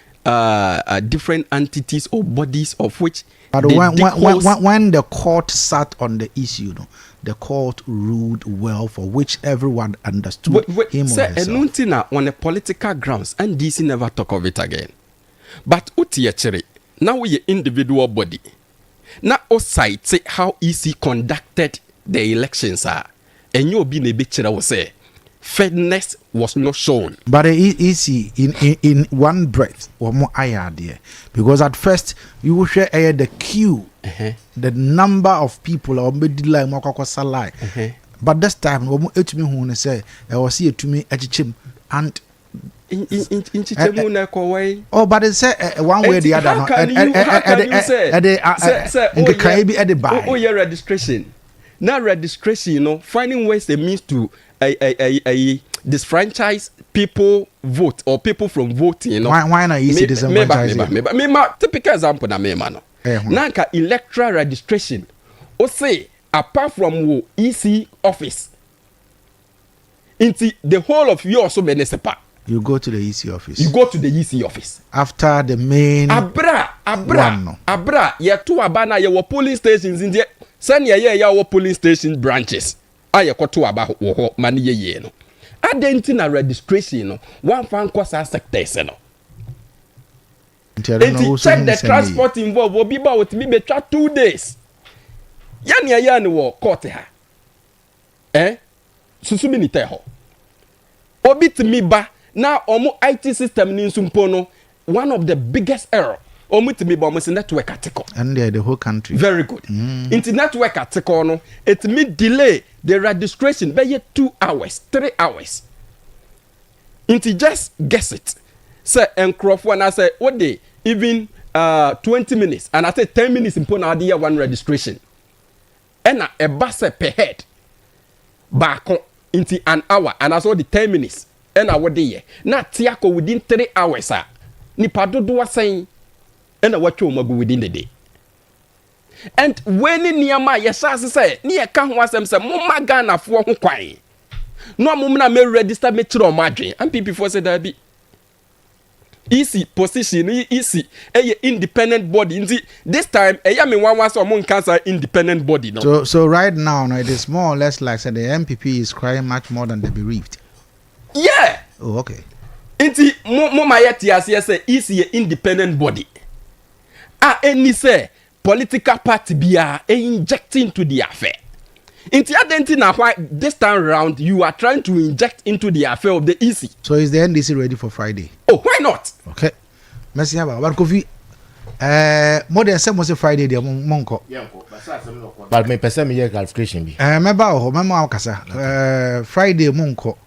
different entities or bodies of which. But when the court sat on the issue, the court ruled well, for which everyone understood him or herself. On the political grounds, and DC never talk of it again. But utiachere, now we individual body. Now outside say how EC conducted the elections are, and you be a bit will say fairness was not shown. But EC in one breath or more idea, because at first you will share the queue, the number of people or maybe like Salai. But this time me who say I was here to me Chim and oh, but it say one way or the other. Oh, your registration. Now registration, finding ways they means to disfranchise people vote or people from voting. Why not easy disenfranchising? Me typical example na me man. Nanka electoral registration. O say apart from EC office, into the whole of you also municipal. You go to the EC office. You go to the EC office. After the main Abra. Ye to abana ye wo polling stations in there. Send ye wo polling station branches. Aye ko to aba wo mani ye no. Identity registration no. One fan kosa sectors no. Check the transport involved. Will be about with me betwa 2 days. Yani wo court ha. Susumi ni te ho. Obi to me ba. Now, omo IT system ni nsumpono, one of the biggest error. Omo to me ba omo network article. And the whole country. Very good. Into network article no, it may delay the registration by 2 hours, 3 hours. Inti just guess it. Say Encroft and I say what day even 20 minutes and I say 10 minutes in pona idea one registration. And a bus per head back into an hour and I saw the 10 minutes and I would day. Not Tiako within 3 hours, sir. Nipa do was saying and I watch you within the day. And when near my yes, say near can was them say Mama Ghana for kwai. No mumna may register me to margin and people for say that be easy position easy a independent body. This time a yami one was among cancer independent body. No? So right now it is more or less like the MPP is crying much more than the bereaved. Yeah. Oh, okay. Inti mama yeti as say easy independent body. Any say political party be injecting into the affair. Inti identity now why this time around you are trying to inject into the affair of the EC. So is the NDC ready for Friday? Oh, why not? Okay. Merci about what coffee. More than some was Friday the monko. But me person me clarification be. Mema kasa. Friday monko.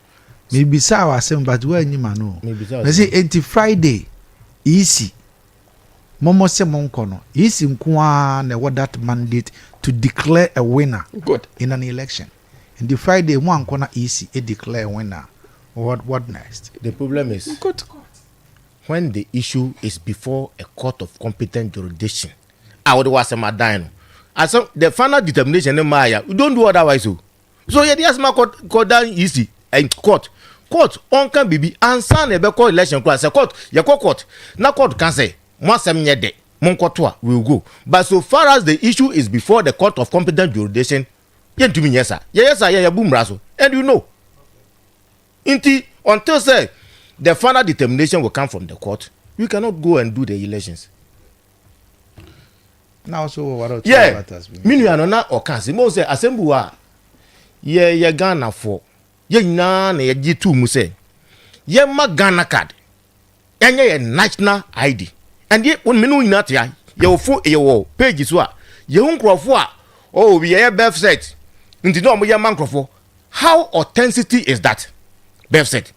Me bisa wa sem but we nyima no. Me say enti Friday EC. Momo se monko no. EC nko na what that mandate to declare a winner. Good. In an election. And the Friday one corner easy a declare a winner. What next? The problem is good. When the issue is before a court of competent jurisdiction. I would was a madine. As the final determination in Maya, we don't do otherwise. So yeah, there's my court down easy and court on can be answer a court election class a court ya court na court can say once de Monkotoa will go. But so far as the issue is before the court of competent jurisdiction, yen to me yes sir. Yes sir, yeah boom raso. And you know. Until say the final determination will come from the court, we cannot go and do the elections. Now so what about us? Minu anona okansi mo say assemble ye Ghana for ye na ye G2 mu say ye ma Ghana card. Enye ye national ID. And yet, when menu in that year, you fool your pages were your own crofwa. Oh, we are birth set. Into no more man crofo. How authenticity is that? Birth set.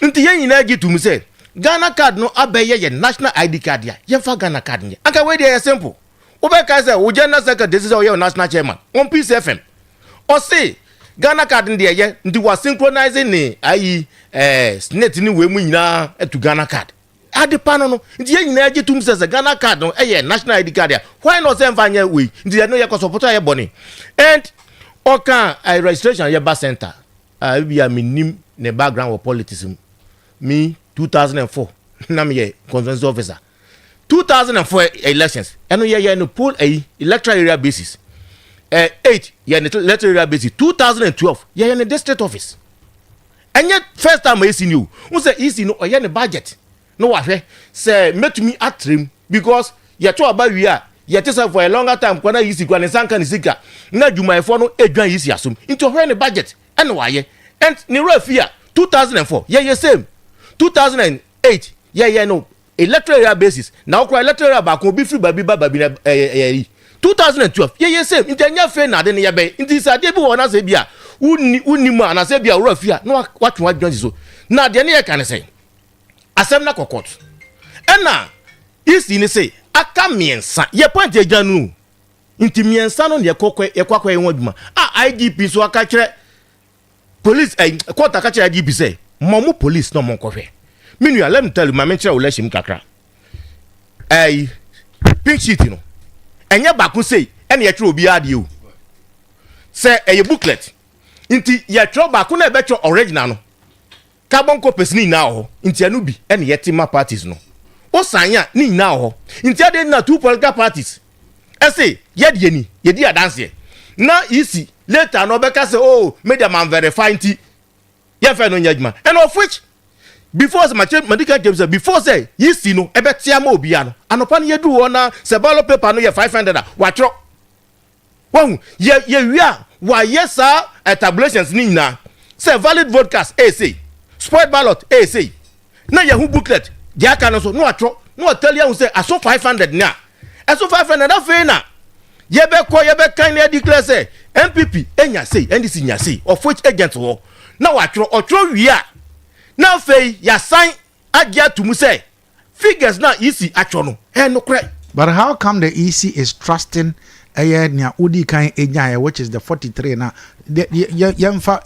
Into yen in to me say Ghana card no abeye your national ID card ya. Yen for Ghana card. I can wait there simple. Obeka say, Ujana second, this is your national chairman. 1 piece FM. Or say, Ghana card in the year, into was synchronizing the i.e. Snet in the way to Ghana card. Adi pano no nti ye nyina age tum se Ghana card no national ID card. Why not say mfanya we nti ye no ye support ye boni and oka registration ye ba center be a minim ne background of politics me 2004 na me ye consensus officer 2004 elections eno ye no poll electoral area basis 8 ye no electoral area basis 2012 ye no district office and yet first time I see you who say easy no ye no budget. No what say met me at trim because you talk about we are you tell for a longer time when I use it when I sank and sika na juma for no edwan isi asum into when the budget and why and ni fear 2004 yeah same 2008 yeah no electoral area basis now cry electoral back will be free baby 2012 yeah same into nya fe na de ne be into say dey be wona say bia unni ma na say bia fear no what join so na de ne can say asem na kokot ena isi ni say aka miensa ye point ejanu nti miensa no ye kokwe ye kwakwa ye waduma IGP so aka kire police court aka kire IGP say momu police no mon kohwe minu let me tell you my mention will shim kakra pink sheet no enye baako say ena ye kire obi ade o say ye booklet nti ye kire baako na be kire original no carbon copies ni na ho nti anu bi ene yetima parties no o sanya ni na ho nti ade na two political parties say ye di adanse na easy later no be ka say oh media man verify nti ye fe no nyaduma and of which before medical games before say easy no e be tia ma obi ano anopa no ye du ho na se ballot paper no ye 500 wa tro won ye wia wa yesa tabulations ni na say valid voters say spoiled ballot say na yahu booklet dia kan so no atro no tell you say aso 500 na aso 500 na fe na ye be kan na declare say MPP enya say NDC nya say of which agent wo na watro otro wi a Now fei ya sign agia to mu say figures na easy actually no correct. But how come the EC is trusting nya udi kan enya which is the 43 na yemfa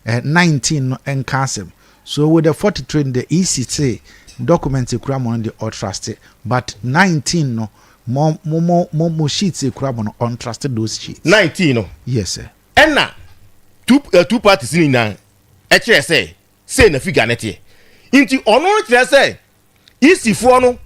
19 and cancel. So with the 43 the EC say documents kura mo the untrusted, but 19 no more sheets kura mo untrusted those sheets. 19 no. Yes sir. And na two parties in na say na figure net here. Into ono tell say EC for no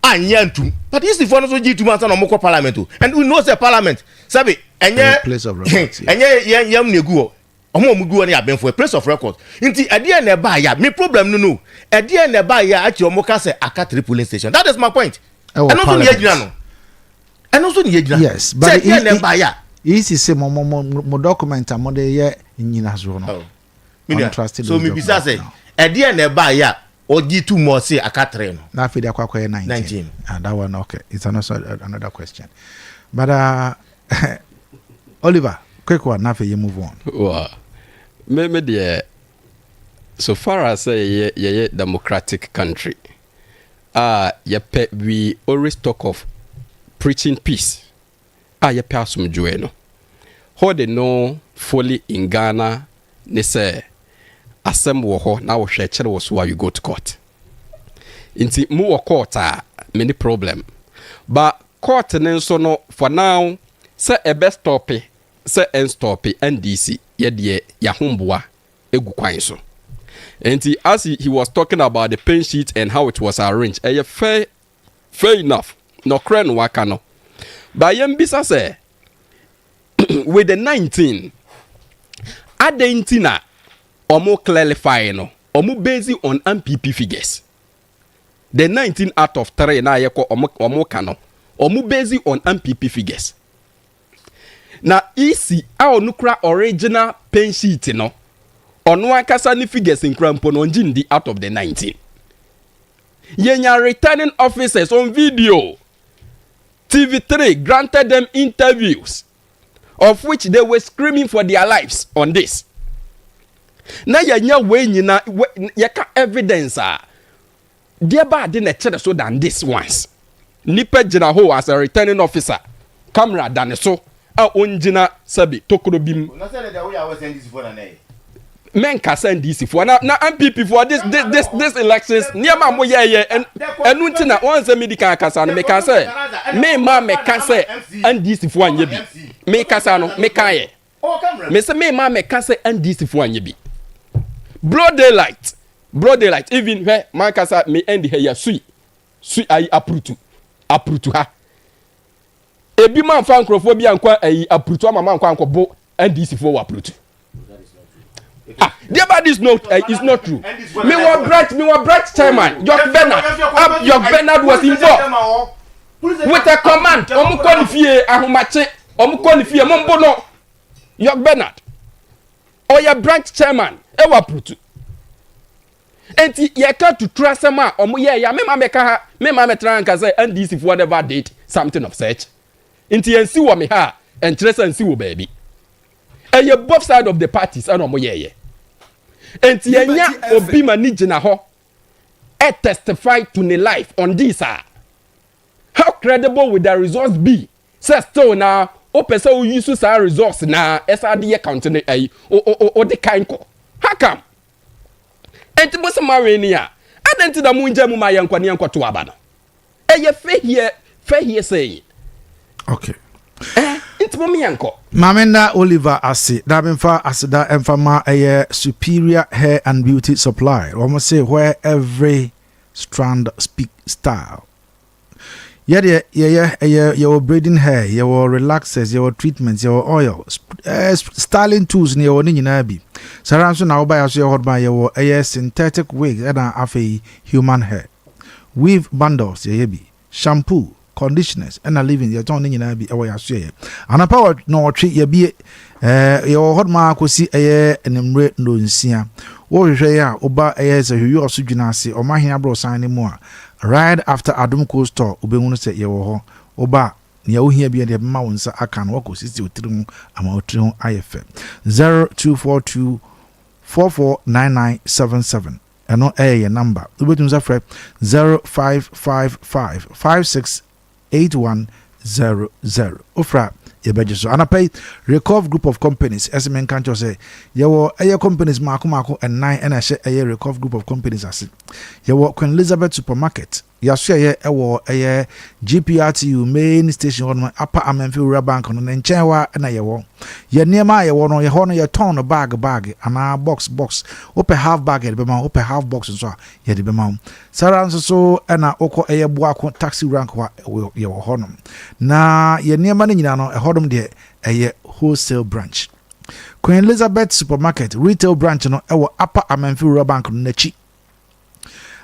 anyantum. But EC for no so G2 man no more parliament and we know say parliament sabi enye place of record. Enye yam negu omo mugu na aben for a place of record. Into ade na ba ya me problem no ade na ba ya achi omo ka say Aka3 police station. That is my point. And also ni yegina no. And also ni yegina. Yes, but ade na ba ya EC say mo document am de ye nyina so no. So me bisa say ade na ba ya G2 more say Aka3 no. Na fe dia kwakwa 19. And that one okay. It's another question. But Oliver, quick one, now you move on. Wow. Me dear, so far as a democratic country, we always talk of preaching peace. You pay some joy. How they know fully in Ghana, they say, assemble ho now we share was why you go to court. Inti mu court many problem. But court so no for now say a best topic. Say and stop NDC ye ya humboa egu kwan so. And as he was talking about the pen sheet and how it was arranged, fair enough. No cran wakano. But yembisa say with the 19 adentina omo clarify no omo based on MPP figures. The 19 out of 3 na yeko omo kano omo based on MPP figures. Na EC a onukra original pen sheet no ono akasa ni figures in krampo no njindi out of the 19. Yenya returning officers on video. TV3 granted them interviews of which they were screaming for their lives on this. Na yenya we nyina yeka evidence there ba de na chere so than this ones. Nipa gina ho as a returning officer camera than so a onjina sabi tokoro bim. Na say that we are send this for na men can send this for na MPP for this elections near ma mo ye and unti na one say medical kasa no me can say me ma me can say and this for anye bi me kasa no me kan ye me say me ma me can say and this for anye bi broad daylight even where man kasa me end here sui ayi aprutu ha ebi man fa nkrofobia nkwa ayi aprutu ama man nkwa bo and this for aprutu. The about this note is not true. Me were bright chairman. York Bernard was involved with a command. Omukonifie ahumache. Omukonifie mombono. York Bernard. Or your branch chairman. Ewa prutu. Enti yeka to trust ma. Omu ya me mama tranka say and this if whatever date something of such. Enti ensi wo me ha and trust ensi wo baby. And you both side of the parties and omo ye. And yenya obi mani jina ho e testify to the life on this how credible would the results be? Say still na o pese o use sa results na SRD account na o de kind ko. How come? Enti bo se mareni a adenti da mu nja mu ma yankwa ne yankwa to aba no. Eye fe here say. Okay. Mamenda Oliver Asi, Dabinfa Asida Enfama a superior hair and beauty supply. Almost say where every strand speak style. Your braiding hair, your relaxers, your treatments, your oil, styling tools near your Ninabi. Saranso now by us your by your synthetic wig and a human hair. Weave bundles, shampoo. Conditioners and a living your tongue in Abia away as ye. And a power no treat ye be your hot mark will see a year and embrace no insia. Or ya oba a years a you also junasi or my bro sign more. Right after Adumco store, Ubun say your oba. Near here be the mountains I can walk with 63 amount IFM 0242 449977 ɛno ɛyɛ yɛ number wobɛtumi sɛ frɛ 0555 568100 wofra yɛbɛgye so anapɛi Recov group of companies ɛsɛ menka nkyɛw sɛ yɛwɔ ɛyɛ companies maako ɛnan ɛna ɛhyɛ ɛyɛ Recov group of companies ase yɛwɔ Queen Elizabeth supermarket yɛaso ɛyɛ ɛwɔ ɛyɛ GPRTU main station hɔ no Upper Amenfi Rural Bank no ne nkyɛn wa ɛna yɛwɔ yɛ nneɛma a yɛwɔ no yɛhɔ no yɛtɔn no bag anaa box wopɛ half bag yɛde bɛma wo wopɛ half box nso a yɛde bɛma wo sara nso so ɛna wokɔ ɛyɛ boako taxi rank hɔ a yɛwɔ hɔ no na yɛ nneɛma no nyinaa no ɛhɔ nom deɛ ɛyɛ wholesale branch Queen Elizabeth supermarket retail branch no ɛwɔ Upper Amenfi Rural Bank no n'akyi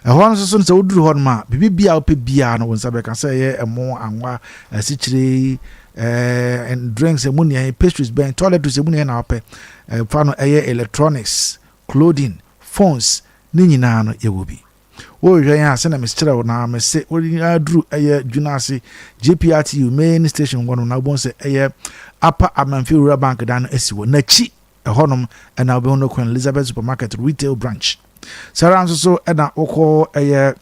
ɛhɔ nso so sɛ woduru hɔ no ma bibibia wopɛ biara no wo nsa bɛka sɛ ɛyɛ ɛmo anwa asikyire and drinks emu ne pastries bɛn toiletries emu ne na wopɛ fa no ɛyɛ electronics clothing phones ne nyinaa no yɛwɔ bi wohwɛ yɛn a sɛ na mekyerɛ wo na mese woduru ɛyɛ dwuna ase GPRTU main station hɔ no na wobɛhu sɛ ɛyɛ Upper Amenfi Rural Bank da no asi wɔ n'akyi ɛhɔnom ɛna wobɛhu no Queen Elizabeth supermarket retail branch sara nso so ɛna wokɔ ɛyɛ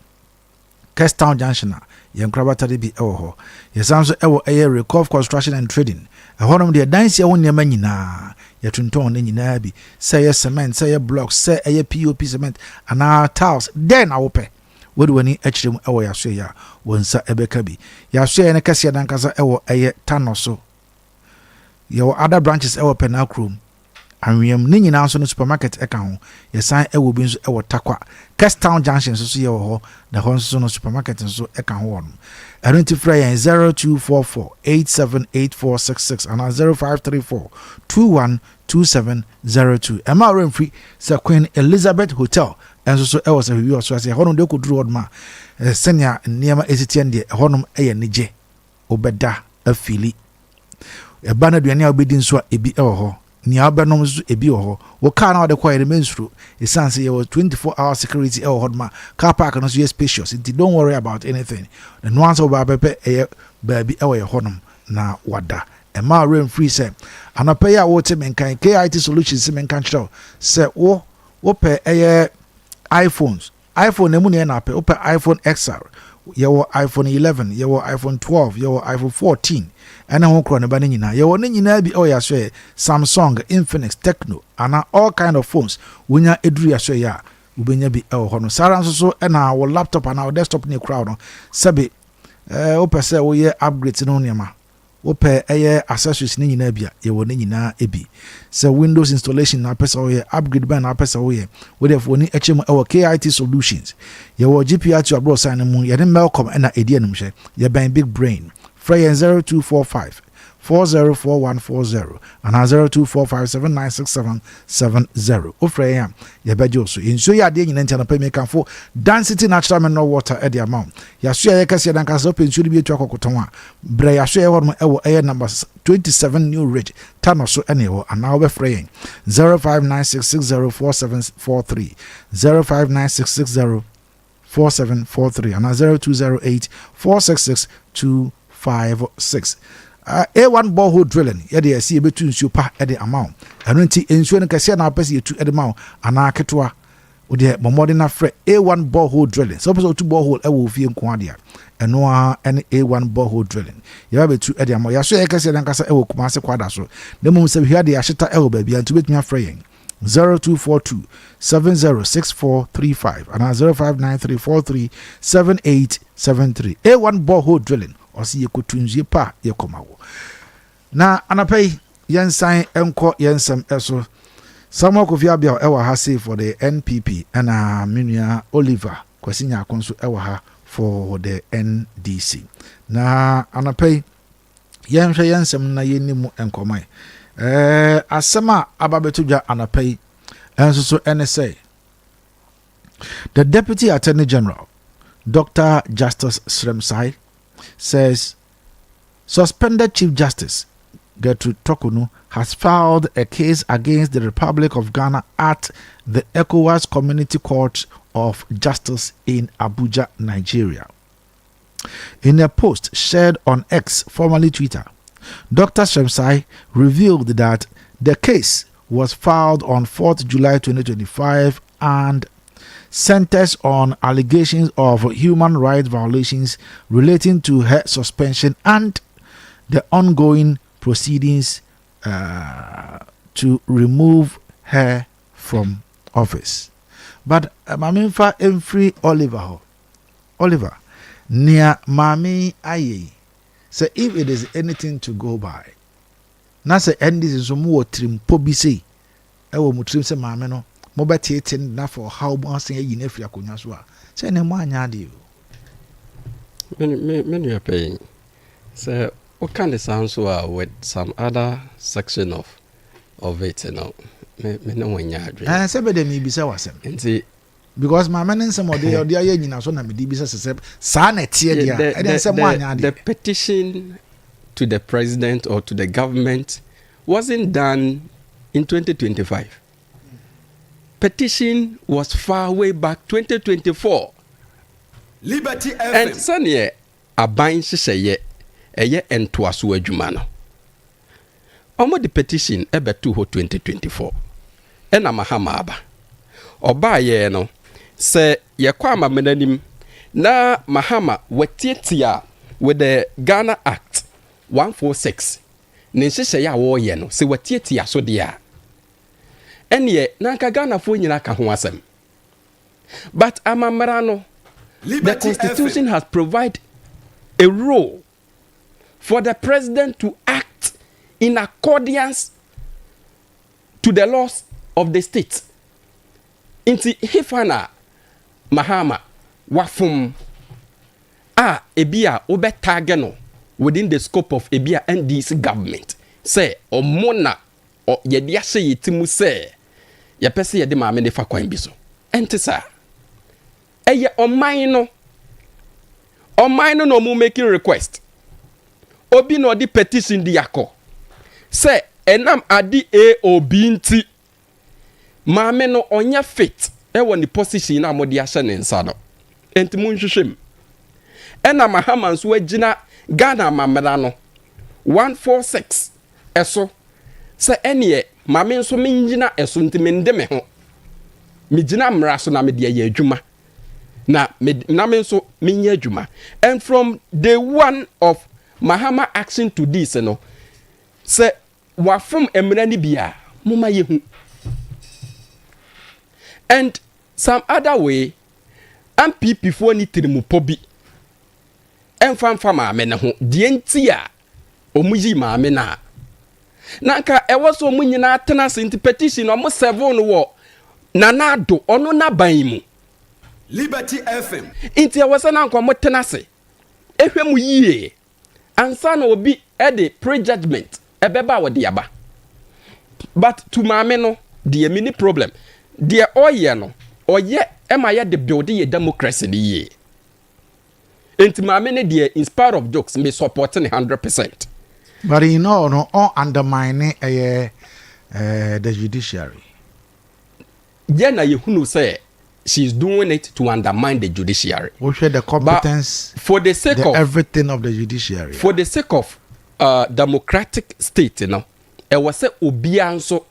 Kestown Junction a yɛn krabatade bi ɛwɔ hɔ yɛsan nso ɛwɔ ɛyɛ Recov construction and trading ɛhɔnom deɛ dansi ɛwɔ nneɛma nyinaa yɛtontɔn ne nyinaa bi sɛ ɛyɛ cement sɛ ɛyɛ blocks sɛ ɛyɛ POP cement anaa tiles dɛn na wopɛ wode w'ani akyerɛ mu ɛwɔ yɛasoɛ yɛ a wɔ nsa ɛbɛka bi yɛasoɛ no kɛseɛ dankasa ɛwɔ ɛyɛ Tano so yɛwɔ other branches ɛwɔ Penal Chrome anwem ne nyinaa nso no supermarket ɛka ho yɛsan ɛwɔ bi nso ɛwɔ Takwa Kestown Junction nso so yɛwɔ hɔ na hɔ nso no supermarket nso ɛka ho wɔ no ɛno nti frɛ yɛn 0244878466 anaa 0534212702 ɛma ɔrɛmfiri sɛ Queen Elizabeth Hotel ɛnso so ɛwɔ sɛ hwiwi ɔso ase ɛhɔnom deɛ kɔduru hɔ nom a sɛnea nneɛma ɛsitiɛn deɛ ɛhɔnom ɛyɛ nigye wobɛda afili ɛba no aduane a wobɛdi nso a ebi ɛwɔ hɔ nia benom nso ebi wɔ hɔ wo car na wode kɔ yɛ mensuro esan sɛ yɛwɔ 24-hour security ɛwɔ hɔ ma car park no so yɛ spacious nti don't worry about anything the no answer ba bɛpɛ ɛyɛ baabi ɛwɔ yɛ hɔnom na wada ɛma rain free sɛ anapɛ yɛ a wote menkan KIT solutions menkan kyerɛw sɛ wo pɛ ɛyɛ iPhone emu ne na pɛ wo pɛ iPhone XR yɛwɔ iPhone 11 yɛwɔ iPhone 12 yɛwɔ iPhone 14 ɛna ho korɔ ne ba ne nyinaa yɛwɔ ne nyinaa bi ɔyɛ aso Samsung Infinix Tecno ana all kind of phones wonya eduru aso yɛ a wobɛnya bi ɛwɔ hɔ no sara nso so ɛna wo laptop ana wo desktop ne crowd no sɛbe wopɛ sɛ woyɛ upgrade no nneɛma wopɛ ɛyɛ accessories ne nyinaa bi a yɛwɔ ne nyinaa ebi sɛ Windows installation na apɛ sɛ woyɛ upgrade ban na apɛ sɛ woyɛ wode foni ɛkyɛ mu ɛwɔ KIT solutions yɛwɔ GPRT abroad sign mu yɛde Melcom ɛna edi anum hyɛ yɛbɛn big brain frɛ yɛn 0245 404140 and 0245796770 ofrɛ yɛn yɛbɛgye so nsuo yɛ adeɛ nyina ntia na pɛ mekanfo Dan City natural mineral water ɛde amount yɛaso yɛ kɛseɛ dan kasa open nsuo bi etu akɔkɔtɔn a brɛ yɛaso yɛ hɔ no ɛwɔ ɛyɛ number 27 New Ridge Tano so ɛne hɔ ana wobɛfrɛ yɛn 0596604743 0596604743 and 0208466256 A1 borehole drilling yɛde yɛsi yɛbɛtu nsuo pa ɛde amount ɛno nti nsuo no kɛseɛ na apɛ sɛ yɛtu ɛde ma wo anaa ketewa wode mmɔmmɔde na frɛ A1 borehole drilling sɛ wopɛ sɛ wotu borehole ɛwɔ ofie nko adeɛ ɛno a ɛne A1 borehole drilling yɛba bɛtu ɛde ama yɛaso yɛ kɛseɛ dankasa ɛwɔ Kumase kwada so na mmom sɛ bihia de yɛahyeta ɛwɔ baabi a nti wobɛtumi afrɛ yɛn 0242 706435 and 0593437873 A1 borehole drilling ɔsi yɛkɔtu nsuo pa yɛkɔma wo na anapɛ yi yɛnsan ɛnkɔ yɛnsɛm ɛso Samuel Kofi Abia ɛwɔ ha say for the NPP ɛna menua Oliver Kwasi Nyako nso ɛwɔ ha for the NDC na anapɛ yi yɛnhwɛ yɛnsɛm na yɛnim nkɔmɔ asɛm a ababeto dwa anapɛ yi ɛnso so ɛne sɛ the Deputy Attorney General Dr. Justice Sremsai says suspended Chief Justice Gertrude Tokunu has filed a case against the Republic of Ghana at the ECOWAS Community Court of Justice in Abuja, Nigeria. In a post shared on X, formerly Twitter, Dr. Sremsai revealed that the case was filed on 4th July 2025 and centers on allegations of human rights violations relating to her suspension and the ongoing proceedings to remove her from office. But Maminfa Emfree Oliver, near Mami Aye, say if it is anything to go by, na say end this is more trim pobisi, ewo mutrim se mame no, mobati etin na for how much in if you could as well. Say no man yadi. Many are paying. So what kind of sounds were with some other section of it, you know? Me no one yard. I said, but me be so was him. Because my man and some of the other year, so na me dibisa se sana tie the petition to the president or to the government wasn't done in 2025. Petition was far way back 2024. Liberty FM. And sanye aban hyehyɛ ɛyɛ entoaso adwuma no. Omo the petition ebetu ho 2024. Ɛna mahama aba. Oba ye no se yekwa amamenanim na mahama wetietia with the Ghana Act 146. Ne nhyehyɛ ya wo ye no se wetietia so de a. Ɛne nanka Ghana fo nyina ka ho asɛm. But amamra no the Constitution has provided a role for the president to act in accordance to the laws of the state. Inti hifana mahama wafum ebia obetage no within the scope of ebia NDC government. Say omona o yedi ahye yetimu say ye pese yedi maame ne fa kwan bi so. Enti sa eye oman no mu making request. Obi no di petition di yakọ. Say enam adi AOB nti maame no onya fit ewo ni position na modi ahye ne nsa no. Enti mu nhwehwem. Ena mahama nso agina Ghana mamra no 146 eso. Say ene maame nso menjina eso nti mende me ho. Mejina mra so na me de ye adwuma. Na me so minya adwuma. And from day one of Mahama action to this, you know, say wafum emrani bia muma yehu. And some other way, MPP for ni tirimu pobi. Enfam fama amena ho dientia omuyi ma amena. Nanka ewo so munyina atena senti petition omo 7 wo nanado ono na ban mu. Liberty FM. Inti awasa na nko motena se. Ehwe mu yie. Ansa na obi the prejudgment ebeba wo de aba. But to maame no the mini problem. The oye no oye ema ye the build ye democracy ni ye. Inti maame ne the in spite of jokes me supporting 100%. But you know no all undermining the judiciary. Yeah na ye hunu say she's doing it to undermine the judiciary. We share the competence for the sake of everything of the judiciary. For the sake of democratic state, you know, it was a obia nso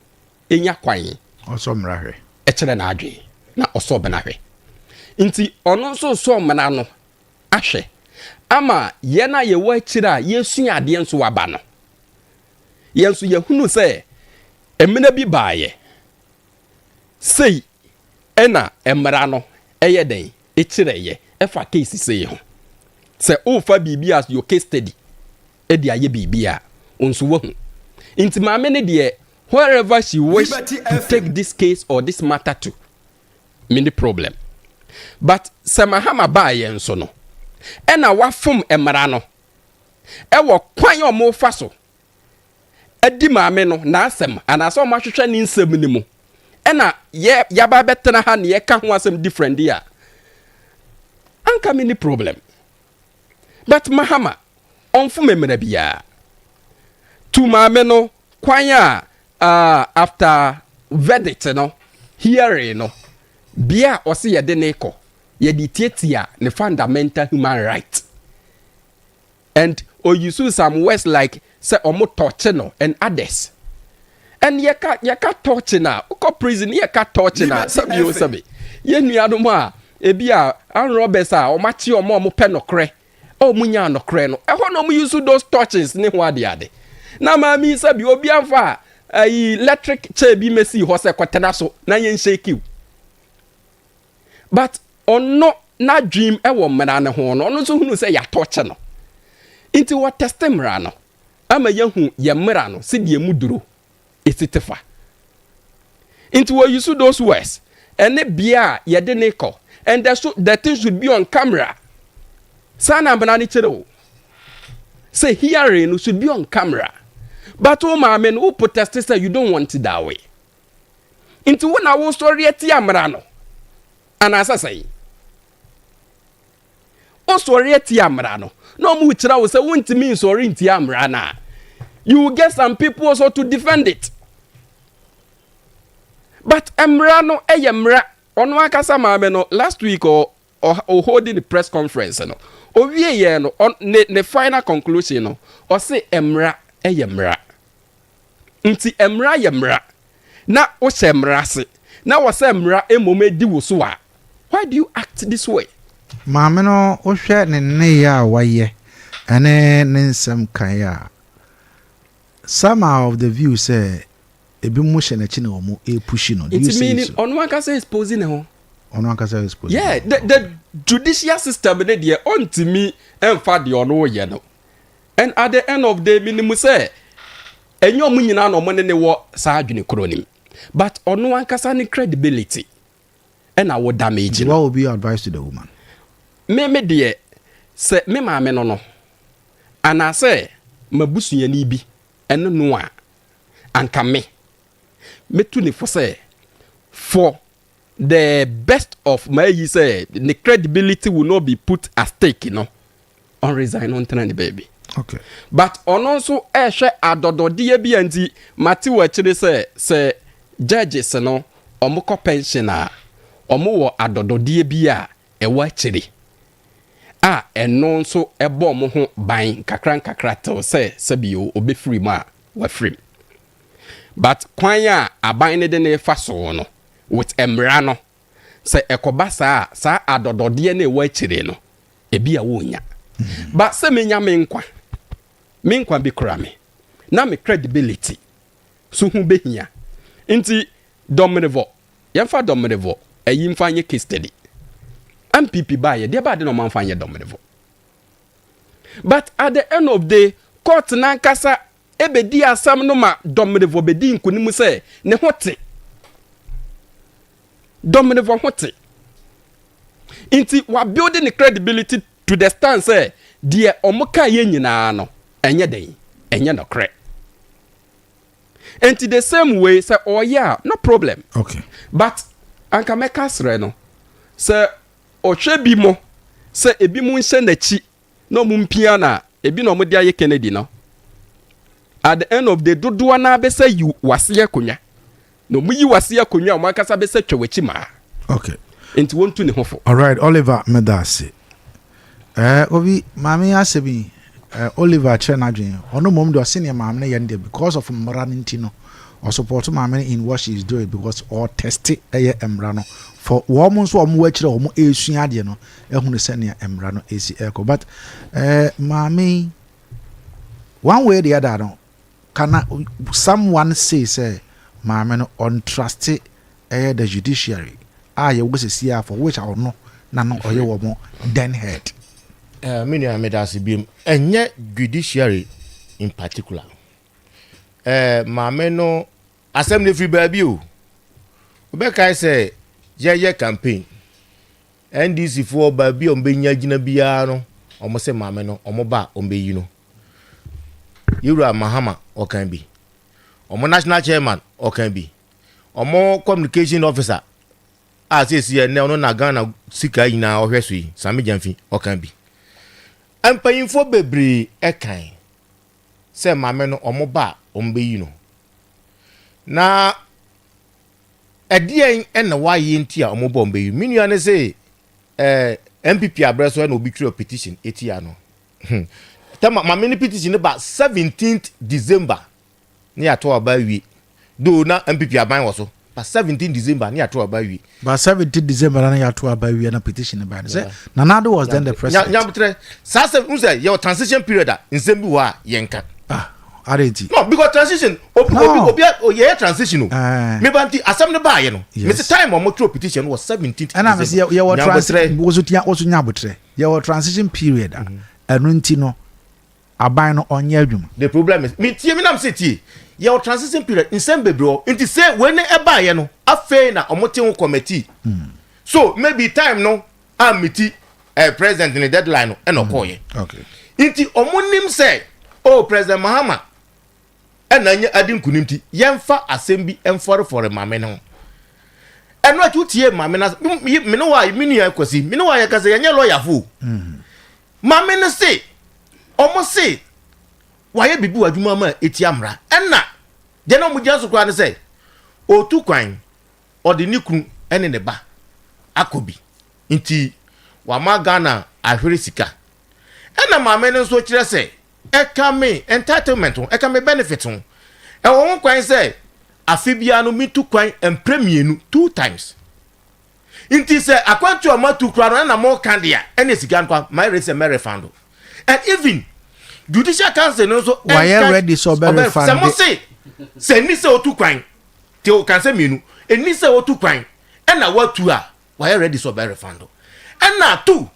enya kwan. Also mrahwe. Echere na adwe na oso benahwe. Nti ono nso so mena no ahwe. Ama ye na ye wa akira a yesu ade nso waba no. Ye nso ye hunu se emena bi baaye. Sei ena emra no eye den ekireye efa case sei ho se o fa bibi as your case study e dia ye bibi a onso wo hu inti maame ne de wherever she wish to take this case or this matter to mini problem but se mahama ba ye nso no ena wafom emra no e wo kwan o mo fa so edi maame no na asem anase o ma hwehwe ni nsem ni mu ena ye yaba betena ha ne ye ka ho asem different dia anka mini problem but mahama onfu memena bia tu maame no kwan after verdict no hearing no bia o se ye de ne ko ye di tietia ne fundamental human right and or you see some words like say omo torture no and others and yaka torchina uko prison yaka torchina sabi ye nuado mo a ebia an robbers a o machi o mo pe nokre o munya nokre no e ho no mu use those torches ne ho ade na ma mi sabi obi anfa electric chair bi mesi ho se kwetena so na yen shake but ono na dream e wo mra ne ho no no so hunu se ya torch no inti what testimra no ama yahu ye mra no se die muduro esitefa inti we use those words and bia ye de ne ko and the thing should be on camera sana banani chero say hearing no should be on camera but oh my men who protest say you don't want it that way into when I was story eti amra no anasa say o story eti amra no mu chira wo say won't mean story eti amra na you will get some people also to defend it but amra no eyemra ono akasa ma me no last week or holding the press conference no o wie ye no ne final conclusion no o say emra eyemra nti emra yemra na o shemra se na wo say emra emome di wo so a why do you act this way maame no o hwe ne ya waye ene ne nsem kan ya some of the view say ebi mo hye na chi na omo e push no it mean on one case exposing ho on one case exposing yeah the judicial system ne dey on to me emfa de ono ye no and at the end of the minimum say enyo mu nyina no mo ne wo sa adwene kronim but on one case any credibility and I would damage what will be your advice to the woman me dey say me maame no and I say mabusuya ni bi eno no a anka metu ne for say for the best of my you say the credibility will not be put at stake on resign on trend baby okay but on also ehwe adododie bi anti mati wa chire say judges no omukọ pensioner omo wo adododie bi a ewa chire eno nso ebo mo ho ban kakra to say bio obefiri mu a wa free but kwanya aban ne de ne fa so no with emra no say ekoba sa adodode na ewa chire no ebi a wonya but say menya menkwa bi kra me na me credibility so hu behia nti domrevo yemfa domrevo eyi mfanye case study MPP baye de ba de no manfanye domrevo but at the end of the court na nkasa ebedi asam no ma domrevo bedi nkunimu se ne hote domrevo hote inti wa building the credibility to the stand say de omuka ye nyina no enye den enye no kre inti the same way say oh yeah no problem okay but anka meka sre no say ohwe bi mo say ebi mu nse nachi no mu mpia na ebi no mo de aye Kennedy no at the end of the dodo na be say you wase akonya no mu yi wase akonya o makasa be say twewachi ma okay enti wontu ne hofo all right Oliver medase obi mami asebi Oliver Chenadwin ono mom do senior mam na yende because of mra ntino or support mam in what she is doing because or test emra no for woman so omo wachire omo esua de no ehunu senior emra no esi eko but mami one way or the other no can someone say mami no untrusted the judiciary ye go see for which I know na no oye wo mo then head many amedasi bim enye judiciary in particular mami no assembly free baby o be kai say ye campaign NDC for baby on be nya gina bia no omo se mami no omo ba on be yi no Yura Mahama okan bi omo national chairman okan bi omo communication officer asesi ene ono na Ghana sika yina ohweso yi Sami Jamfi okan bi empayinfo bebre ekan se mame no omo ba ombe yi no na edien ena wa yi ntia omo ba ombe yi minua ne se MPP abreso na obi trio petition etia no tama mame ni petition ba 17th December ni ato aba wi do na MPP aban was so. But 17 December near to about we. But 17 December near to about we and a petition about it. Nanado was then the president. Nyamtre, Sasa Unse, your transition period in Zembua Yanka. No, because transition, transition. Maybe assembly by Mr. Time or motor petition was 17th. And I was your transition was also Nabutre. Your transition period. And Rentino. Abino on Yadum. The problem is, me Tiaminam City, your transition period in Sembe, bro. It say when a bayano, a fair or motion committee. So maybe time no, I'm meeting a president in the deadline and Okoye. Okay. Inti omonim say, oh, President Mahama. And then adim kunimti, Yamfa assembly and for a mameno. And what you tear mamena, me know why, Minia Kosi, me know why I can say, and your lawyer fool. Mamena say, almost say, why be boo mama etiamra, and na. Then I'm just going to say, oh, two crime, or the new crew, and in the bar. Akobi, inti, Wama Ghana, Ahurisika. And a mamena so say, Ekame entitlement, ekame benefit. And one quite say, Afibiano me to quine and premium 2 times. Inti say, I want to a more to crown and a more candia, and it's gun my race and Mary Fando. And even Judicial Council also why ready so very fun. Someone say Nisa or 2 crime, Teo Cancer Minu, and Nisa or 2 crime, and I want to why ready so very fando. And now 2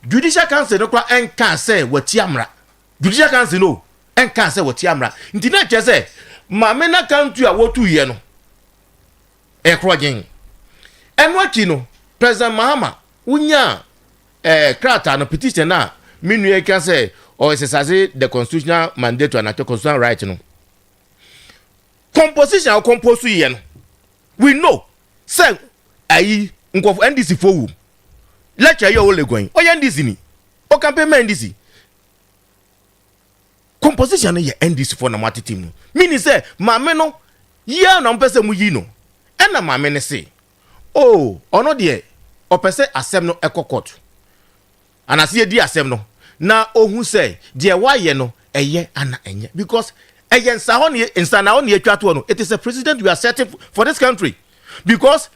Judicial Council no cry and can say what Tiamra. Judicial Council no and can say what Tiamra. Intina just say, Mamena country a what 2 year no. Ekrojin. And what you know, President Mahama, unya krata no petition na minu can say or exercise the constitutional mandate and constitutional right no. Composition or compose yen. We know. Say ayi nkof NDC for lecture you only going. O NDC ni. O campaign NDC. Composition ye NDC for na mati team no. Meaning say mame no ya na mpese mu yi no. E na mame ne say oh ono de o pese asem no ekokot. Anase di asem no na ohun say de wa ye no eye ana enye because eye nsa ho ne nsa na ho ne atwa to no. It is a president we are setting for this country because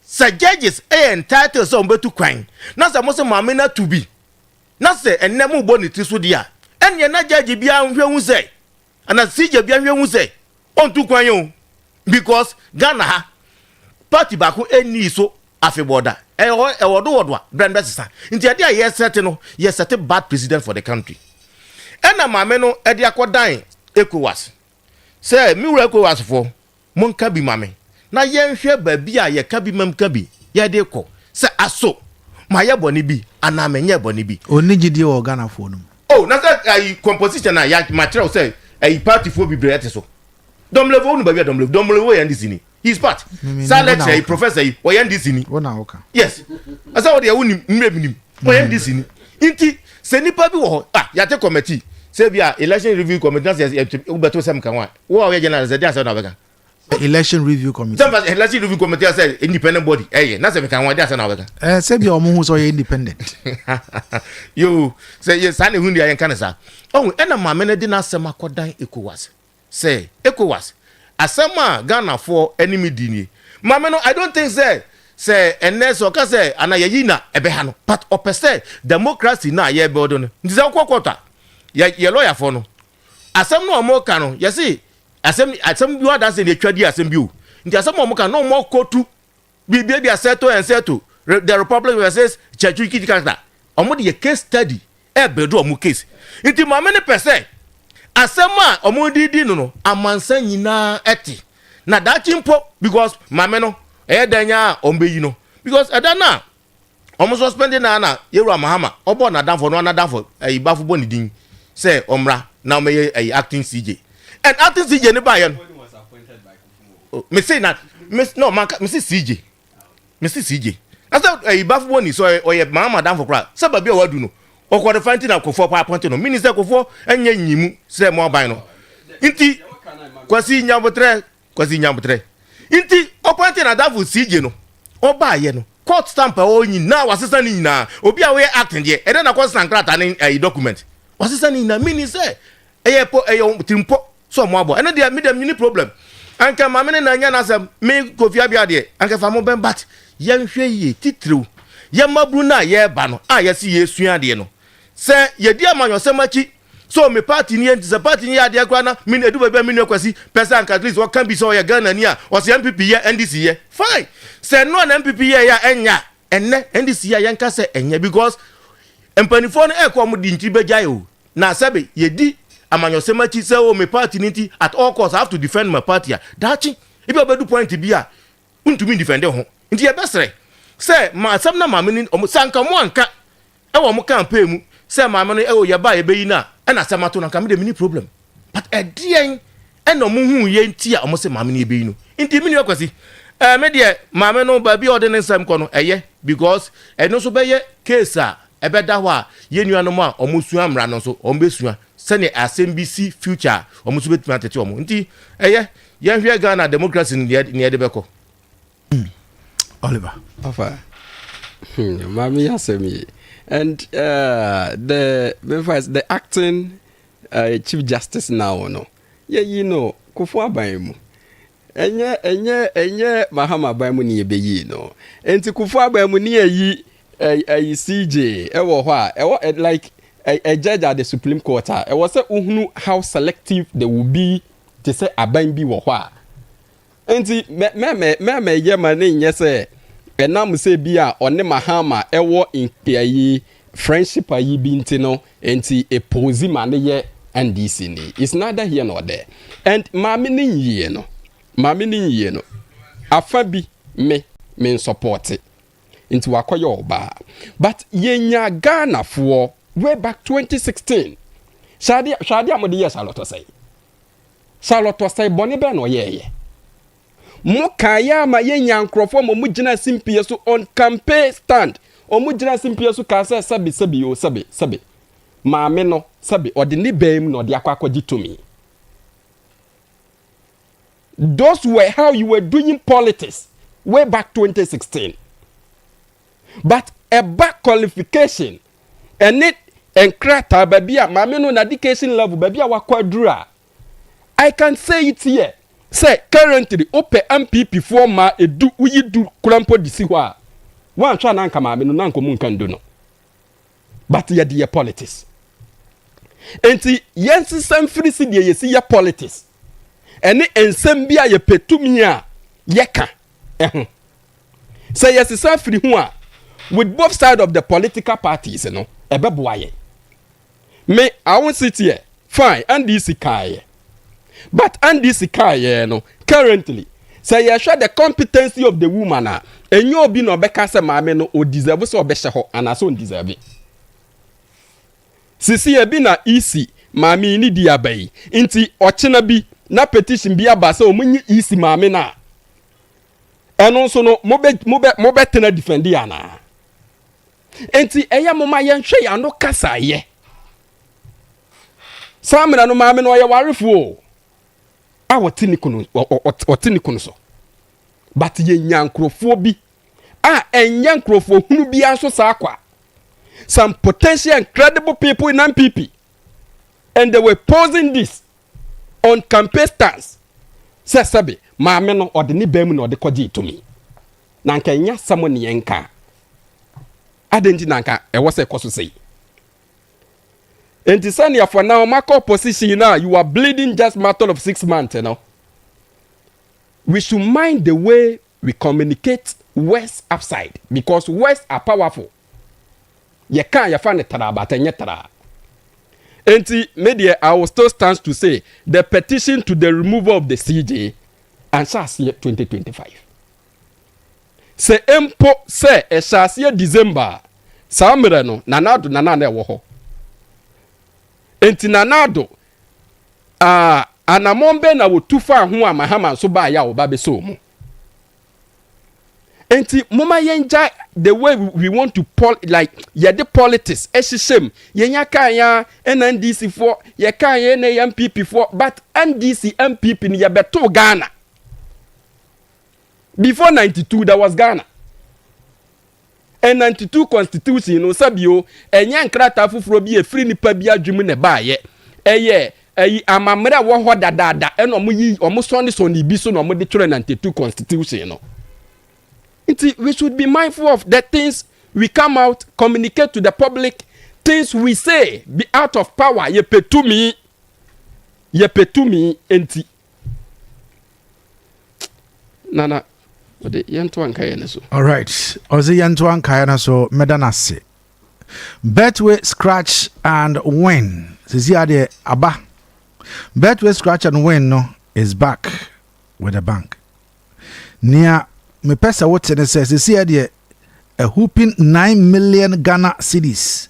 Sir judges entitled so mbetu kwan na say mo se mame na to be na say enemu bo ni triso dia enye na judge bia nhwe hu say ana sije bia nhwe hu say on tu kwan yo because Ghana ha party back eni so afeboda wodo brand sisa nti ade aye set no ye set bad president for the country ena mame no ade akodan ECOWAS say mi wura ECOWAS for monka bi mame na ye nhwe ba bi a ye ka bi mam ka bi ye de ko say aso ma ye boni bi ana menye boni bi onigidi o Ghana for no oh na say composition na ya material say party for bi brete so domlevo no ba bi domlevo ye ndisi ni his part silent a professor o ye ndisi ni wona oka yes asa wo de woni mrebinim o ye ndisi ni inti se nipa bi wo ya te committee say bia election review committee na u beto sem kan wa wo we general say dia say na beka election review committee some election review committee say independent body na say kan wa dia say na beka say bia omo hu so ye independent yo say yes ani hu dia yen kan sa oh ena mame na di na asem akodan ECOWAS say ECOWAS asema Ghana for enemy dini mame no I don't think say ns o ka say ana yeyi na ebe ha no but opese democracy na ye be odo no ndize kwokota ye lawyer for no asem no mo ka no ye say asem bi wada say dey twadi asem bi o ndi asem mo ka no mo kotu bi bi aseto and seto the republic versus church kata omo de case study e be do omo case nti mame ne pese asema omudidi no amansa nyina eti na dachi mpo because mame no danya ombeyi no because edana omo suspended na yeru Mahama obo na danfo no na danfo ibafo boni din say omra na me acting CJ and acting CJ ne ba ye no me say na no man me say CJ asa ibafo boni so oye Mahama danfo kra sababi o wadu no okwo de fanti na kofo pa appoint no minister kofo anya nyimu se mo ban no nti kwasi nyambotre nti appoint na davu CJ no oba ye no court stamp o nyina wasesa ni nyina obi a we acting de e na court stamp na document wasesa ni nyina minister eye po eye timpo so mo abo ene de medium ni problem anka mamene na nya na asem me Kofi Abia de anka fa mo ben bat ye hwe ye titrew ye mabru na ye ba no a ye si ye sua de no se ye di amanyo semachi so me party ni enti se party ni ya de kwa na me na edu baba me kwasi person at least what can be so ye Ghana ni a o se MPP ye NDC ye fine se no na MPP ye ya enya enne NDC ya yanka se enya because empanifo no e kwa mo di nti bejaye o na sabe ye di amanyo semachi se o me party ni at all costs I have to defend my party dachi ibe obedu point bi a untumi defend ho nti ye besere se ma asem na ma me ni sanka mo anka e wo mo campaign mu se ma me no e o ye ba ye beyi na e na asem ato na ka me de mini problem but edien e no mo hu ye nti a mo se ma me ni beyi no nti mini akwasi me de ma me no ba bi ode ne nsam ko no eye because e no so be ye case a e be da ho a ye nuanom a omo sua amra no so omo be sua sene SMBC future omo so betuma tete omo nti eye ye hwe Ghana democracy ni e de beko Oliver Ofa Mami Yasemi and the acting Chief Justice now no yeah you know Kufu Aban mu enye Mahama Aban mu ni ebeyi no enti Kufu Aban mu ni yi CJ ewo ho a ewo like a judge at the Supreme Court e was say uhunu how selective they will be to say Aban bi wo ho a enti me ye mane nye say enam say bi a one Mahama ewo in friendship ayi bi ntino enti e posi mane ye NDC ni it's neither here nor there and mame ni yie no afa bi me support it into wakoye oba but yenya Ghana for way back 2016 shadi amodi yes Charlotte say boni be no ye mo kaya ma yenya nkrofo mo mugina simpie so on campaign stand o mugina simpie so ka say sabi maame no sabi odi ni bem no de akwakoji to me. Those were how you were doing politics way back 2016. But a back qualification and it and crata babia maame no na education level babia wa kwadura. I can say it here. Say currently ope MPP for ma edu uyi du kurampo disi wa. Wan twa na nka maame no na nkomu nka ndo no. But ye the politics. Enti yensi samfiri si de yesi ya politics. Ene ensem bia ye petumi a yeka say yes samfiri hu a with both sides of the political parties no ebeboaye me I won't sit here fine and this kai but and this kai no currently say you show the competency of the woman a enyo obi no beka se maame no o deserve so obehye ho anaso on deserve sisi e bi na isi maame ni di abai nti ochena bi na petition bi abasa omunyi isi maame na eno so no mo be tena defend ya na enti eya moma ye nhwe ya no kasa ye samina no maame no ye warefo o a wotini kunu so but ye nyankrofo bi a enyankrofo hunu bi anso sa akwa some potential and credible people in MPP and they were posing this on campaign stands. Sabi, maame no ode ni bam no ode kwaji to me. Nanka nya samo ne yenka. Adenti nanka e wo se koso sei. Enti sania for now mako position now you are bleeding just matter of 6 months, you know. We should mind the way we communicate West upside because West are powerful. Ye can ya find tara but enye tara. Enti media I will still stand to say the petition to the removal of the CJ and shall see 2025. Se empo se e shall see December samre no nanado nanana e wo ho. Enti nanado anamombe na wo tufa ho amahama so ba ya wo ba be so mu. Enti mama yenja the way we want to like yeah the politics eshishem yenya kan ya NDC for ye kan ya na MPP for but NDC MPP ni ya beto Ghana before 92 there was Ghana and 92 constitution no sabio enya nkrata fufuro bi e free nipa bi adwum ne ba ye eye amamre wo ho dadaada e no mo yi omo sonde bi so no mo de 92 constitution no. We should be mindful of the things we come out, communicate to the public, things we say, be out of power. Ye petumi enti. Nana, ode yento ankaya na so. All right, ozi yento ankaya na so medanase. Betway scratch and win. Sisi ade aba. Betway scratch and win no is back with the bank. Near me pesa what says sisi ade a whooping 9 million Ghana cedis,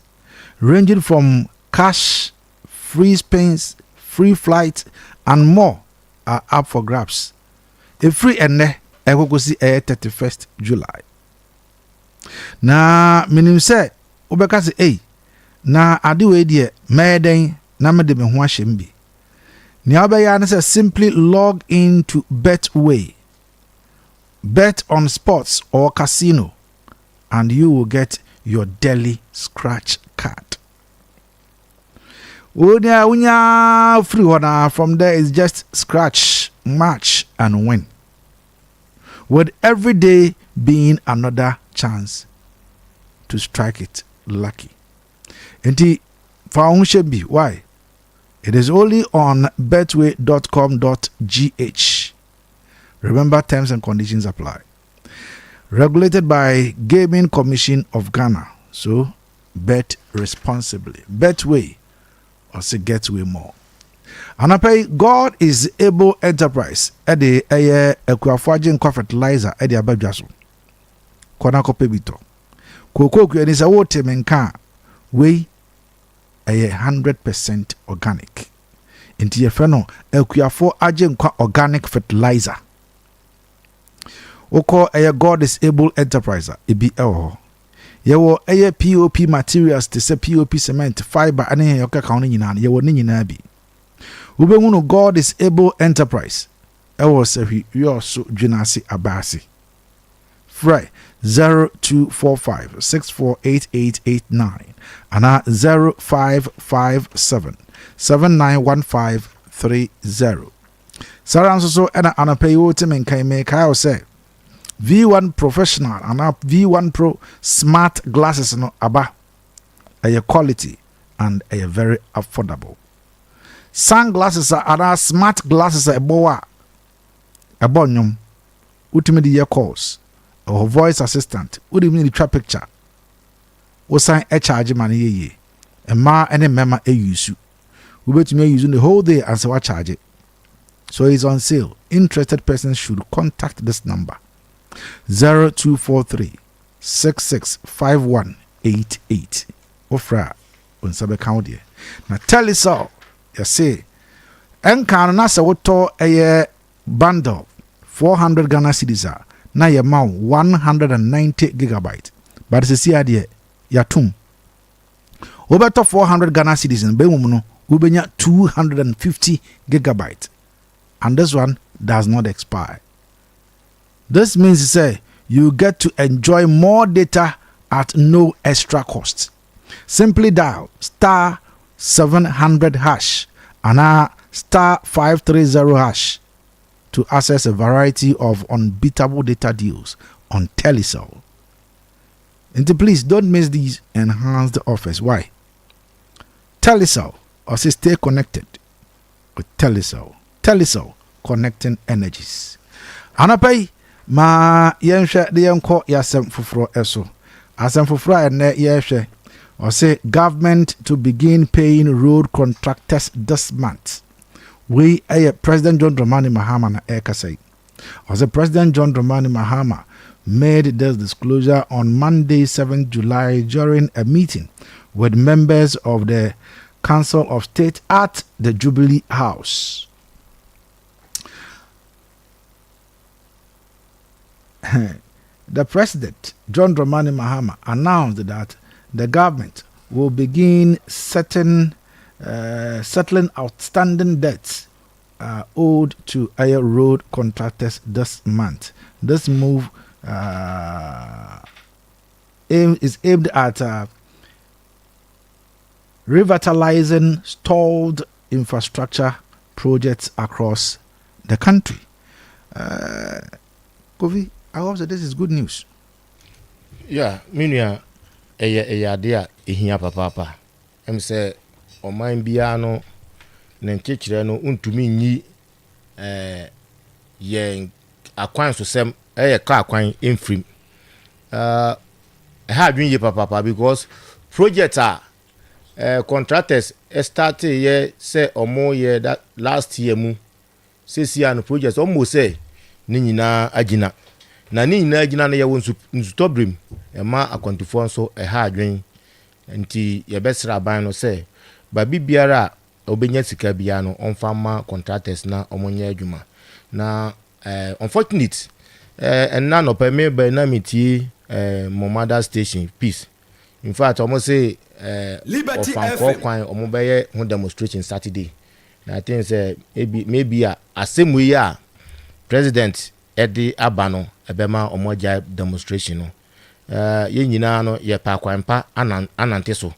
ranging from cash, free spins, free flight, and more are up for grabs. A free and go see 31st July. Na minim say obeka say eh na ade we die meden na me de me ho ahyem bi. Ni obeya na say simply log into Betway. Bet on sports or casino and you will get your daily scratch card. Unya free one from there is just scratch, match and win. With every day being another chance to strike it lucky. Inti faunchebi why? It is only on betway.com.gh. Remember, terms and conditions apply. Regulated by Gaming Commission of Ghana. So bet responsibly. Betway or say get way more. Anapay God is able enterprise at the Equafagen fertilizer at the Abia. Kona kopebito. Koko and is a water menka way 100% organic. Into your friend Equafo agent organic fertilizer. Oko God is able enterprise ebi eho. Yewo POP materials to say POP cement fiber ane yoka ka ono nyina yewo ne nyina bi. Ubehunu God is able enterprise. Ewo se yo so dwinase abasi. Fry 0245 648889 ana 0557 791530. Saranso so ena anapay wo temen kan me kai say V1 Professional and V1 Pro Smart Glasses no aba a quality and a very affordable. Sunglasses are smart glasses a boa a bonyum ultimately your calls or voice assistant would even need a picture or sign a charge money ye a ma and a mema a use we bet me using the whole day and so I charge it. So it's on sale. Interested persons should contact this number 0243 665188. Ofra on sabe count here. Now tell us all. You say, enkan na se woto a bundle 400 Ghana cedis na ye ma 190 gigabyte. But se si ade ya tum. Obeto 400 Ghana cedis in be no ubenya 250 gigabyte. And this one does not expire. This means to say you get to enjoy more data at no extra cost. Simply dial star 700 hash and star 530 hash to access a variety of unbeatable data deals on Telecel. And please don't miss these enhanced offers. Why? Telecel or say stay connected with Telecel. Telecel connecting energies. Anapay ma yenhwe de yenko yasem fufuro eso asem fufuro ene yehwe or say government to begin paying road contractors this month. We President John Dramani Mahama na ekasai. Or say President John Dramani Mahama made this disclosure on Monday 7 July during a meeting with members of the Council of State at the Jubilee House. The President, John Dramani Mahama, announced that the government will begin settling outstanding debts owed to air road contractors this month. This move is aimed at revitalizing stalled infrastructure projects across the country. Kofi, I hope that this is good news. Yeah, minia ade ehia papa. Em say oman bia no na nkyekire no untumi nyi ye akwan so sem ka akwan emfrim. Ha adwin ye papa because project contractors started ye say omo ye that last year mu sesi an project almost say ni nyina agina na ni nyina agina na ye won nsutobrim ma akwantifo nso ha adwen nti ye besra aban no say ba bibiara obenya sika bia no onfama contractors na omonye adwuma na unfortunate and none of me by na miti Momada station peace in fact almost say Liberty FM omo beye ho demonstration Saturday na I think say maybe a same way president Eddie Abano ebema omo ja demonstration no ye nyina no ye pa kwanpa anante so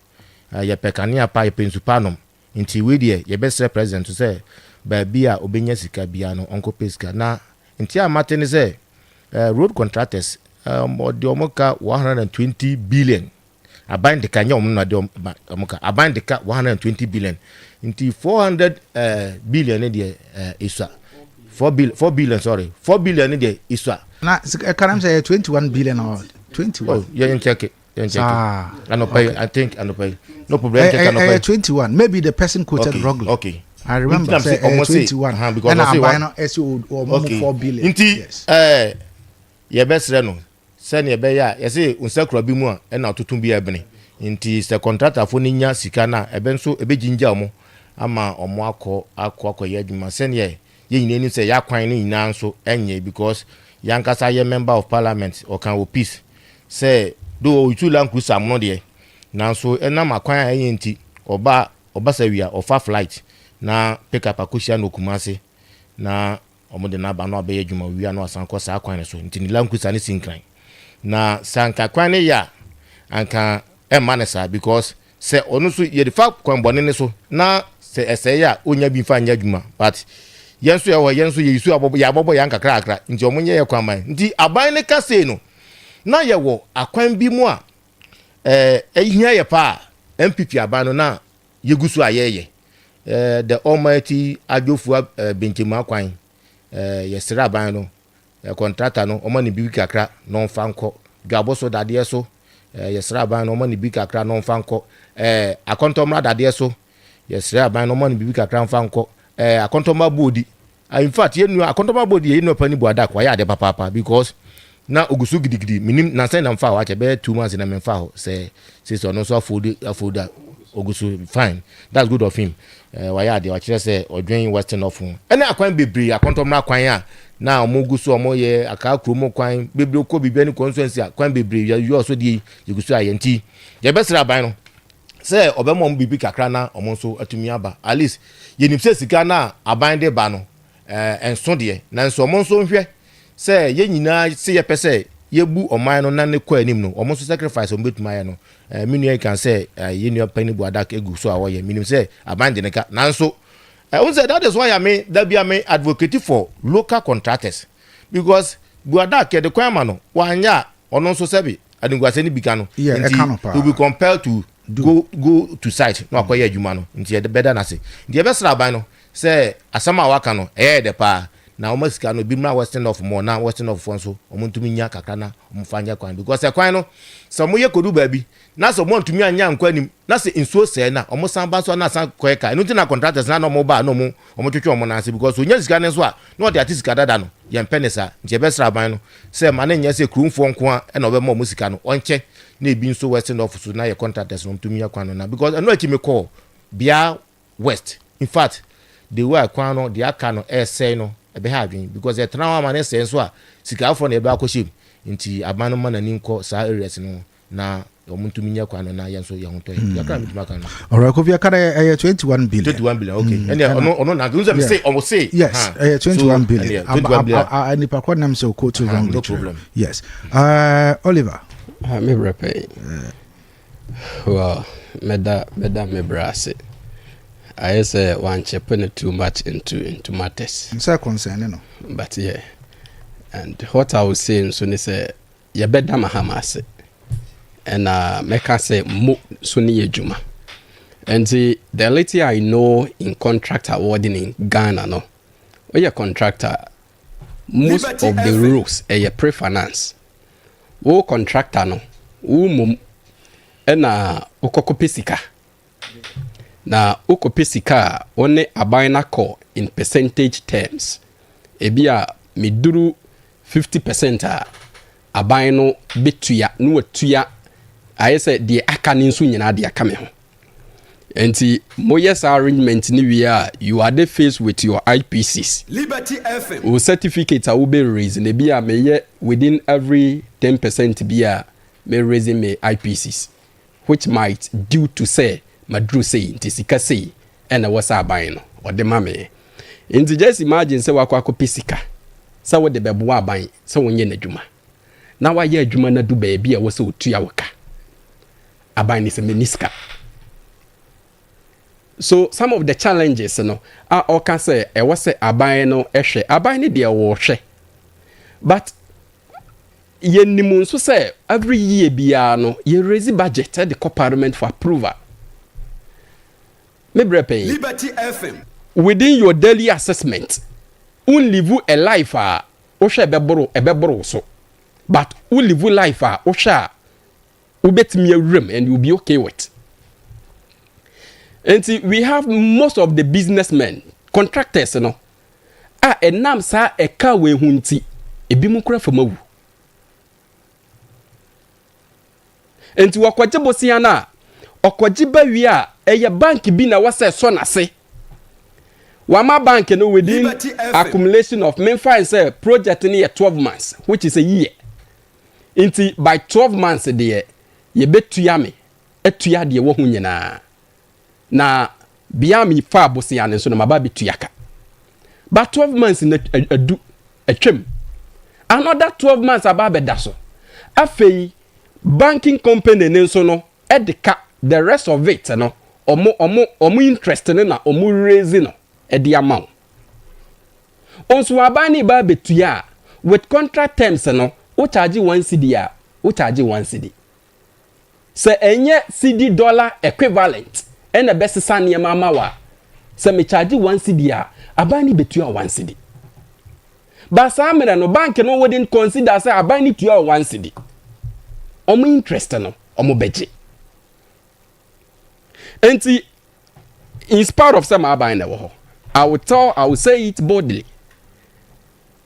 ye pekania pa ye pensupanom nti we die ye best president to say ba bia obenya sika bia no onko pesika na nti amate ne say road contractors the omoka 120 billion aban de kanya omna de omoka aban de ka 120 billion nti 400 billion de iswa 4 billion sorry 4 billion de iswa na can say 21 billion or 21 oh yeah check it I think no problem 21 maybe the person quoted wrongly. Okay, I remember say 21 because and I buy no SO or 4 billion nti ye besre no sene be ya ye say unsakura bi mu a na ototun bi ebene nti se contractor fo ni nya sika na ebe nso ebe jinja omo ama omo akọ ye adwuma sene ye nyina ni say ya kwan ni nyina nso enye because yankasa ye member of parliament or can peace say do you land cruise am no de na so enam akwan aye nti oba sawia ofa flight na pick up akosia no Kumase na omo de na ba no abaye adwuma wia no asanko sa akwan so nti ni land cruise ani sinkran na sanka kwan ne ya anka emanesa because say onu so ye de fa kwan bone ne so na say esay ya onya bi fa nya adwuma but yenso ye isu abobo ya nkakra akra nti omunye ye kwan man nti aban ne kase no na ye wo akwan bi mu a ehia ye pa MPP aban no na yegusu ayeye the almighty ajofu BECHEM akwan ye sira aban no contractor no omo ne bibi kakra no fanko gaboso dade so ye sira aban no omo ne bibi kakra no fanko akontomra dade so ye sira aban no omo ne bibi kakra fanko akontoma bodi in fact yenu akontoma bodi yenu pani boada kwa ya de papa because na ogusu gidigidi minim na say na mfa wa che be 2 months na me mfa ho say so no so afoda ogusu fine that's good of him wa ya de wa kire say odwen western of ene akwan bebre akontomra akwan a na omogusu omo ye aka kromo kwan bebre ko bibia ni constituency akwan bebre you also di yegusu ayenti je besra ban no say obemo bibi kakra na omo so atumi aba at least yenim se sika na aban de ba no enso de na nso omo so nhwe say ye nyina se ye pese ye bu oman no na ne kwa anim no omo so sacrifice omo betuma ye no minu can say ye nua pani bu adak egu so awo ye minim say aban de ne ka na nso say that is why I mean advocate for local contractors because bu adak de kwa ma no wanya ono so sebi adingwase ni bika no will be compelled to go to site no akoye adwuma no nti e better na say nti e besra ban no say asama waka no de pa na omasika no bimra western of more na western of fonso omuntumi nya kakra na omfanya kwan because e kwan no so moye kodu baabi na so montumi anya nkwanim na se insuo se na omosan ba so na san koeka no na contractors na no mo ba no mo omotwetwe omo na se because onya sika ne so a no de atisika dada no ye mpenesa nti e besra ban no say ma na nya se krumfo nko a na obema omusika no onche na ebi nso western of so na ye contractors no mtumi ya kwan no na because eno akime call bia west in fact the way kwan no the aka no say no ebe ha adwen because e tena ma ne say so a sika afọ na ebe akoshim nti abano ma na ninko sa areas no na omuntumi nya kwan no na yenso ye hoto ya kra mituma kan alright ko via kada 21 billion okay and ono na gunza me say almost say yes 21 billion ani pa kwa nam so quote wrong no problem yes Oliver me repay well meda me brase I say one chapter too much into matters. It's a concern, no. But yeah, and what I was saying, so they say, you better mahamase, and make us say mo suni ejuma. And the little I know in contract awarding in Ghana, no, when you're contractor, most Liberty of the rules are pre-finance. O contractor no, mum, and ukokopesika. Na ukopesika only abina call in percentage terms. Ebia miduru 50% abino betuya no tuya. I said the akanin su nyina de akame ho. Enti moyes arrangement ni we are you are the faced with your IPCs. Liberty FM. O certificates are be raised ne bia me within every 10% bia me raising me IPCs, which might due to say madru say nti sika say and was aban no or the mame. Enti just imagine say wakwa ko pesika. Sa wo de bebo aban sa wonye n'adwuma. Na wa ye adwuma na du ba bia wo se otua waka. Aban ni se meniska. So some of the challenges, you know, I can say I was say aban no ehwe aban ni de wo hwe. But ye nimun so say every year bia no ye raise budget at the parliament for approval. Me brepe Liberty FM within your daily assessment un live a life o hwe ebeboro so, but un live life o hwe ubetimi awrem and you'll be okay with. And see, we have most of the businessmen, contractors, you know. Enam sa eka we hunti ebi mu kura famawu. Enti wakwaje bosia na okwaje ba wi a eye bank bi na wase so na se. Wama bank no within accumulation of main fine say project in 12 months, which is a year. Enti by 12 months there ye betuya me etuya de wo hu nyina. Na biami fa bosia ne so na mababi tuyaka. But 12 months in a trim. Another 12 months ababe daso. Afei banking company ne so no edeka the rest of it no omo interest ne na omo raise no edi amount. Onso abani ba betuya with contract terms no o charge 1 cedi a o charge 1 cedi. Se enye cedi dollar equivalent and the best son near mama se me charge 1 cedi a abani betua 1 cedi. But some no bank no wouldn't consider say abani tua 1 cedi. Omo interest no omo beje. Enti in spite of some abani wo I will say it boldly.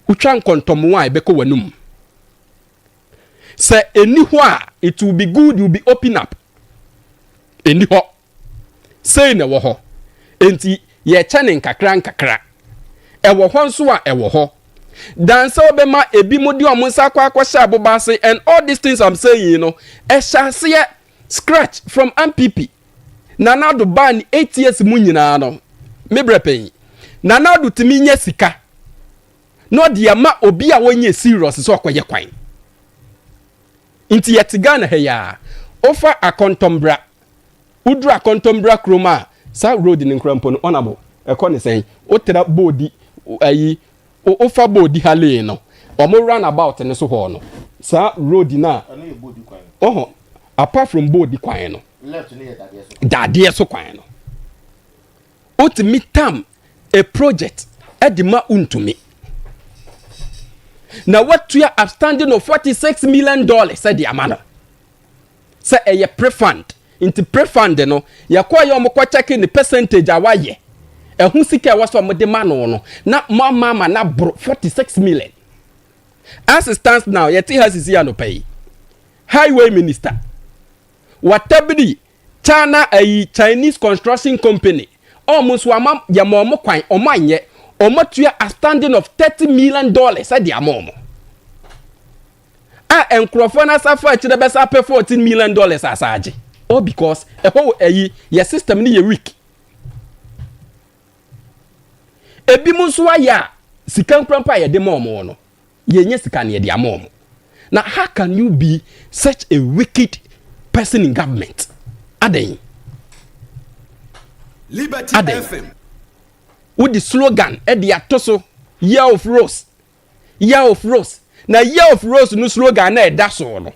Uchan kontomuwa ebeko wanum. Say anywhere it will be good, you will be open up. Anywhere. Say na wo ho. Enti ye chane nkakra. E wo ho nso a e wo ho. Dan so be ma ebi modi omunsa kwa sha abobase and all these things I'm saying, you know, e shase scratch from MPP. Nana do ban 8 years mu nyina no. Me brepen. Nana do timi nya sika. No de ma obi a wonye serious so akoye kwan. Inti yetigana he ya. Ofa akontombra. Udra kontombra kroma sa road ni nkrampo no onabo e ko ne sen o tira bodi ayi o fa bodi hale no o mo run about ne so ho no sa road na oho apart from bodi kwan no left ne dade so kwan no otimi tam a project edima untumi na what you are outstanding of $46 million said the amount say a pre-fund into pre-fund no yakwa yo mokwa checking the percentage awaye ehun sika waso amode mano no na mama na bro 46 million as it stands now yeti has is here no pay highway minister watabidi China a Chinese construction company almost wama ya momo kwan omanye omotua a standing of $30 million said the amount enkrofo na safa chire besa pay $14 million asaje. All because your system ni weak. Ebi munso aya sikan krampa ye de momo no. Ye nye sikan ye de amomo. Now how can you be such a wicked person in government? Aden. Liberty FM. With the slogan the atoso year of rose. Na year of rose no slogan na da so no.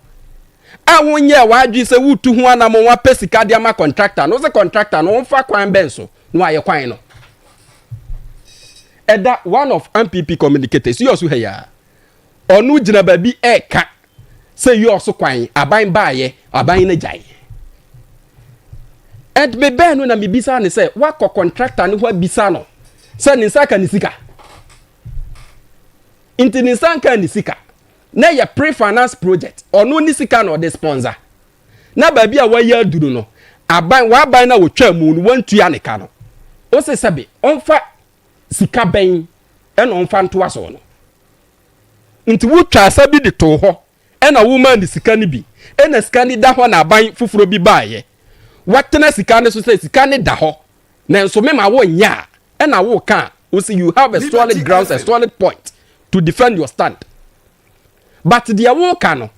A won year wa adwi se wutu ho anamo wa pesika dia ma contractor no se contractor no fa kwan benso no aye kwan no. Eda one of MPP communicators you also hear. Onu gina baby ka say you also kwan aban baaye aban na jai. And me ben no na me bisa ne say wa contractor no ho bisa no. Say ni saka ni sika. Inti ni sanka ni sika. Na ye pre-finance project ono ni sika no de sponsor. Na baby a wa ya duru no. Aban na wo twa mu no wantua ne ka no. O se sebe onfa sika ben e no onfa nto aso no. Inti wo twa sabi de to ho e na wo man di sika ni bi. E na sika ni da ho na aban fufuro bi baaye. Watena sika ne so se sika ne da ho. Na nso me ma wo nya e na wo ka o say you have a solid grounds, a solid point to defend your stand. But the awoka no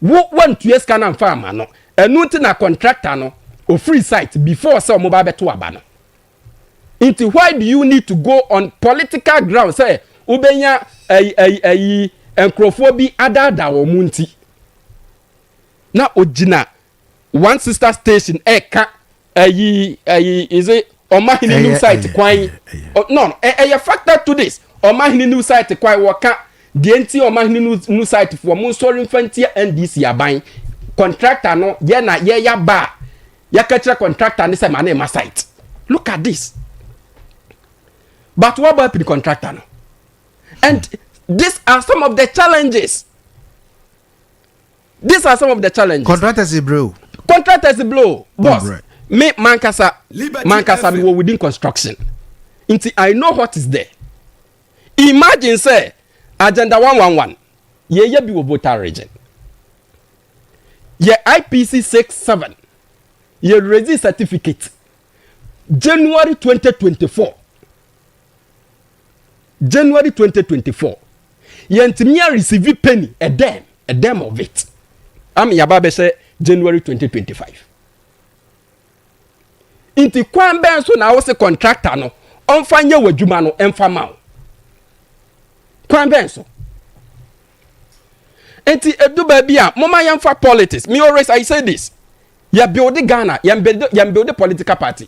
wo want to eska na mfa ama no enu nti na contractor no o free site before say mo ba beto aba no. Into why do you need to go on political grounds say ubenya enkrofo bi adada wo munti na ogina one sister station eka is it omahini new site kwan no a factor to this omahini new site kwan waka the enti omahini new site for mo sorry fantia NDC aban contractor no ye na ye ya ba ya kachira contractor ni say ma site. Look at this. But what about the contractor no? And these are some of the challenges. These are some of the challenges. Contractors is blow. Boss. Right. Me mankasa me within construction. Until I know what is there. Imagine say agenda 111. Ye bi Obota region. Ye IPC 67. Ye ready certificate. January 2024. Ye ntimia receive penny a dam of it. Am yababe say January 2025. Inti kwan ben so na wo se contractor no onfanye wadwuma no emfa ma kwan ben so enti edu ba bia mama yamfa politics me always I say this ya build Ghana ya build political party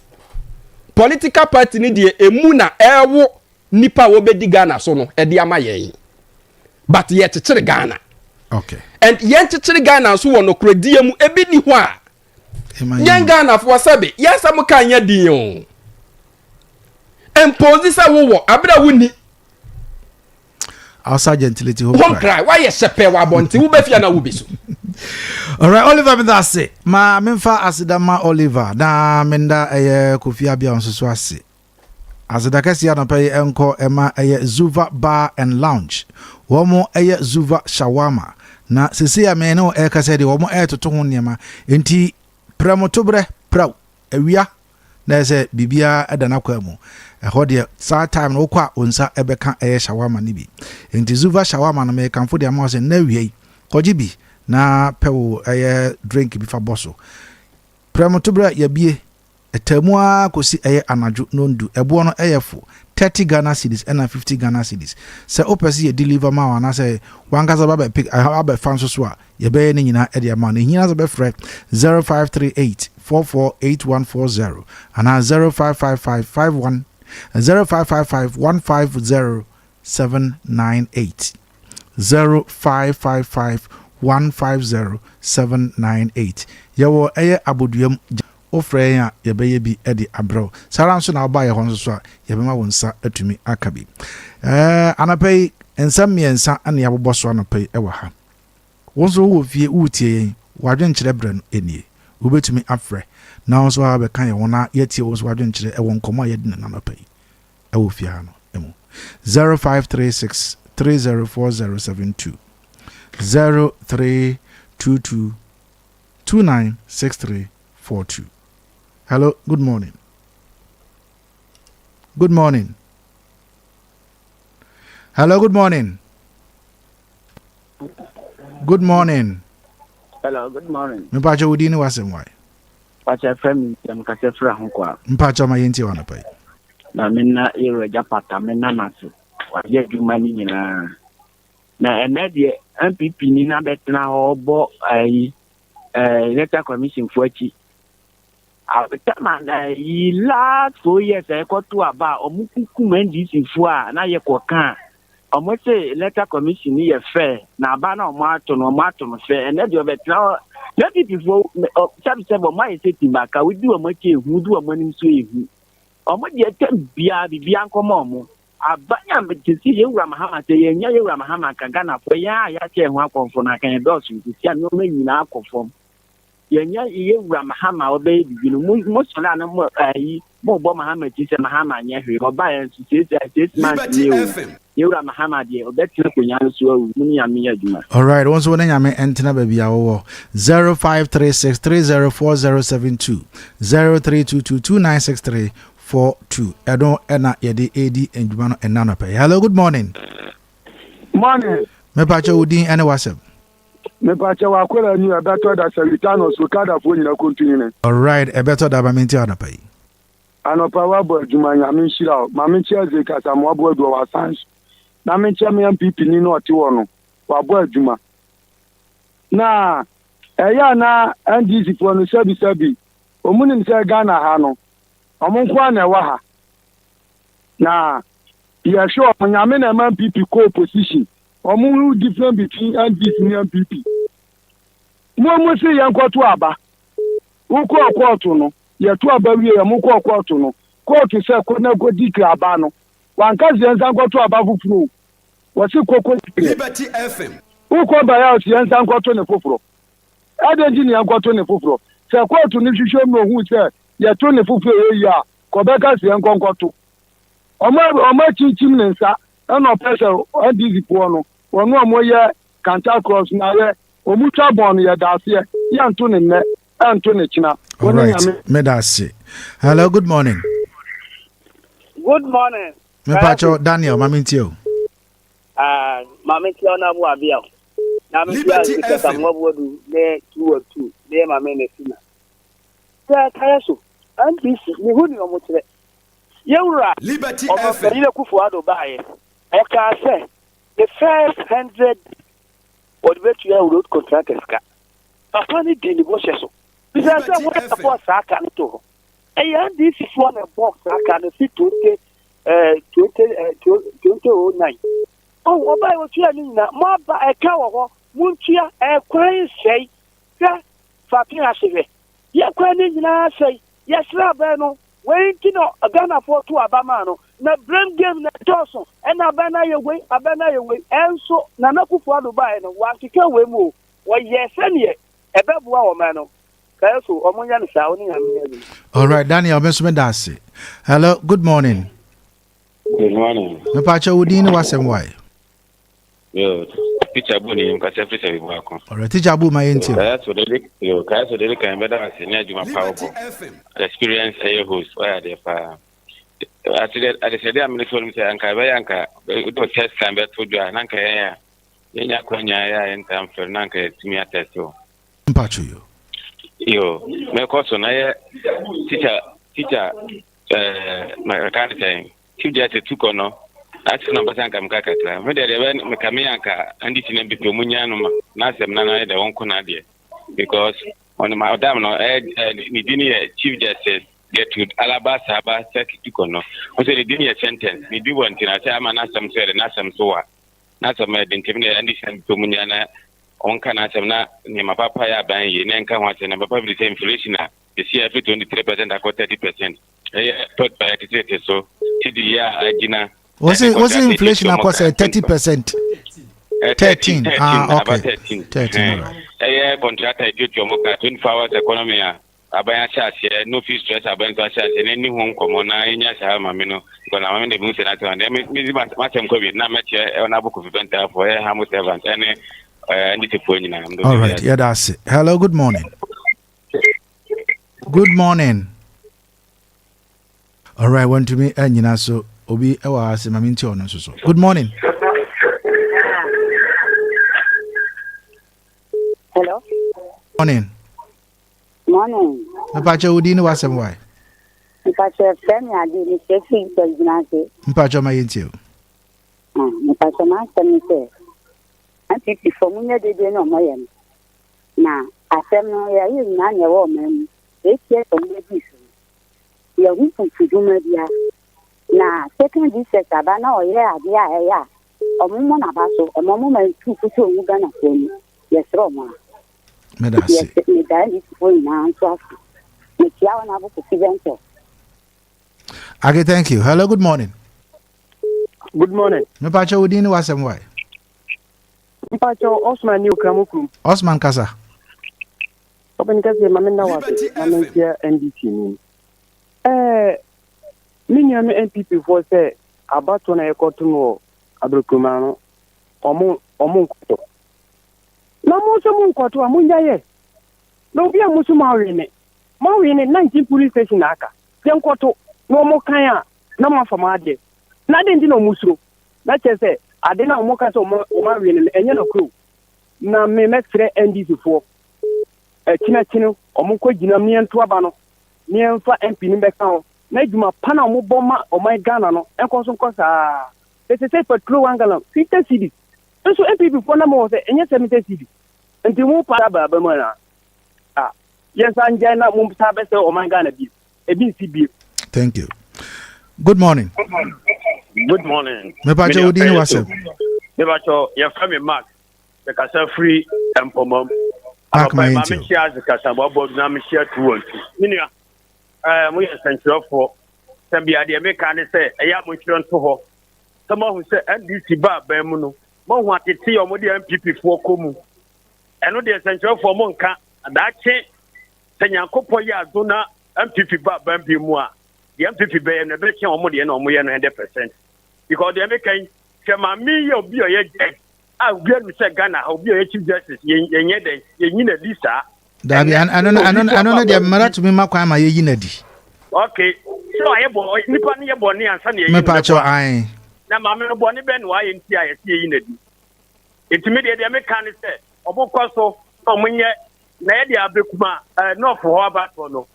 ni de emu na ewo nipa wo be di Ghana so no e de ama yen but ye chechire Ghana okay and ye chechire Ghana so wo no kredi mu ebi ni ho a Nyanga na for sabe yes am kan ya din o impose sa wo abra wuni our gentility home cry why you shepe wa bonti wo be fia na wo be so. All right, Oliver, me that's it. Ma memfa asidama Oliver na menda Kofi Abia on so ase asidaka sia na pay enko ema Zuva Bar and Lounge womo Zuva Shawarma na sisi ya me no kase de womo toto ho niema enti Pramotobre praw awia na se bibia edana kwa mu ho de sa time no kwa onsa ebeka shawarma ni bi enti Zuva shawarma no me kanfo de ma se na wiei koji bi na pewo drink bi fa boso Pramotobre ya bie etamua kosi anaju nondu ebo no fo 30 Ghana cedis and 50 Ghana cedis se opesi ye deliver ma wana se wangaza ba pick aba fan so a ye be ni nyina e de ma na nyina za be frɛ 0538 448140 ana 0555 150798 0555 150798 yewo aboduam ofre ya yebeye bi edi abro saranso na oba ye ho so a yebema wonsa atumi akabi anapei ensam miensa ane yabobɔ so anapei ewa ha wonso wo fie utie wadwen kyerɛ brɛ no enie wobetumi afrɛ na wonso ha be kan ye wona yetie wonso wadwen kyerɛ ewo nkomo ye din na anapei ewo fie ha no emu 0536 304072 0322 296342. Hello, good morning. Good morning. Hello, good morning. Good morning. Hello, good morning. Me pacho udini wasem why? Pacha friend mkase fra ho kwa. Mpacho ma yenti wana pai. Na menna ero japata menna naso. Wa ye dwuma ni nyina. Na ene de MPP ni na betena ho bo ai electoral commission for chi. Abetama yi last 4 years e ko to aba omukuku NDC fu a na ye ko kan. Omo say electoral commission ni ye fair na aba na omo ato no fair ene de obetena maybe before sabi say but my say timaka we do omo ke hu do omo nim so ehu. Omo de tem bia nkomo omo abanya mbetisi ye wura mahama te ye nya ye wura mahama ka Ghana fo ya che hu akonfo na kan do so ti sia no ma nyina akofom ye nya ye wura mahama obe bibi no mo sola na mo ayi mo bo mahama ti se mahama nya hwe oba ye so se man ye wura mahama de obeti ko nya so awu mu nya me aduma. All right, once when nyame entina ba bia wo 0536304072 0322296342 Edo ena yede edi enjuma no enana pe. Hello, good morning. Morning. Me pacho udin ene wasem. Me pacho wa kwela ni abeto da Savitano so kada fo nyina continue. All right, ebeto da ba menti ana pe. Anopa wa bo adwuma nyame nhira ma me chia ze kasa mo abo adu wa sans. Na me chia me MPP ni no oti wo no wa bo adwuma. Na eya na NDC fo no sabi omuni nse Ghana ha no. Omunkwa na wa ha na ya show nyame na MPP co opposition omu different between NDC and MPP mo say yankwato aba uko ọkọọtụ no ya to aba wie ya muko ọkọọtụ no court say ko na go dikra aba no wankazi yansa nkwato aba fufuro wasi koko Liberty FM uko ba ya si yansa nkwato ne fufuro adeji ni yankwato ne fufuro say court ni hwehwe mu ohu say ya to ne fufu ya ko be ka se nkonkoto omo chichim ne nsa na opese NDC po no wonu omo ye Santa Claus na ye omutwa bon ye daase ya nto ne nne anto ne china. All right, medasi. Hello, good morning. Good morning. Me pacho Daniel mamintio. Mamintio na bu Abia. Na me bia ka mo bodu le 202 le mamene sina. Kayaso NDC ni hu ni omotre yewura Liberty FM ile kufu ado bae o ka say the first 100 or the to your road contractors ka papa ni di negotiation because say what support aka to e NDC for na box aka no fit 2009 oh oba o tua ni na mo ba e ka wo ho mun tua e kwan sei ka fatin asebe ye kwan ni na sei yes ra no when kino Ghana for to Abama no na blame game na Johnson and abana ye way enso na nakufu ado bae no wa kike we mu wo yes ene ebebua wo man no Kayaso omunya ne sa oni nyame. All right, Daniel Mesumedasi. Hello, good morning. Good morning. Me pacha udini wasem why? Yo, teacher Buni mkase frisa bibwako. All right, teacher Abu mayenti. Kayaso dele kan beda asenya juma powerful. Experience a host where they fa. At the said I'm going to anka bayanka do test kan beto dwa nanka ya. Yenya kwanya ya enta mfer nanka timia testo. Mpacho yo. Yo, me koso na ye teacher my kind thing. Chief Justice Tukono. Ati na basanka mkakatra. Mede de me kamiyanka andi tine bi promunya no na asem na na de wonko na de because on my dam no ni dini Chief Justice Gertrude Alabasa Aba Saki Tukono. O se dini sentence ni bi won tina say ama na asem so na asem so wa. Na asem de ntimi andi tine promunya na onka na asem na ni mapapa ya ban ye na nka ho na papa bi say inflation na the CFA 23% akọ 30%. Third by it so TD ya agina. Was it inflation across 30%? 13. Okay. 13. Right. Contract I do to 24 hours economy. Abaya charge no fee stress abaya charge any home common nya sha mamino because na mamino be say that one me match am covid na match on abuku venta for hamu servant any nditi po nyina. All right, yeah, that's it. Hello, good morning. Good morning. All right, want to me nyina so obi ewa ase maminti ono so. Good morning. Hello. Morning. Morning. Mpacho udi ni wasem why? Mpacho femi adi ni sefi so jinase. Mpacho ma yenti o. Mpacho ma semi se. Anti ti fomunya de no moyem. Na asem no ya yi na nya wo mem. Etie so me bi so. Ya hu fu duma dia. Na second this abana o ye Abia ya. Omumo na baso, omumo ma tu fuso mu Ghana ko ni. Yes Roma. Medasi. Yes, me da ni for na anso afu. Me tia wana bu ku fidento. Okay, thank you. Hello, good morning. Good morning. Mpacho udi ni wasem why? Mpacho Osman ni Ukramukum. Osman Kasa. Open kasi mamenda wapi? Mamentia NDC ni. Mini ame NPP for say abato na yekotu no abrukumano omu nkoto. Na mo so mu nkoto amunya ye. Na obi amusu mawene 19 police station aka. Ye nkoto no mo kan a na mo afama ade. Na de ndi no musuro. Na chese ade na mo ka so mo mawene enye no kro. Na me mesre NDC for chino omu ko gina miento aba no. Mienfa MP ni beka ho. Na djuma pana mo bomma o my Ghana no enkoso nkosa say petrol wangala 50 cedis so MPP for na mo say enye 70 cedis nti mo para baba mo na yes anja na mo sabe say o my Ghana bi e bi si bi. Thank you. Good morning. Good morning. Me pa che odi ni wasem. Me ba cho ye fami Mark the kasa free empomom Mark my me share the kasa bo na me share 212 minia mo yɛ nsɛnkyerɛfoɔ sɛ bia deɛ meka ne sɛ ɛyɛ amokyerɛ nto hɔ sɛ mahu sɛ NDC ba abɛn mu no mahu atete yɛ ɔmo de MPP foɔ kɔ mu ɛno deɛ nsɛnkyerɛfoɔ mo nka daakye sɛ nyankopɔn yɛ ado na MPP ba abɛn bi mu a deɛ MPP bɛyɛ no ɛbɛkyɛ ɔmo deɛ na ɔmo yɛ no 100% because deɛ meka yi sɛ maame yɛ obi a ɔyɛ judge a obi anu sɛ Ghana obi a ɔyɛ chief justice yɛnyɛ dɛ yɛnyina di saa. Dabi ano na dia mara to me makwa ma yeyi na di. Okay. So ayebo nipa ne yebo ne ansa ne yeyi. Me pa cho ai. Na ma me bo ne ben wa ye nti a ye yeyi na di. Etimi de me kan ne se obokọ so omunye na ye de abekuma no for ho abato no.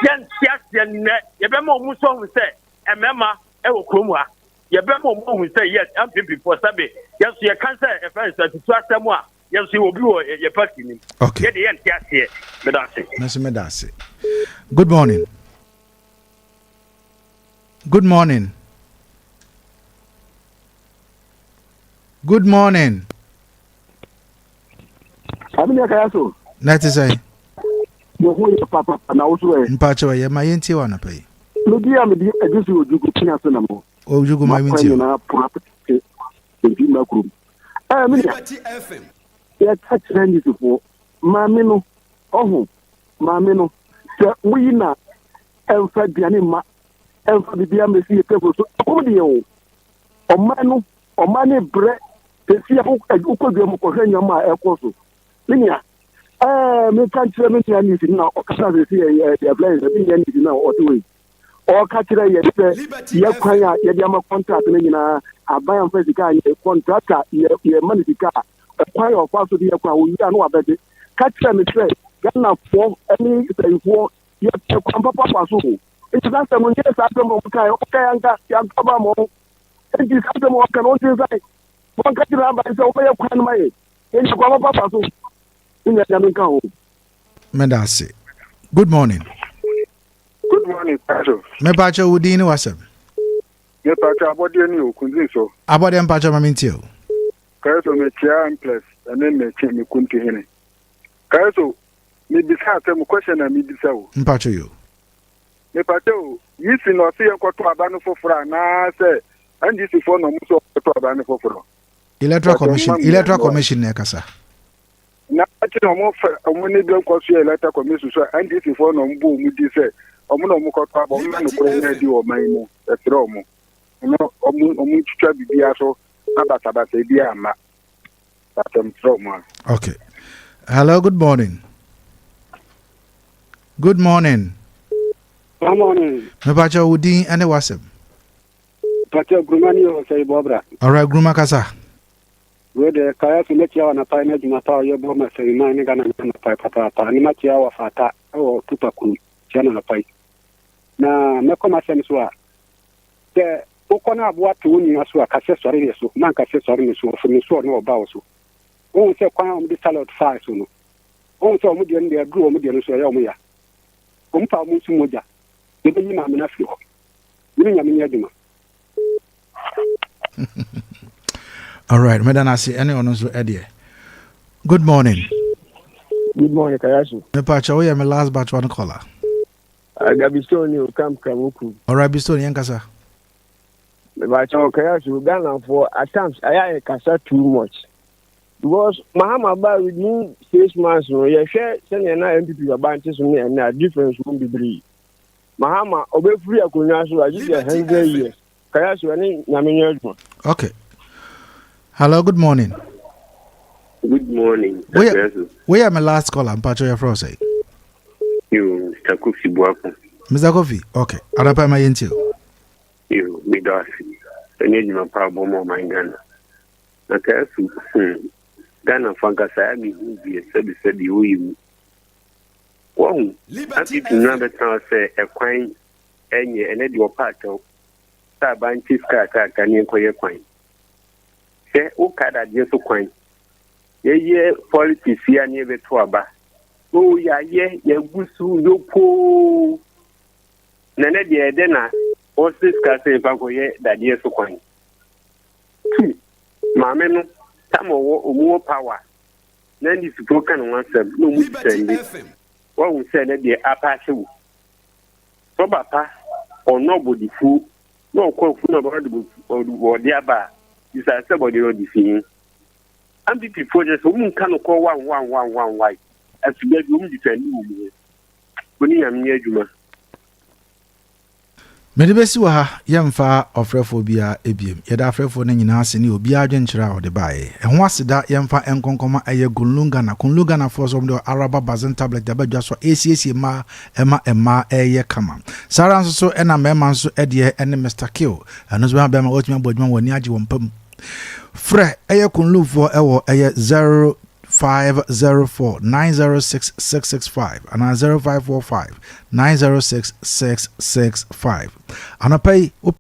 Yen tiase ne ye be ma omu so hu se emema e wo krom ha. Ye be ma omu hu se yes MPP for sabe. Yes ye kan se e fa se tutu asemu a yes, you will be your party. Okay. Medasi. Good morning. Good morning. Good morning. Abia Kayaso. That is I. Yo hu papa na usu e. Mpacho ye ma yenti wana pai. No dia me di ejusu ojugu tina so na mo. Ojugu ma yenti. Na property. Ebi na kuru. Liberty FM. Ya catch this for maame no ohu maame no se wi na emfa biane ma emfa bibia mesi ekefo so ko de o omane bre te sia ko ukodua mo ko hwanya ma ekoso linia me kan tire me tia ni na o kasa se e blind be nya ni na o to we o ka tire ye se ye kwan ya ye dia ma contract na nyina aban fa sika ye contractor ye manifika kwai of us to the kwa we are no abede catch them say Ghana for any say for you papa so it is that someone just after mo kai anga ya papa mo it is after mo kan on say mo catch them by say o ya kwan mai e kwa papa so in ya nka ho Medasi. Good morning. Good morning, Pastor. Me pacho udi ni wasem. Me pacho abode ni okunzi so. Abode mpacho mamintio. Kayaso me chia plus and then me chia me kunti hene. Kayaso me bisa te mo question na me bisa o. Mpacho yo. Me pacho yisi no se enkoto abanu foforo na se NDC for no muso enkoto abanu foforo. Electoral commission ne kasa. Na ati no mo fa mo ne dem ko so electoral commission so NDC for no mbo mu di se omo no mo koto abo mo no kro na di o man mu etre omo. No omo chicha bibia so. Okay. Hello, good morning. Good morning. Good morning. Me pacha udi ane wasem. Pacha grumani o say bobra. Alright, gruma kasa. We de kaya so metia na pa na dina pa ye bo ma say na ni gana na pa papa pa ni matia wa fata o tupa ku chana na pai na me koma sem so a de ukona abua to ni aso akase sori ne so man kase sori ne so fo ne so no ba so o se kwan o de salad fry so no o se o mu de ne aduru o mu de no so ya o mu ya o mpa mu su moja de be yi ma me na fi ho ni nya me nya djuma. All right, madam, I see anyone else Eddie. Good morning. Good morning, Kayaso. Me pacha, we are my last batch one caller. Gabistoni will come Kamuku. All right, Bistoni, Yankasa. Me pacha, Kayaso, Ghana for at times I kasa too much. Because Mahama Ba within 6 months, you share sending an MPP about this me and a difference won't be breed. Mahama, obey free a kunyaso, I just 100 years. Kayaso, any Naminya. Okay. Hello, good morning. Good morning. We are my last caller. I'm Pacho Frosey. You, Mr. Kofi Buaku. Mr. Kofi, okay. Arapa my into you, Midasi. I need my problem on my Ghana. Okay, Ghana Fankasami will be a said you. Well, I think another time say a coin and your part of Sabantis Kaka can you call your coin? Say, oh, Kada, just a coin. Ye politics here near the Twaba. Oh, yeah, Gusu, no po. Nana, dear, then I was discussing that years of coin. Mamma, some more power. Then it's broken once a blue send. What we said that the Apache. Papa or nobody fool, no call for nobody or the Abba. Is a somebody on the scene. And the people just who can call 111 white as to get room defending. When you are near Juma. Medibesi wa ha yemfa ofrefo bia ebiem yeda afrefo na nyina ase ni obi adwenkyera o de bae ehwo aseda yemfa enkonkoma eye kunlunga na for some the araba bazen tablet da badwa so ACC ma ema eye kama sara nso so ena mema nso ede ene Mr. Kill eno so ba ma otimi abodwuma woni age wo mpam fre eye kunlufo ewo eye 0504-906-665 and 0545-906-665. Anapay